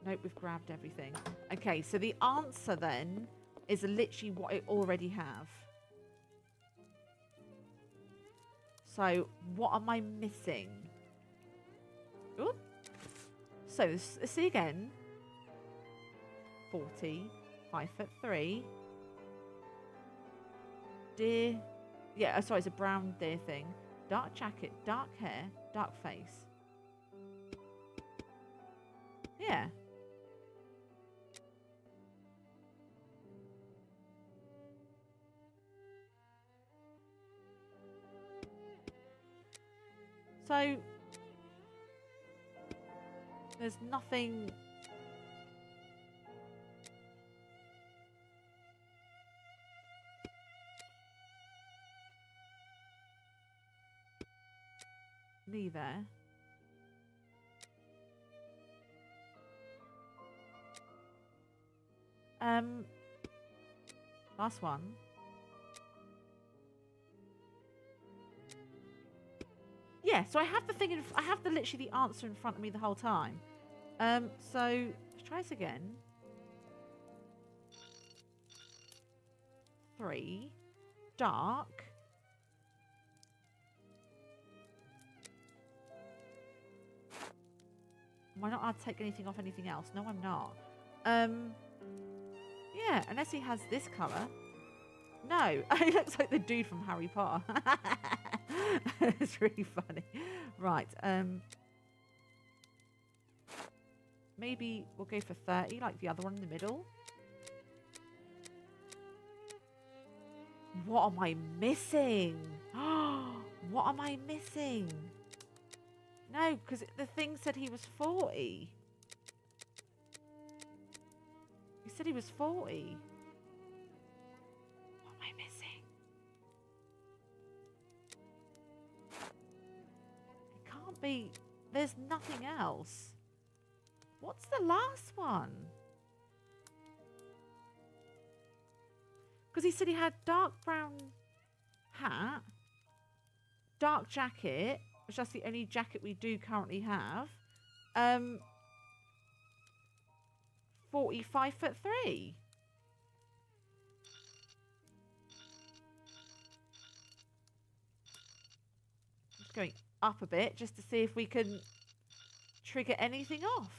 Speaker 1: Nope, we've grabbed everything. Okay, so the answer then is literally what I already have. So what am I missing? Ooh. So let's see again. 40, 5'3". Deer. Yeah, sorry, it's a brown deer thing. Dark jacket, dark hair, dark face. Yeah. So there's nothing. Me there. Last one. Yeah, so I have the thing I have literally the answer in front of me the whole time. So let's try this again. 3. Dark. Am I not allowed to take anything off anything else? No, I'm not. Yeah, unless he has this colour. No, he looks like the dude from Harry Potter. It's really funny. Right, maybe we'll go for 30, like the other one in the middle. What am I missing? What am I missing? No, because the thing said he was 40. He said he was 40. What am I missing? It can't be. There's nothing else. What's the last one? Because he said he had dark brown hat, dark jacket, which that's the only jacket we do currently have. 45'3". Just going up a bit just to see if we can trigger anything off.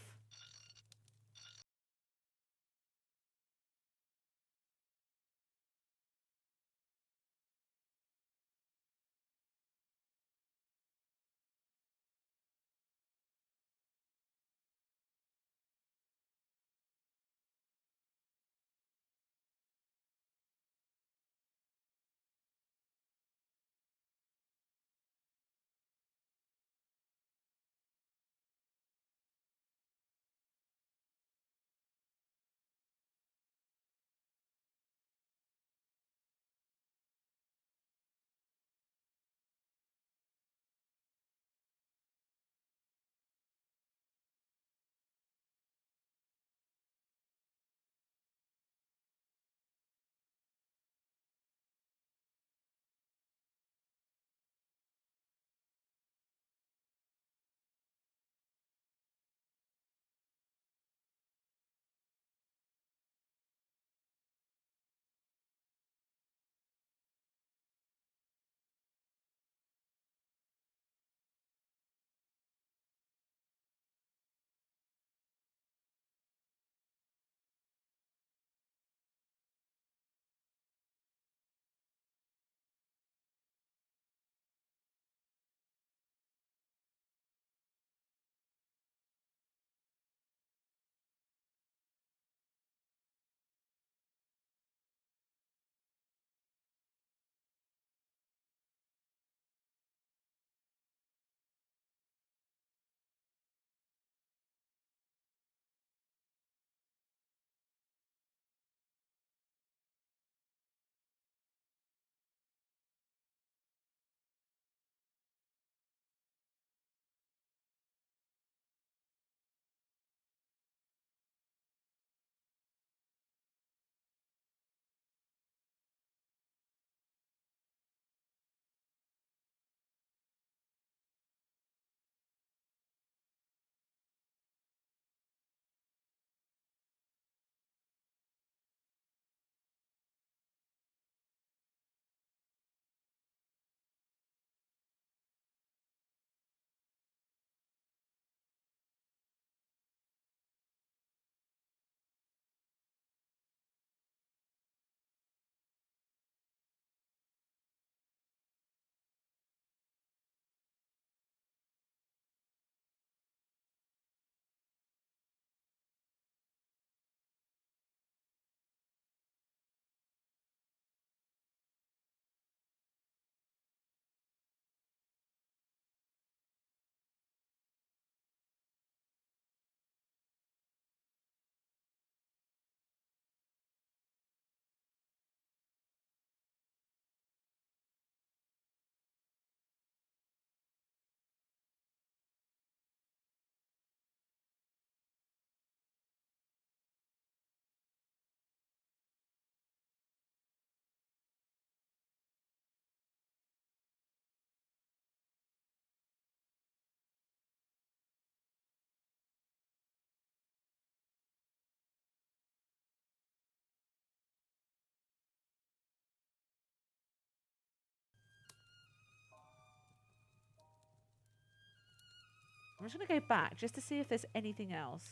Speaker 1: I'm just going to go back just to see if there's anything else.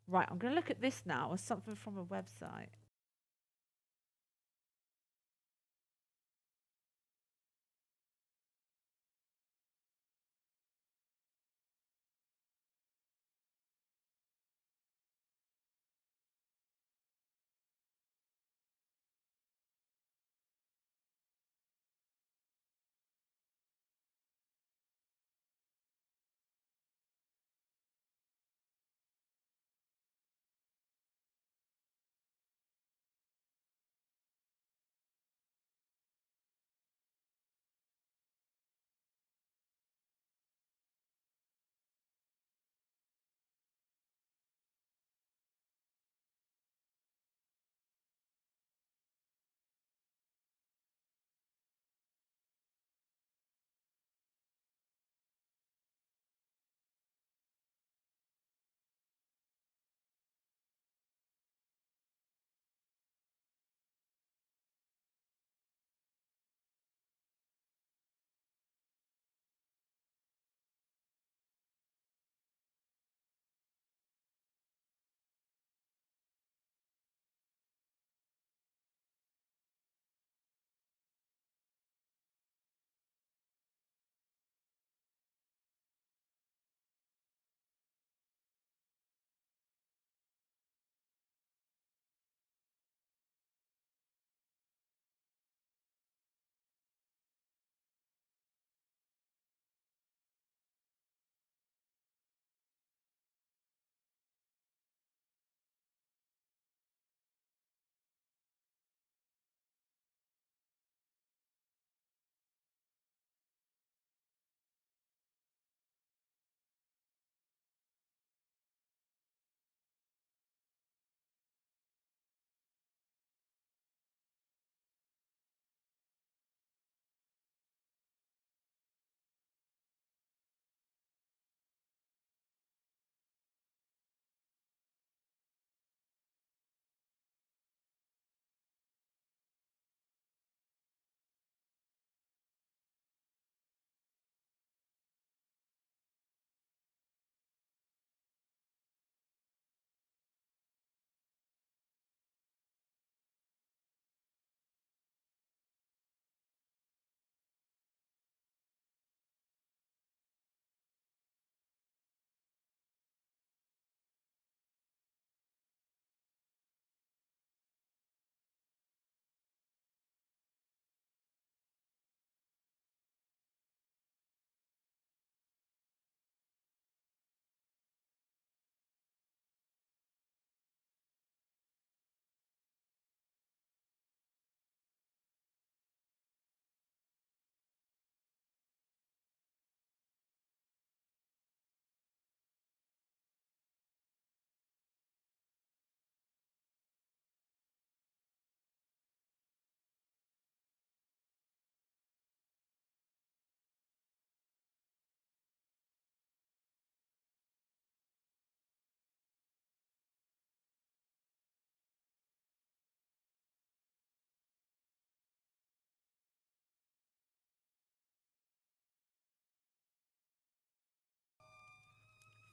Speaker 1: Right, I'm going to look at this now as something from a website.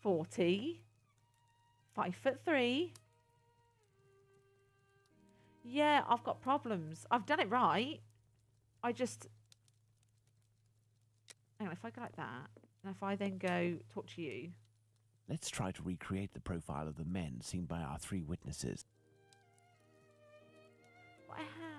Speaker 1: $40. 5'3". Yeah, I've got problems. I've done it right. I just... Hang on, if I go like that, and if I then go talk to you...
Speaker 3: Let's try to recreate the profile of the men seen by our 3 witnesses.
Speaker 1: What I have...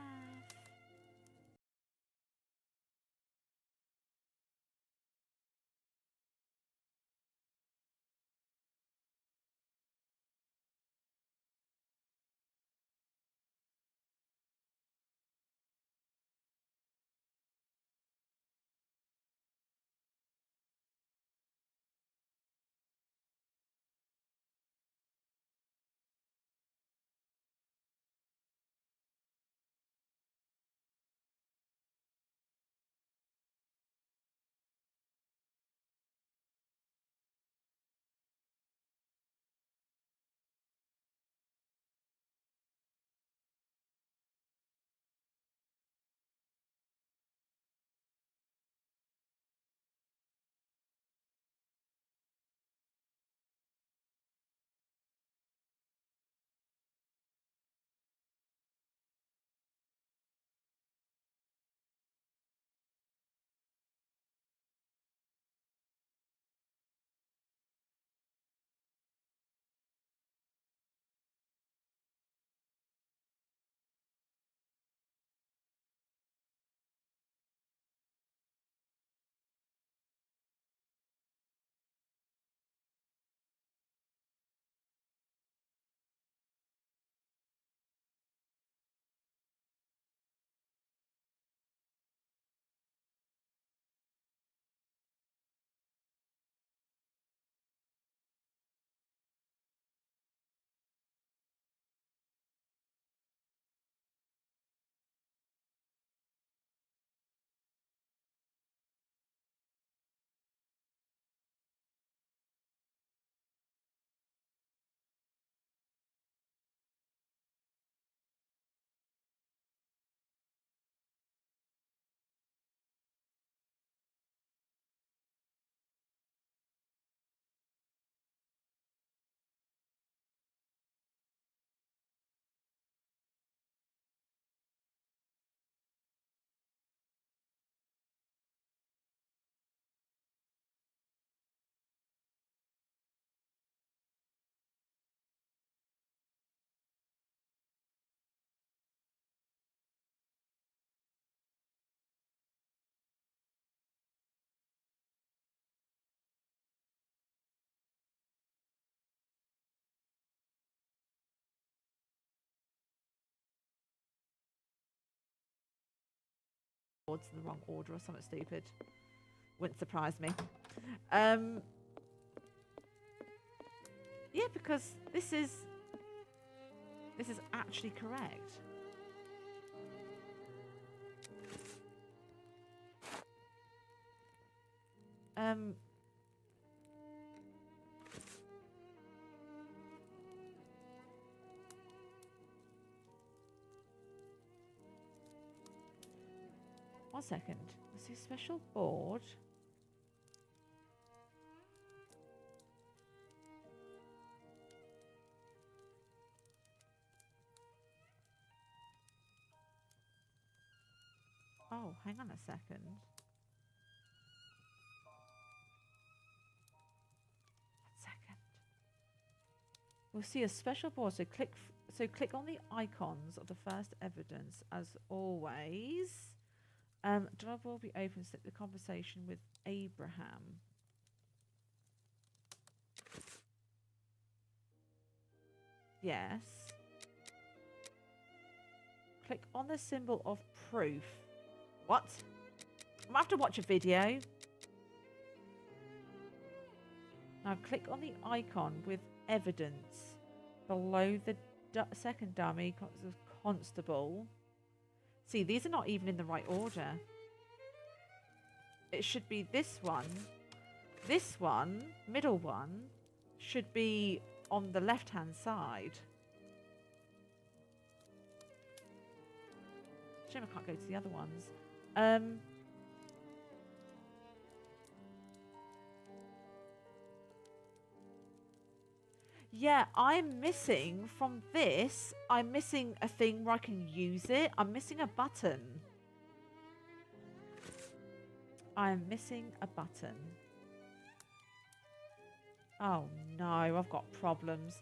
Speaker 1: boards in the wrong order or something stupid. Wouldn't surprise me. Yeah, because this is actually correct. One second. I see a special board. Oh, hang on a second. We'll see a special board. So click on the icons of the first evidence as always. Job will be open to the conversation with Abraham. Yes. Click on the symbol of proof. What? I'm gonna have to watch a video. Now click on the icon with evidence below the second dummy constable. See, these are not even in the right order. It should be this one, middle one, should be on the left-hand side. Shame I can't go to the other ones. Yeah, I'm missing from this. I'm missing a thing where I can use it. I'm missing a button. I'm missing a button. Oh no, I've got problems.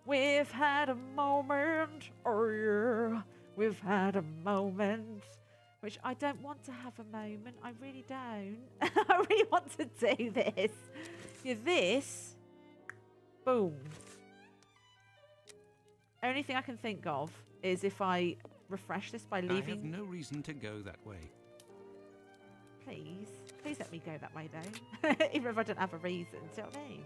Speaker 1: We've had a moment. Oh yeah. We've had a moment. Which I don't want to have a moment. I really don't. I really want to do this. Yeah, this. Boom. Only thing I can think of is if I refresh this by leaving...
Speaker 2: I have no reason to go that way.
Speaker 1: Please. Please let me go that way, though. Even if I don't have a reason. Do you know what I mean?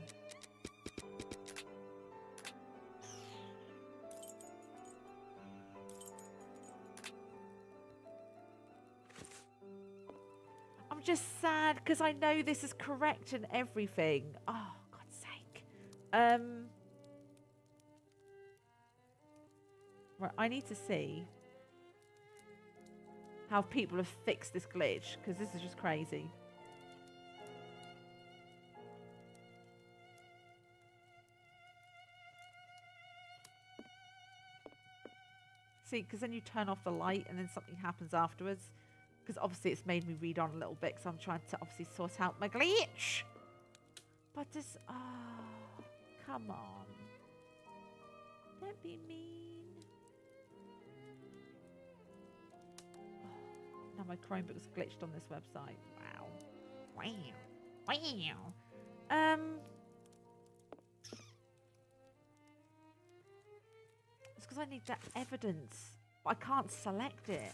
Speaker 1: I'm just sad because I know this is correct and everything. Oh, God's sake. Right, I need to see how people have fixed this glitch, because this is just crazy. See, because then you turn off the light and then something happens afterwards. Because obviously it's made me read on a little bit, because I'm trying to obviously sort out my glitch. But this... Oh, come on. Don't be mean. Now my Chromebook's glitched on this website. Wow. Wow. Wow. It's because I need that evidence. But I can't select it.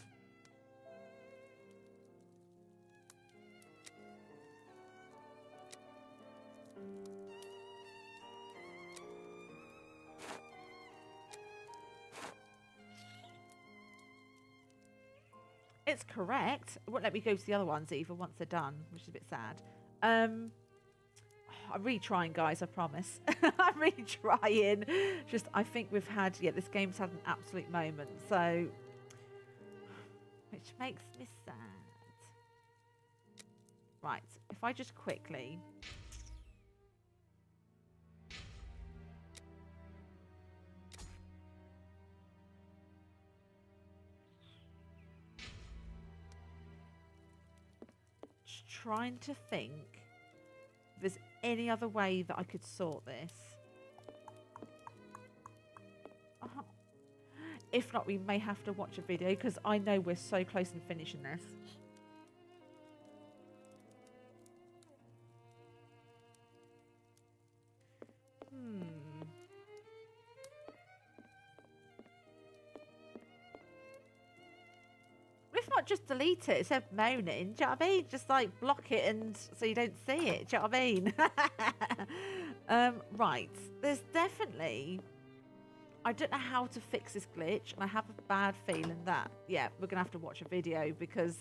Speaker 1: It's correct. It won't let me go to the other ones either once they're done, which is a bit sad. I'm really trying, guys, I promise. I'm really trying. Just, I think we've had, yeah, this game's had an absolute moment, so... Which makes me sad. Right, if I just quickly... Trying to think if there's any other way that I could sort this. If not, we may have to watch a video, because I know we're so close in finishing this. If not, can't just delete it instead of moaning. Do you know what I mean? Just like block it and so you don't see it. Do you know what I mean? Right. There's definitely. I don't know how to fix this glitch, and I have a bad feeling that yeah, we're gonna have to watch a video because.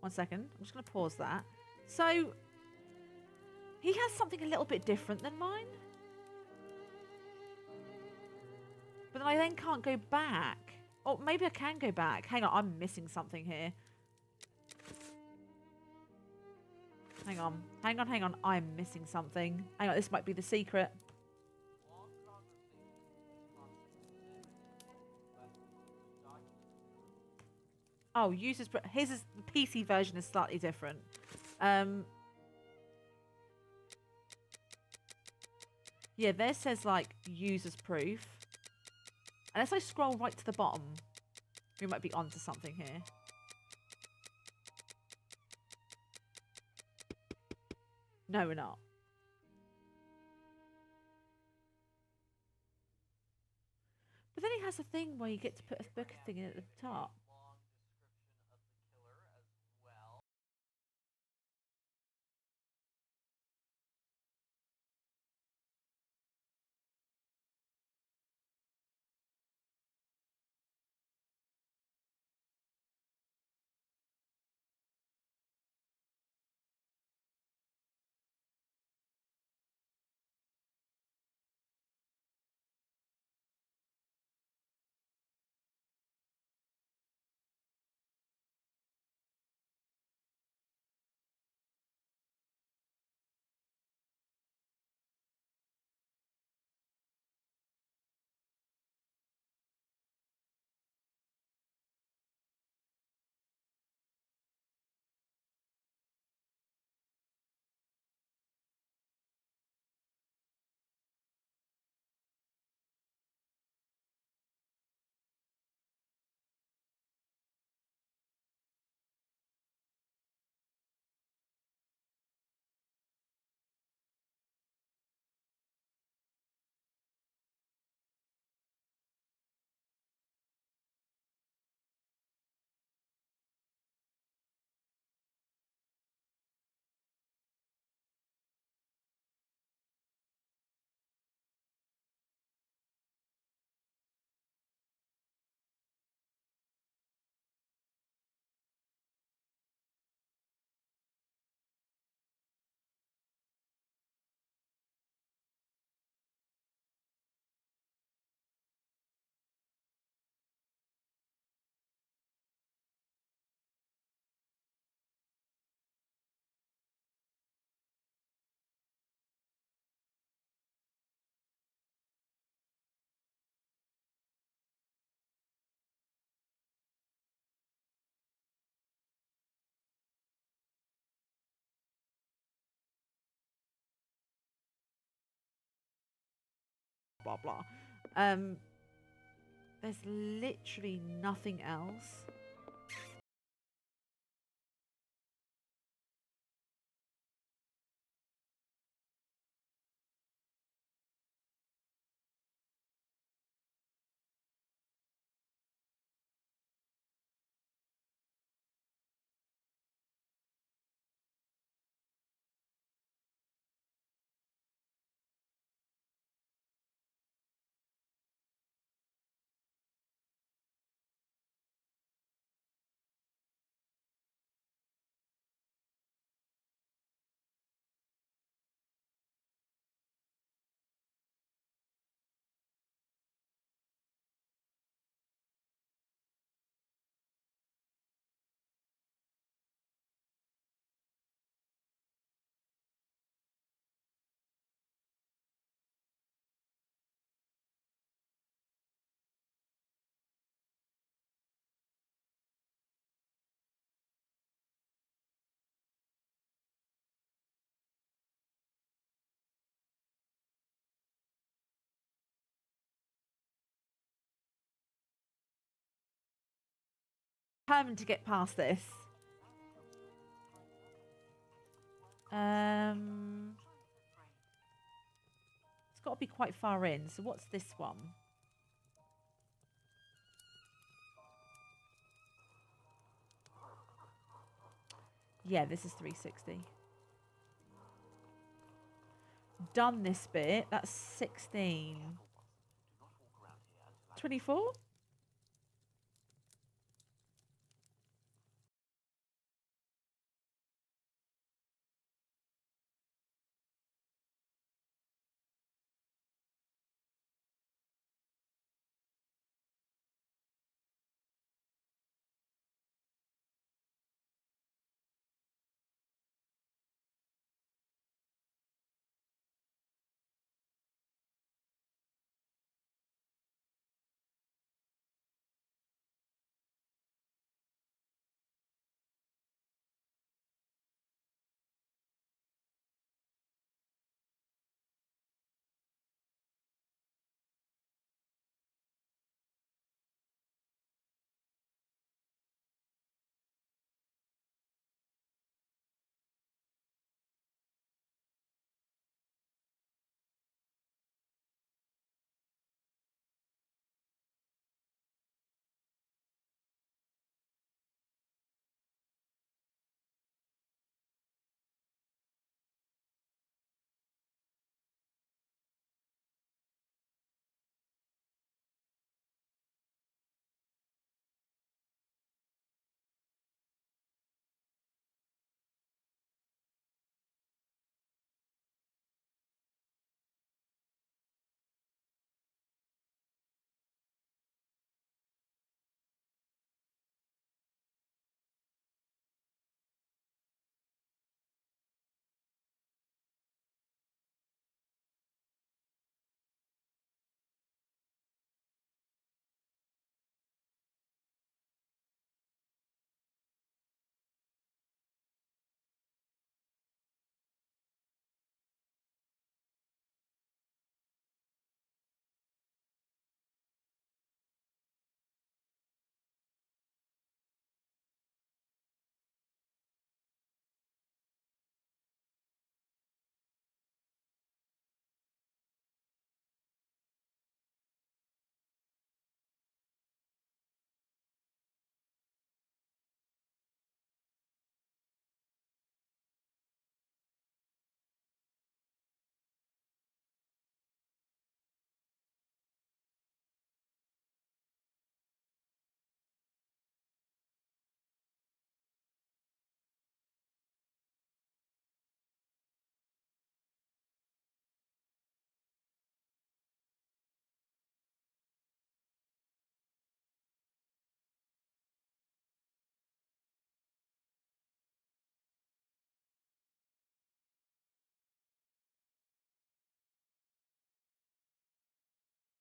Speaker 1: One second. I'm just going to pause that. So, he has something a little bit different than mine. But then I then can't go back. Or maybe I can go back. Hang on, I'm missing something here. Hang on. Hang on, hang on. I'm missing something. Hang on, this might be the secret. Oh, users. His is, the PC version is slightly different. Yeah, there says like users proof. Unless I scroll right to the bottom, we might be onto something here. No, we're not. But then he has a thing where you get to put a book thing in at the top. blah blah. There's literally nothing else. Determined to get past this. It's got to be quite far in. So what's this one? Yeah, this is 360. Done this bit. That's 16. 24?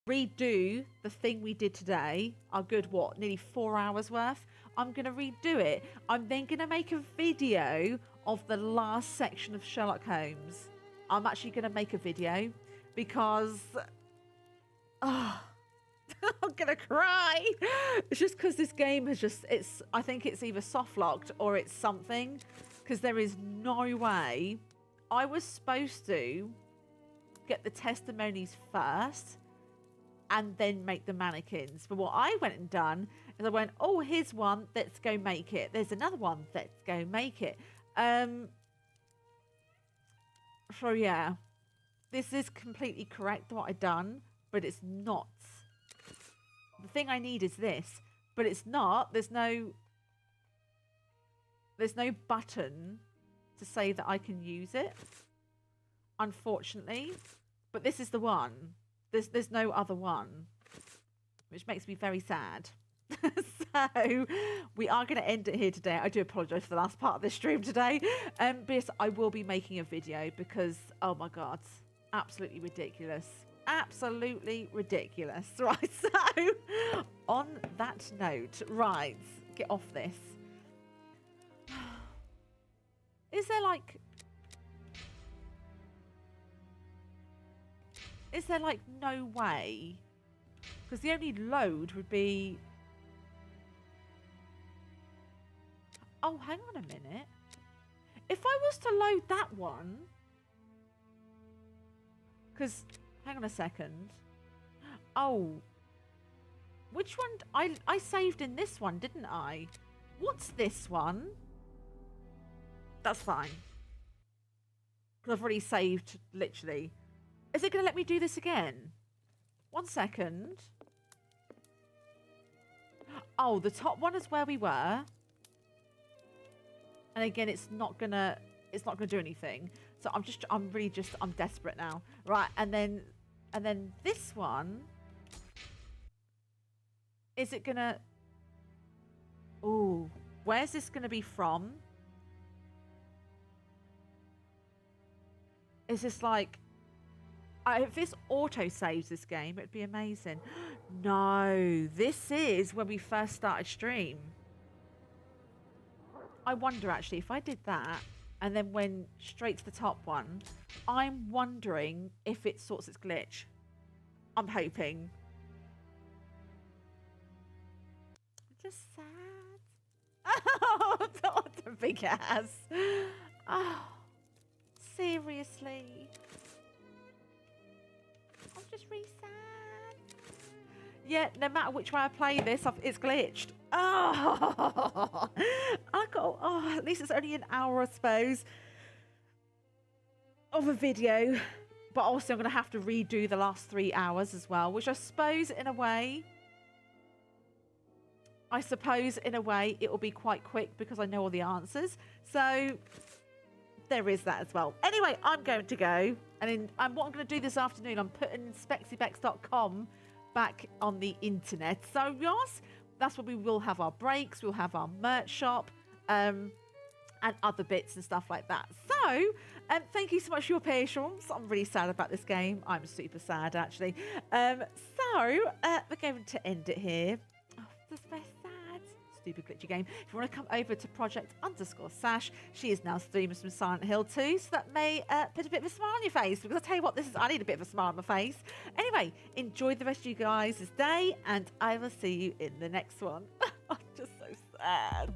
Speaker 1: Redo the thing we did today, our good, what, nearly 4 hours worth. I'm going to redo it. I'm then going to make a video of the last section of Sherlock Holmes. I'm actually going to make a video because Oh, I'm gonna cry. It's just because this game has just, I think it's either soft locked or it's something, because there is no way. I was supposed to get the testimonies first and then make the mannequins. But what I went and done is I went, oh, here's one, let's go make it. There's another one, let's go make it. So yeah, this is completely correct what I've done, but it's not. The thing I need is this, but it's not. There's no button to say that I can use it, unfortunately. But this is the one. There's no other one, which makes me very sad. So we are going to end it here today. I do apologise for the last part of this stream today. But yes, I will be making a video because, oh my God, absolutely ridiculous. Absolutely ridiculous. Right, so on that note, right, get off this. Is there like no way? Because the only load would be... Oh, hang on a minute. If I was to load that one... Because, hang on a second. Oh. Which one? I saved in this one, didn't I? What's this one? That's fine. Because I've already saved, literally. Is it going to let me do this again? 1 second. Oh, the top one is where we were. And again, it's not gonna do anything. So I'm desperate now. Right, and then this one, is it gonna, ooh, where's this gonna be from? Is this like, if this auto saves this game, it'd be amazing. No, this is when we first started stream. I wonder actually if I did that and then went straight to the top one, I'm wondering if it sorts its glitch. I'm hoping. Just sad. Oh, not a big ass. Oh, seriously. I'm just really sad. Yeah, no matter which way I play this, it's glitched. Oh, at least it's only an hour, I suppose, of a video. But also, I'm going to have to redo the last 3 hours as well, which I suppose, in a way, it will be quite quick because I know all the answers. So there is that as well. Anyway, I'm going to go. And what I'm going to do this afternoon, I'm putting SpexyBex.com back on the internet. So yes, that's where we will have our breaks. We'll have our merch shop and other bits and stuff like that. So thank you so much for your patience. I'm really sad about this game. I'm super sad, actually. So we're going to end it here. Oh, that's very sad. Stupid glitchy game. If you want to come over to Project_Sash, she is now streaming from Silent Hill 2, so that may put a bit of a smile on your face, because I tell you what, I need a bit of a smile on my face. Anyway, enjoy the rest of you guys' day, and I will see you in the next one. I'm just so sad.